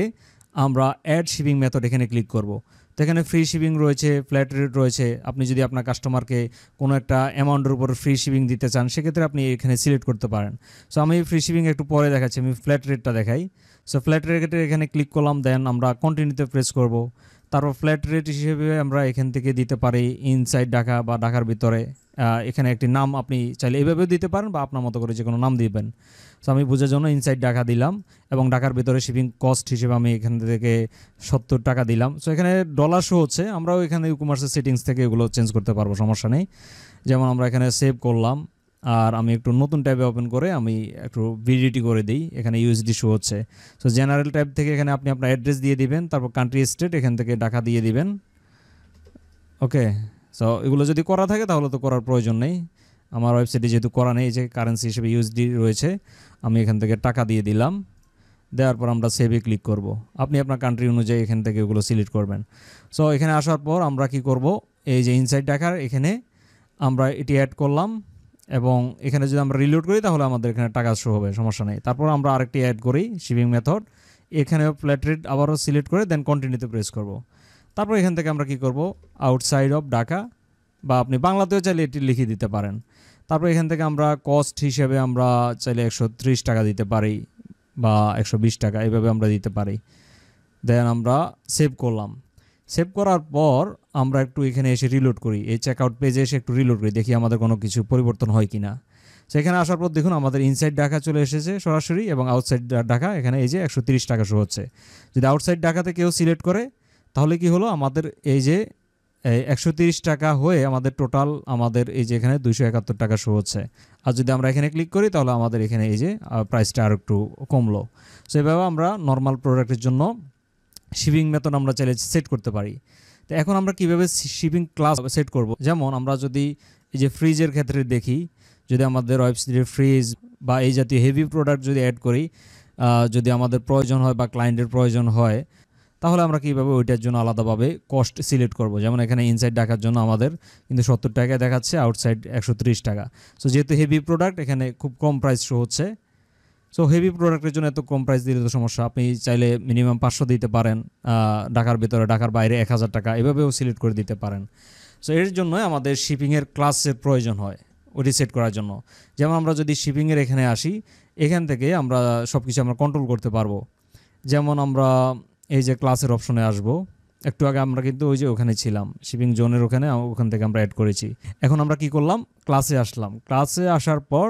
আমরা অ্যাড শিপিং মেথড এখানে ক্লিক করব। তো এখানে ফ্রি শিপিং রয়েছে, ফ্ল্যাট রেট রয়েছে। আপনি যদি আপনার কাস্টমারকে কোনো একটা অ্যামাউন্টের উপর ফ্রি শিপিং দিতে চান সেক্ষেত্রে আপনি এখানে সিলেক্ট করতে পারেন। সো আমি ফ্রি শিপিং একটু পরে দেখাচ্ছি, আমি ফ্ল্যাট রেটটা দেখাই। সো ফ্ল্যাট রেটের এখানে ক্লিক করলাম, দেন আমরা কন্টিনিউতে প্রেস করব। তারপর ফ্ল্যাট রেট হিসেবে আমরা এখান থেকে দিতে পারি ইনসাইড ঢাকা বা ঢাকার ভিতরে। এখানে একটি নাম আপনি চাইলে এভাবেও দিতে পারেন বা আপনার মতো করে যে কোনো নাম দিবেন। সো আমি বোঝার জন্য ইনসাইড ঢাকা দিলাম এবং ঢাকার ভিতরে শিপিং কস্ট হিসেবে আমি এখান থেকে 70 টাকা দিলাম। সো এখানে ডলার শো হচ্ছে, আমরাও এখানে ই-কমার্সের সেটিংস থেকে এগুলো চেঞ্জ করতে পারবো, সমস্যা নেই। যেমন আমরা এখানে সেভ করলাম, আর আমি একটু নতুন ট্যাবে ওপেন করে আমি একটু ভিডিটি করে দিই, এখানে ইউএসডি শো হচ্ছে। সো জেনারেল ট্যাব থেকে এখানে আপনি আপনার অ্যাড্রেস দিয়ে দিবেন, তারপর কান্ট্রি স্টেট এখান থেকে ঢাকা দিয়ে দিবেন। ওকে, সো এগুলো যদি করা থাকে তাহলে তো করার প্রয়োজন নেই। আমার ওয়েবসাইটে যেহেতু করা নেই, যে কারেন্সি হিসেবে ইউএসডি রয়েছে, আমি এখান থেকে টাকা দিয়ে দিলাম। দেওয়ার পর আমরা সেভে ক্লিক করব। আপনি আপনার কান্ট্রি অনুযায়ী এখান থেকে এগুলো সিলেক্ট করবেন। সো এখানে আসার পর আমরা কি করব, এই যে ইনসাইড ঢাকার এখানে আমরা এটি অ্যাড করলাম এবং এখানে যদি আমরা রিলোড করি তাহলে আমাদের এখানে টাকা শো হবে, সমস্যা নেই। তারপর আমরা আরেকটি অ্যাড করি শিপিং মেথড, এখানেও ফ্ল্যাট রেট আবারও সিলেক্ট করে দেন কন্টিনিউতে প্রেস করব। তারপর এখান থেকে আমরা কি করব, আউটসাইড অফ ঢাকা, বা আপনি বাংলাতেও চাইলে এটি লিখে দিতে পারেন। তারপর এখান থেকে আমরা কস্ট হিসেবে আমরা চাইলে 130 টাকা দিতে পারি বা 120 টাকা, এভাবে আমরা দিতে পারি। দেন আমরা সেভ করলাম। সেভ করার পর আমরা একটু এখানে এসে রিলোড করি, এই চেকআউট পেজে এসে একটু রিলোড করি, দেখি আমাদের কোনো কিছু পরিবর্তন হয় কি না। সেখানে আসার পর দেখুন আমাদের ইনসাইড ঢাকা চলে এসেছে সরাসরি এবং আউটসাইড ঢাকা এখানে এই যে 130 টাকা শো হচ্ছে। যদি আউটসাইড ঢাকাতে কেউ সিলেক্ট করে তাহলে কি হলো, আমাদের এই যে 130 টাকা হয়ে আমাদের টোটাল আমাদের এই যে এখানে 271 টাকা শো হচ্ছে। আর যদি আমরা এখানে ক্লিক করি তাহলে আমাদের এখানে এই যে প্রাইসটা আর একটু কমলো। সো এভাবে আমরা নর্মাল প্রোডাক্টের জন্য শিপিং মেথড আমরা চাইলে সেট করতে পারি। তো এখন আমরা কিভাবে শিপিং ক্লাস সেট করব, যেমন আমরা যদি এই যে ফ্রিজের ক্ষেত্রে দেখি, যদি আমাদের ওয়েবসাইটে ফ্রিজ বা এই জাতীয় হেভি প্রোডাক্ট যদি অ্যাড করি, যদি আমাদের প্রয়োজন হয় বা ক্লায়েন্টের প্রয়োজন হয়, তাহলে আমরা কীভাবে ওইটার জন্য আলাদাভাবে কস্ট সিলেক্ট করব। যেমন এখানে ইনসাইড ঢাকার জন্য আমাদের কিন্তু 70 টাকায় দেখাচ্ছে, আউটসাইড 130 টাকা। সো যেহেতু হেভি প্রোডাক্ট এখানে খুব কম প্রাইস শো হচ্ছে। সো হেভি প্রোডাক্টের জন্য এত কম প্রাইস দিলে তো সমস্যা, আপনি চাইলে মিনিমাম 500 দিতে পারেন, ঢাকার ভিতরে ঢাকার বাইরে 1000 টাকা, এভাবেও সিলেক্ট করে দিতে পারেন। সো এর জন্য আমাদের শিপিংয়ের ক্লাসের প্রয়োজন হয় ওটি সেট করার জন্য। যেমন আমরা যদি শিপিংয়ের এখানে আসি, এখান থেকে আমরা সব কিছু আমরা কন্ট্রোল করতে পারবো। যেমন আমরা এই যে ক্লাসের অপশনে আসব, একটু আগে আমরা কিন্তু ওই যে ওখানে ছিলাম শিপিং জোনের ওখান থেকে আমরা অ্যাড করেছি। এখন আমরা কি করলাম, ক্লাসে আসলাম। ক্লাসে আসার পর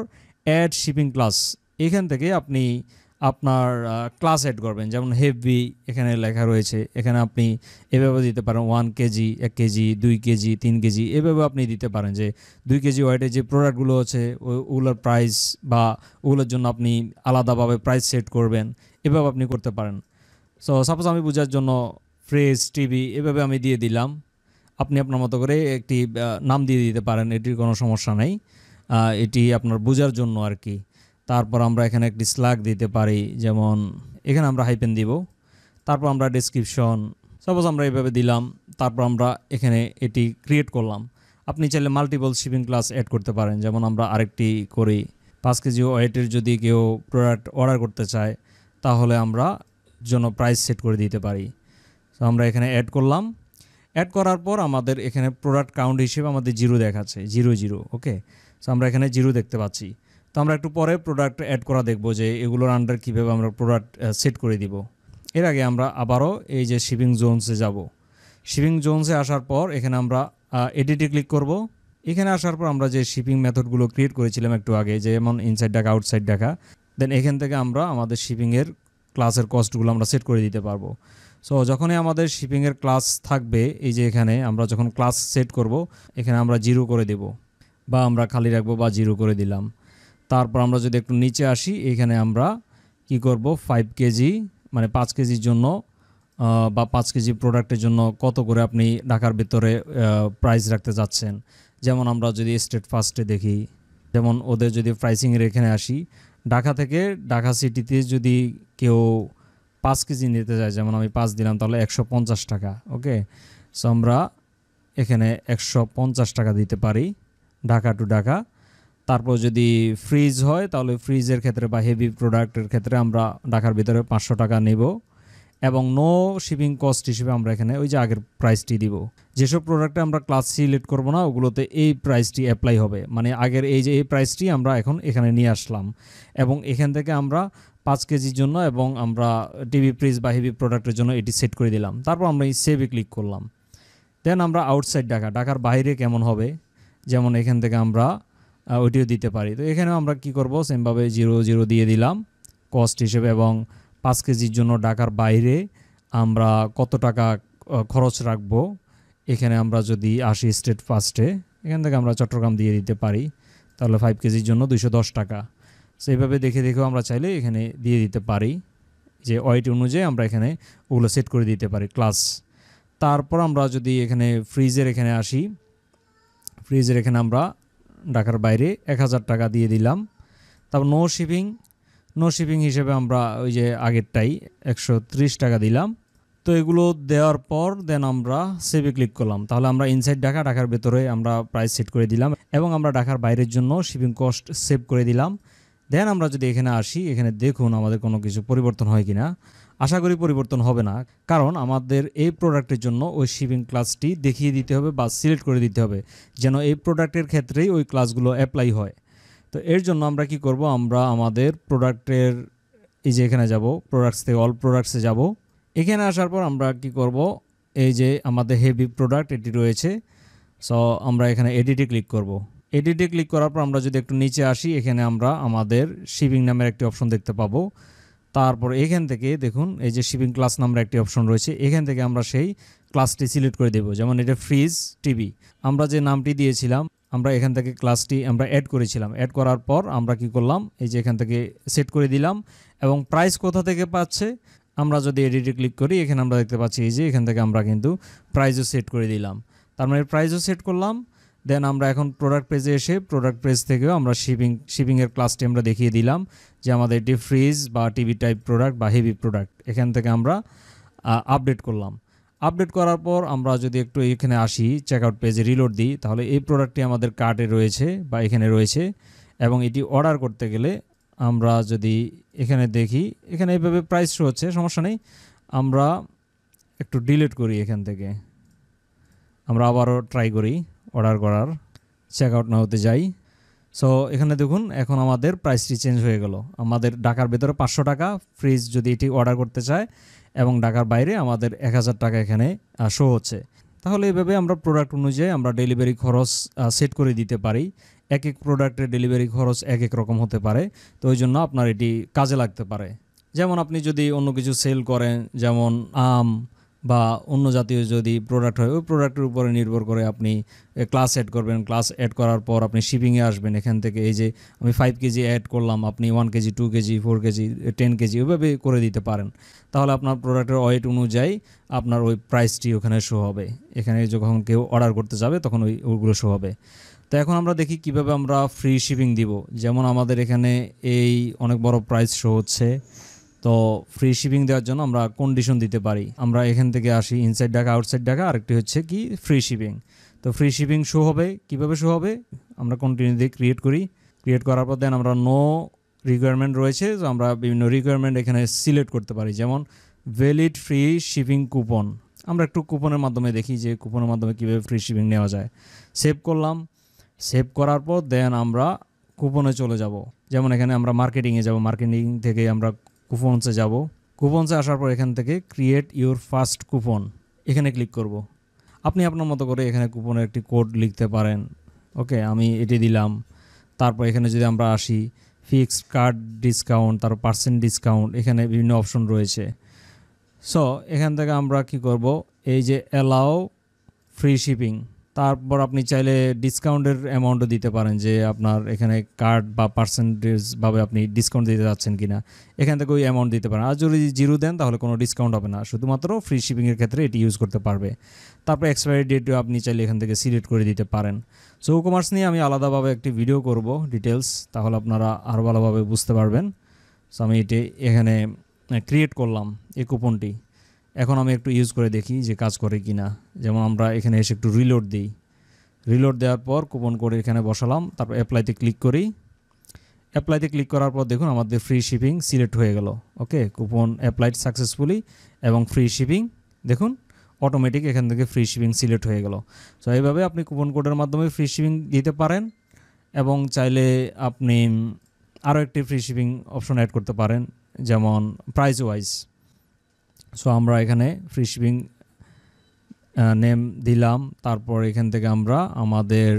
অ্যাড শিপিং ক্লাস, এখান থেকে আপনি আপনার ক্লাস অ্যাড করবেন। যেমন হেভি এখানে লেখা রয়েছে, এখানে আপনি এভাবে দিতে পারেন 1 কেজি, 1 কেজি, 2 কেজি, 3 কেজি, এভাবে আপনি দিতে পারেন যে 2 কেজি ওয়েটের যে প্রোডাক্টগুলো আছে ওগুলোর প্রাইস বা ওগুলোর জন্য আপনি আলাদাভাবে প্রাইস সেট করবেন, এভাবে আপনি করতে পারেন। সো সাপোজ আমি বোঝার জন্য ফ্রিজ, টিভি এভাবে আমি দিয়ে দিলাম, আপনি আপনার মতো করে একটি নাম দিয়ে দিতে পারেন, এটির কোনো সমস্যা নেই, এটি আপনার বোঝার জন্য আর কি। তারপর আমরা এখানে একটি স্ল্যাগ দিতে পারি, যেমন এখানে আমরা হাইপেন দিব। তারপর আমরা ডেসক্রিপশন সাপোজ আমরা এইভাবে দিলাম। তারপর আমরা এখানে এটি ক্রিয়েট করলাম। আপনি চাইলে মাল্টিপল শিপিং ক্লাস অ্যাড করতে পারেন। যেমন আমরা আরেকটি করি, 5 কেজি ওয়েটের যদি কেউ প্রোডাক্ট অর্ডার করতে চায় তাহলে আমরা জন্য প্রাইস সেট করে দিতে পারি। তো আমরা এখানে অ্যাড করলাম। অ্যাড করার পর আমাদের এখানে প্রোডাক্ট কাউন্ট হিসেবে আমাদের 0 দেখাচ্ছে, 0 ওকে। সো আমরা এখানে 0 দেখতে পাচ্ছি। তো আমরা একটু পরে প্রোডাক্ট অ্যাড করা দেখব যে এগুলোর আন্ডার কীভাবে আমরা প্রোডাক্ট সেট করে দিব। এর আগে আমরা আবারও এই যে শিপিং জোনসে যাব। শিপিং জোনসে আসার পর এখানে আমরা এডিটে ক্লিক করব। এখানে আসার পর আমরা যে শিপিং মেথডগুলো ক্রিয়েট করেছিলাম একটু আগে, যেমন ইনসাইড ঢাকা, আউটসাইড ঢাকা, দেন এখান থেকে আমরা আমাদের শিপিংয়ের ক্লাসের কস্টগুলো আমরা সেট করে দিতে পারবো। সো যখনই আমাদের শিপিংয়ের ক্লাস থাকবে, এই যে এখানে আমরা যখন ক্লাস সেট করব, এখানে আমরা 0 করে দেব। বা আমরা খালি রাখবো বা 0 করে দিলাম। তারপর আমরা যদি একটু নিচে আসি, এখানে আমরা কি করব 5 কেজি মানে 5 কেজির জন্য বা 5 কেজি প্রোডাক্টের জন্য কত করে আপনি ঢাকার ভিতরে প্রাইস রাখতে যাচ্ছেন। যেমন আমরা যদি স্টেট ফার্স্টে দেখি, যেমন ওদের যদি প্রাইসিংয়ের এখানে আসি, ঢাকা থেকে ঢাকা সিটিতে যদি কেউ 5 কেজি নিতে যায়, যেমন আমি 5 দিলাম, তাহলে 150 টাকা। ওকে, সো আমরা এখানে 150 টাকা দিতে পারি ঢাকা টু ঢাকা। তারপর যদি ফ্রিজ হয় তাহলে ফ্রিজের ক্ষেত্রে বা হেভি প্রোডাক্টের ক্ষেত্রে আমরা ঢাকার ভিতরে 500 টাকা নেব এবং নো শিপিং কস্ট হিসেবে আমরা এখানে ওই যে আগের প্রাইসটি দিব। যেসব প্রোডাক্টে আমরা ক্লাস সিলেক্ট করব না ওগুলোতে এই প্রাইসটি অ্যাপ্লাই হবে, মানে আগের এই যে এই প্রাইসটি আমরা এখন এখানে নিয়ে আসলাম এবং এখান থেকে আমরা 5 কেজির জন্য এবং আমরা টিভি ফ্রিজ বা হেভি প্রোডাক্টের জন্য এটি সেট করে দিলাম। তারপর আমরা এই সেভে ক্লিক করলাম। দেন আমরা আউটসাইড ঢাকার বাইরে কেমন হবে, যেমন এখান থেকে আমরা ওইটিও দিতে পারি। তো এখানেও আমরা কি করব, সেমভাবে 0 দিয়ে দিলাম কস্ট হিসেবে এবং 5 কেজির জন্য ঢাকার বাইরে আমরা কত টাকা খরচ রাখবো। এখানে আমরা যদি আসি স্টেট ফার্স্টে, এখান থেকে আমরা চট্টগ্রাম দিয়ে দিতে পারি, তাহলে 5 কেজির জন্য 210 টাকা। সেইভাবে দেখেও আমরা চাইলে এখানে দিয়ে দিতে পারি যে ওয়েট অনুযায়ী আমরা এখানে ওগুলো সেট করে দিতে পারি ক্লাস। তারপর আমরা যদি এখানে ফ্রিজের এখানে আসি, ফ্রিজের এখানে আমরা ঢাকার বাইরে 1000 টাকা দিয়ে দিলাম। তারপর নো শিপিং হিসেবে আমরা ওই যে আগেরটাই 130 টাকা দিলাম। তো এগুলো দেওয়ার পর দেন আমরা সেভে ক্লিক করলাম। তাহলে আমরা ইনসাইড ঢাকার ভেতরে আমরা প্রাইস সেট করে দিলাম এবং আমরা ঢাকার বাইরের জন্য শিপিং কস্ট সেভ করে দিলাম। দেন আমরা যদি এখানে আসি, এখানে দেখুন আমাদের কোনো কিছু পরিবর্তন হয় কিনা। আশা করি পরিবর্তন হবে না, কারণ আমাদের এই প্রোডাক্টের জন্য ওই শিপিং ক্লাসটি দেখিয়ে দিতে হবে বা সিলেক্ট করে দিতে হবে যেন এই প্রোডাক্টের ক্ষেত্রেই ওই ক্লাসগুলো অ্যাপ্লাই হয়। তো এর জন্য আমরা কি করব, আমরা আমাদের প্রোডাক্টের এই যে এখানে যাব, প্রোডাক্টস থেকে অল প্রোডাক্টসে যাব। এখানে আসার পর আমরা কি করব, এই যে আমাদের হেভি প্রোডাক্ট এটি রয়েছে, সো আমরা এখানে এডিটে ক্লিক করব। এডিটে ক্লিক করার পর আমরা যদি একটু নিচে আসি, এখানে আমরা আমাদের শিপিং নামের একটি অপশন দেখতে পাবো। তারপর এখান থেকে দেখুন এই যে শিপিং ক্লাস নামের একটি অপশন রয়েছে, এখান থেকে আমরা সেই ক্লাসটি সিলেক্ট করে দেব। যেমন এটা ফ্রিজ টিভি, আমরা যে নামটি দিয়েছিলাম আমরা এখান থেকে ক্লাসটি আমরা অ্যাড করেছিলাম। অ্যাড করার পর আমরা কি করলাম, এই যে এখান থেকে সেট করে দিলাম এবং প্রাইস কোথা থেকে পাচ্ছে, আমরা যদি এডিটে ক্লিক করি এখানে আমরা দেখতে পাচ্ছি এই যে এখান থেকে আমরা কিন্তু প্রাইসও সেট করে দিলাম। তার মানে প্রাইসও সেট করলাম। দেন আমরা এখন প্রোডাক্ট পেজে এসে প্রোডাক্ট পেজ থেকেও আমরা শিপিংয়ের ক্লাসটি আমরা দেখিয়ে দিলাম যে আমাদের এটি ফ্রিজ বা টিভি টাইপ প্রোডাক্ট বা হেভি প্রোডাক্ট। এখান থেকে আমরা আপডেট করলাম। আপডেট করার পর আমরা যদি একটু এখানে আসি, চেকআউট পেজে রিলোড দিই, তাহলে এই প্রোডাক্টটি আমাদের কার্টে রয়েছে বা এখানে রয়েছে এবং এটি অর্ডার করতে গেলে আমরা যদি এখানে দেখি, এখানে এইভাবে প্রাইস শো হচ্ছে, সমস্যা নেই। আমরা একটু ডিলিট করি, এখান থেকে আমরা আবারও ট্রাই করি অর্ডার করার, চেকআউট না হতে যাই। সো এখানে দেখুন এখন আমাদের প্রাইসটি চেঞ্জ হয়ে গেল। আমাদের ঢাকার ভেতরে 500 টাকা ফ্রিজ যদি এটি অর্ডার করতে চায় এবং ঢাকার বাইরে আমাদের 1000 টাকা এখানে শো হচ্ছে। তাহলে এইভাবে আমরা প্রোডাক্ট অনুযায়ী আমরা ডেলিভারি খরচ সেট করে দিতে পারি। এক এক প্রোডাক্টের ডেলিভারি খরচ এক এক রকম হতে পারে, তো ওই জন্য আপনার এটি কাজে লাগতে পারে। যেমন আপনি যদি অন্য কিছু সেল করেন, যেমন আম বা অন্য জাতীয় যদি প্রোডাক্ট হয়, ওই প্রোডাক্টের উপরে নির্ভর করে আপনি ক্লাস অ্যাড করবেন। ক্লাস অ্যাড করার পর আপনি শিপিংয়ে আসবেন, এখান থেকে এই যে আমি 5 কেজি অ্যাড করলাম, আপনি 1 কেজি 2 কেজি 4 কেজি 10 কেজি ওইভাবে করে দিতে পারেন। তাহলে আপনার প্রোডাক্টের ওয়েট অনুযায়ী আপনার ওই প্রাইসটি ওখানে শো হবে। এখানে যখন কেউ অর্ডার করতে যাবে তখন ওইগুলো শো হবে। তো এখন আমরা দেখি কিভাবে আমরা ফ্রি শিপিং দিব। যেমন আমাদের এখানে এই অনেক বড় প্রাইস শো হচ্ছে, তো ফ্রি শিপিং দেওয়ার জন্য আমরা কন্ডিশন দিতে পারি। আমরা এখান থেকে আসি ইনসাইড ঢাকা আউটসাইড ঢাকা, আরেকটি হচ্ছে কি ফ্রি শিপিং। তো ফ্রি শিপিং শো হবে, কিভাবে শো হবে, আমরা কন্টিনিউ দিয়ে ক্রিয়েট করি। ক্রিয়েট করার পর দেন আমরা নো রিকোয়ারমেন্ট রয়েছে, তো আমরা বিভিন্ন রিকোয়ারমেন্ট এখানে সিলেক্ট করতে পারি। যেমন ভ্যালিড ফ্রি শিপিং কুপন, আমরা একটু কুপনের মাধ্যমে দেখি যে কুপনের মাধ্যমে কীভাবে ফ্রি শিপিং নেওয়া যায়। সেভ করলাম। সেভ করার পর দেন আমরা কুপনে চলে যাব। যেমন এখানে আমরা মার্কেটিংয়ে যাব, মার্কেটিং থেকে আমরা কুপনসে যাব। কুপনসে আসার পর এখান থেকে ক্রিয়েট ইউর ফার্স্ট কুপন, এখানে ক্লিক করব। আপনি আপনার মতো করে এখানে কুপনের একটি কোড লিখতে পারেন। ওকে, আমি এটি দিলাম। তারপর এখানে যদি আমরা আসি ফিক্সড কার্ড ডিসকাউন্ট, তারপর পার্সেন্ট ডিসকাউন্ট, এখানে বিভিন্ন অপশন রয়েছে। সো এখান থেকে আমরা কি করব, এই যে অ্যালাউ ফ্রি শিপিং, তারপর আপনি চাইলে ডিসকাউন্টের অ্যামাউন্টও দিতে পারেন, যে আপনার এখানে কার্ড বা পার্সেন্টেজভাবে আপনি ডিসকাউন্ট দিতে যাচ্ছেন কিনা, এখান থেকে ওই অ্যামাউন্ট দিতে পারেন। আর যদি জিরো দেন তাহলে কোনো ডিসকাউন্ট হবে না, শুধুমাত্র ফ্রি শিপিংয়ের ক্ষেত্রে এটি ইউজ করতে পারবে। তারপর এক্সপায়ারি ডেটও আপনি চাইলে এখান থেকে সিলেক্ট করে দিতে পারেন। সো ই কমার্স নিয়ে আমি আলাদাভাবে একটি ভিডিও করব ডিটেলস, তাহলে আপনারা আরও ভালোভাবে বুঝতে পারবেন। সো আমি এটি এখানে ক্রিয়েট করলাম এই কুপনটি। এখন আমি একটু ইউজ করে দেখি যে কাজ করে কি না। যেমন আমরা এখানে এসে একটু রিলোড দিই, রিলোড দেওয়ার পর কুপন করে এখানে বসালাম, তারপর অ্যাপ্লাইতে ক্লিক করি। অ্যাপ্লাইতে ক্লিক করার পর দেখুন আমাদের ফ্রি শিপিং সিলেক্ট হয়ে গেল। ওকে, কুপন অ্যাপ্লাইড সাকসেসফুলি এবং ফ্রি শিপিং দেখুন অটোমেটিক এখান থেকে ফ্রি শিপিং সিলেক্ট হয়ে গেল। সো এইভাবে আপনি কুপন কোডের মাধ্যমে ফ্রি শিপিং দিতে পারেন, এবং চাইলে আপনি আরও একটি ফ্রি শিপিং অপশন অ্যাড করতে পারেন, যেমন প্রাইস ওয়াইজ। সো আমরা এখানে ফ্রি শিপিং নেম দিলাম, তারপর এখান থেকে আমরা আমাদের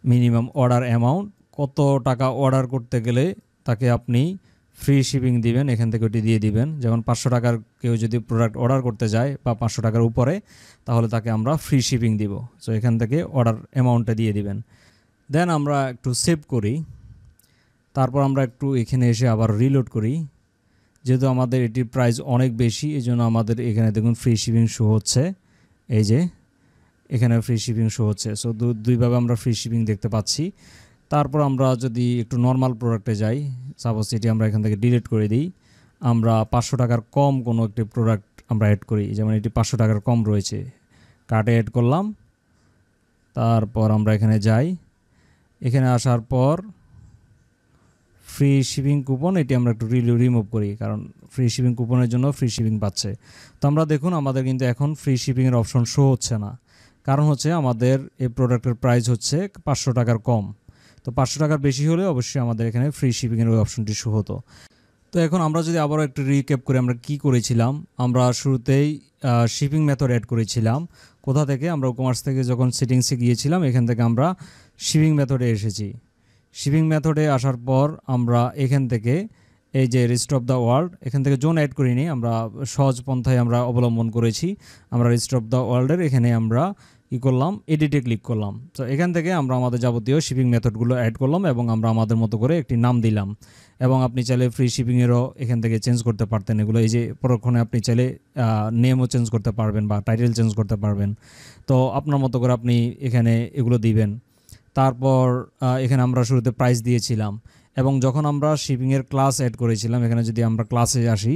মিনিমাম অর্ডার অ্যামাউন্ট, কত টাকা অর্ডার করতে গেলে তাকে আপনি ফ্রি শিপিং দিবেন, এখান থেকে ওটি দিয়ে দিবেন। যেমন 500 টাকার কেউ যদি প্রোডাক্ট অর্ডার করতে যায় বা 500 টাকার উপরে, তাহলে তাকে আমরা ফ্রি শিপিং দিব। সো এখান থেকে অর্ডার অ্যামাউন্টটা দিয়ে দিবেন। দেন আমরা একটু সেভ করি, তারপর আমরা একটু এখানে এসে আবার রিলোড করি। যেহেতু আমাদের এটির প্রাইস অনেক বেশি, এই জন্য আমাদের এখানে দেখুন ফ্রি শিপিং শো হচ্ছে, এই যে এখানে ফ্রি শিপিং শো হচ্ছে। সো দুইভাবে আমরা ফ্রি শিপিং দেখতে পাচ্ছি। তারপর আমরা যদি একটু নর্মাল প্রোডাক্টে যাই, সাপোজ এটি আমরা এখান থেকে ডিলিট করে দিই, আমরা 500 টাকার কম কোনো একটি প্রোডাক্ট আমরা অ্যাড করি, যেমন এটি 500 টাকার কম রয়েছে, কার্টে অ্যাড করলাম। তারপর আমরা এখানে যাই, এখানে আসার পর ফ্রি শিপিং কুপন এটি আমরা একটু রিমুভ করি, কারণ ফ্রি শিপিং কুপনের জন্য ফ্রি শিপিং পাচ্ছে। তো আমরা দেখুন আমাদের কিন্তু এখন ফ্রি শিপিংয়ের অপশন শো হচ্ছে না, কারণ হচ্ছে আমাদের এই প্রোডাক্টের প্রাইস হচ্ছে 500 টাকার কম। তো 500 টাকার বেশি হলে অবশ্যই আমাদের এখানে ফ্রি শিপিংয়ের ওই অপশনটি শো হতো। তো এখন আমরা যদি আবারও একটু রিক্যাপ করি আমরা কি করেছিলাম। আমরা শুরুতেই শিপিং মেথড অ্যাড করেছিলাম। কোথা থেকে? আমরা ই কমার্স থেকে যখন সেটিংসে গিয়েছিলাম, এখান থেকে আমরা শিপিং মেথডে এসেছি। শিপিং মেথডে আসার পর আমরা এখান থেকে এই যে রেস্ট অফ দ্য ওয়ার্ল্ড, এখান থেকে জোন অ্যাড করিনি, আমরা সহজ পন্থায় আমরা অবলম্বন করেছি। আমরা রেস্ট অফ দ্য ওয়ার্ল্ডের এখানে আমরা কী করলাম, এডিটে ক্লিক করলাম। তো এখান থেকে আমরা আমাদের যাবতীয় শিপিং মেথডগুলো অ্যাড করলাম এবং আমরা আমাদের মতো করে একটি নাম দিলাম। এবং আপনি চাইলে ফ্রি শিপিংয়েরও এখান থেকে চেঞ্জ করতে পারতেন এগুলো, এই যে পরক্ষণে আপনি চাইলে নেমও চেঞ্জ করতে পারবেন বা টাইটেল চেঞ্জ করতে পারবেন। তো আপনার মতো করে আপনি এখানে এগুলো দিবেন। তারপর এখানে আমরা শুরুতে প্রাইস দিয়েছিলাম, এবং যখন আমরা শিপিংয়ের ক্লাস অ্যাড করেছিলাম, এখানে যদি আমরা ক্লাসে আসি,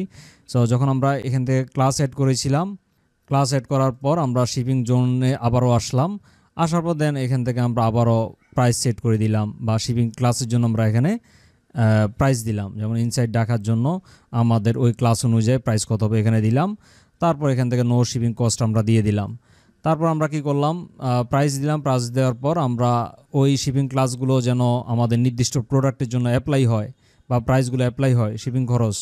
সো যখন আমরা এখান থেকে ক্লাস অ্যাড করেছিলাম, ক্লাস অ্যাড করার পর আমরা শিপিং জোনে আবারও আসলাম। আসার পর দেন এখান থেকে আমরা আবারও প্রাইস সেট করে দিলাম, বা শিপিং ক্লাসের জন্য আমরা এখানে প্রাইস দিলাম। যেমন ইনসাইড ঢাকার জন্য আমাদের ওই ক্লাস অনুযায়ী প্রাইস কত হবে এখানে দিলাম। তারপর এখান থেকে নো শিপিং কস্ট আমরা দিয়ে দিলাম। তারপর আমরা কি করলাম, প্রাইস দিলাম। প্রাইস দেওয়ার পর আমরা ওই শিপিং ক্লাসগুলো যেন আমাদের নির্দিষ্ট প্রোডাক্টের জন্য অ্যাপ্লাই হয় বা প্রাইসগুলো অ্যাপ্লাই হয়, শিপিং খরচ,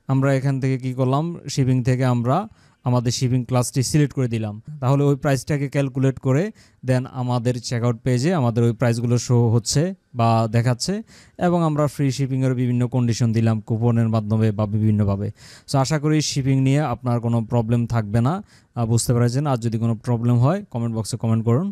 আমরা এখান থেকে কি করলাম, শিপিং থেকে আমরা আমাদের শিপিং ক্লাসটি সিলেক্ট করে দিলাম। তাহলে ওই প্রাইসটাকে ক্যালকুলেট করে দেন আমাদের চেকআউট পেজে আমাদের ওই প্রাইসগুলো শো হচ্ছে বা দেখাচ্ছে, এবং আমরা ফ্রি শিপিংয়ের বিভিন্ন কন্ডিশন দিলাম কুপনের মাধ্যমে বা বিভিন্নভাবে। সো আশা করি শিপিং নিয়ে আপনার কোনো প্রবলেম থাকবে না, বুঝতে পেরেছেন। আর যদি কোনো প্রবলেম হয় কমেন্ট বক্সে কমেন্ট করুন।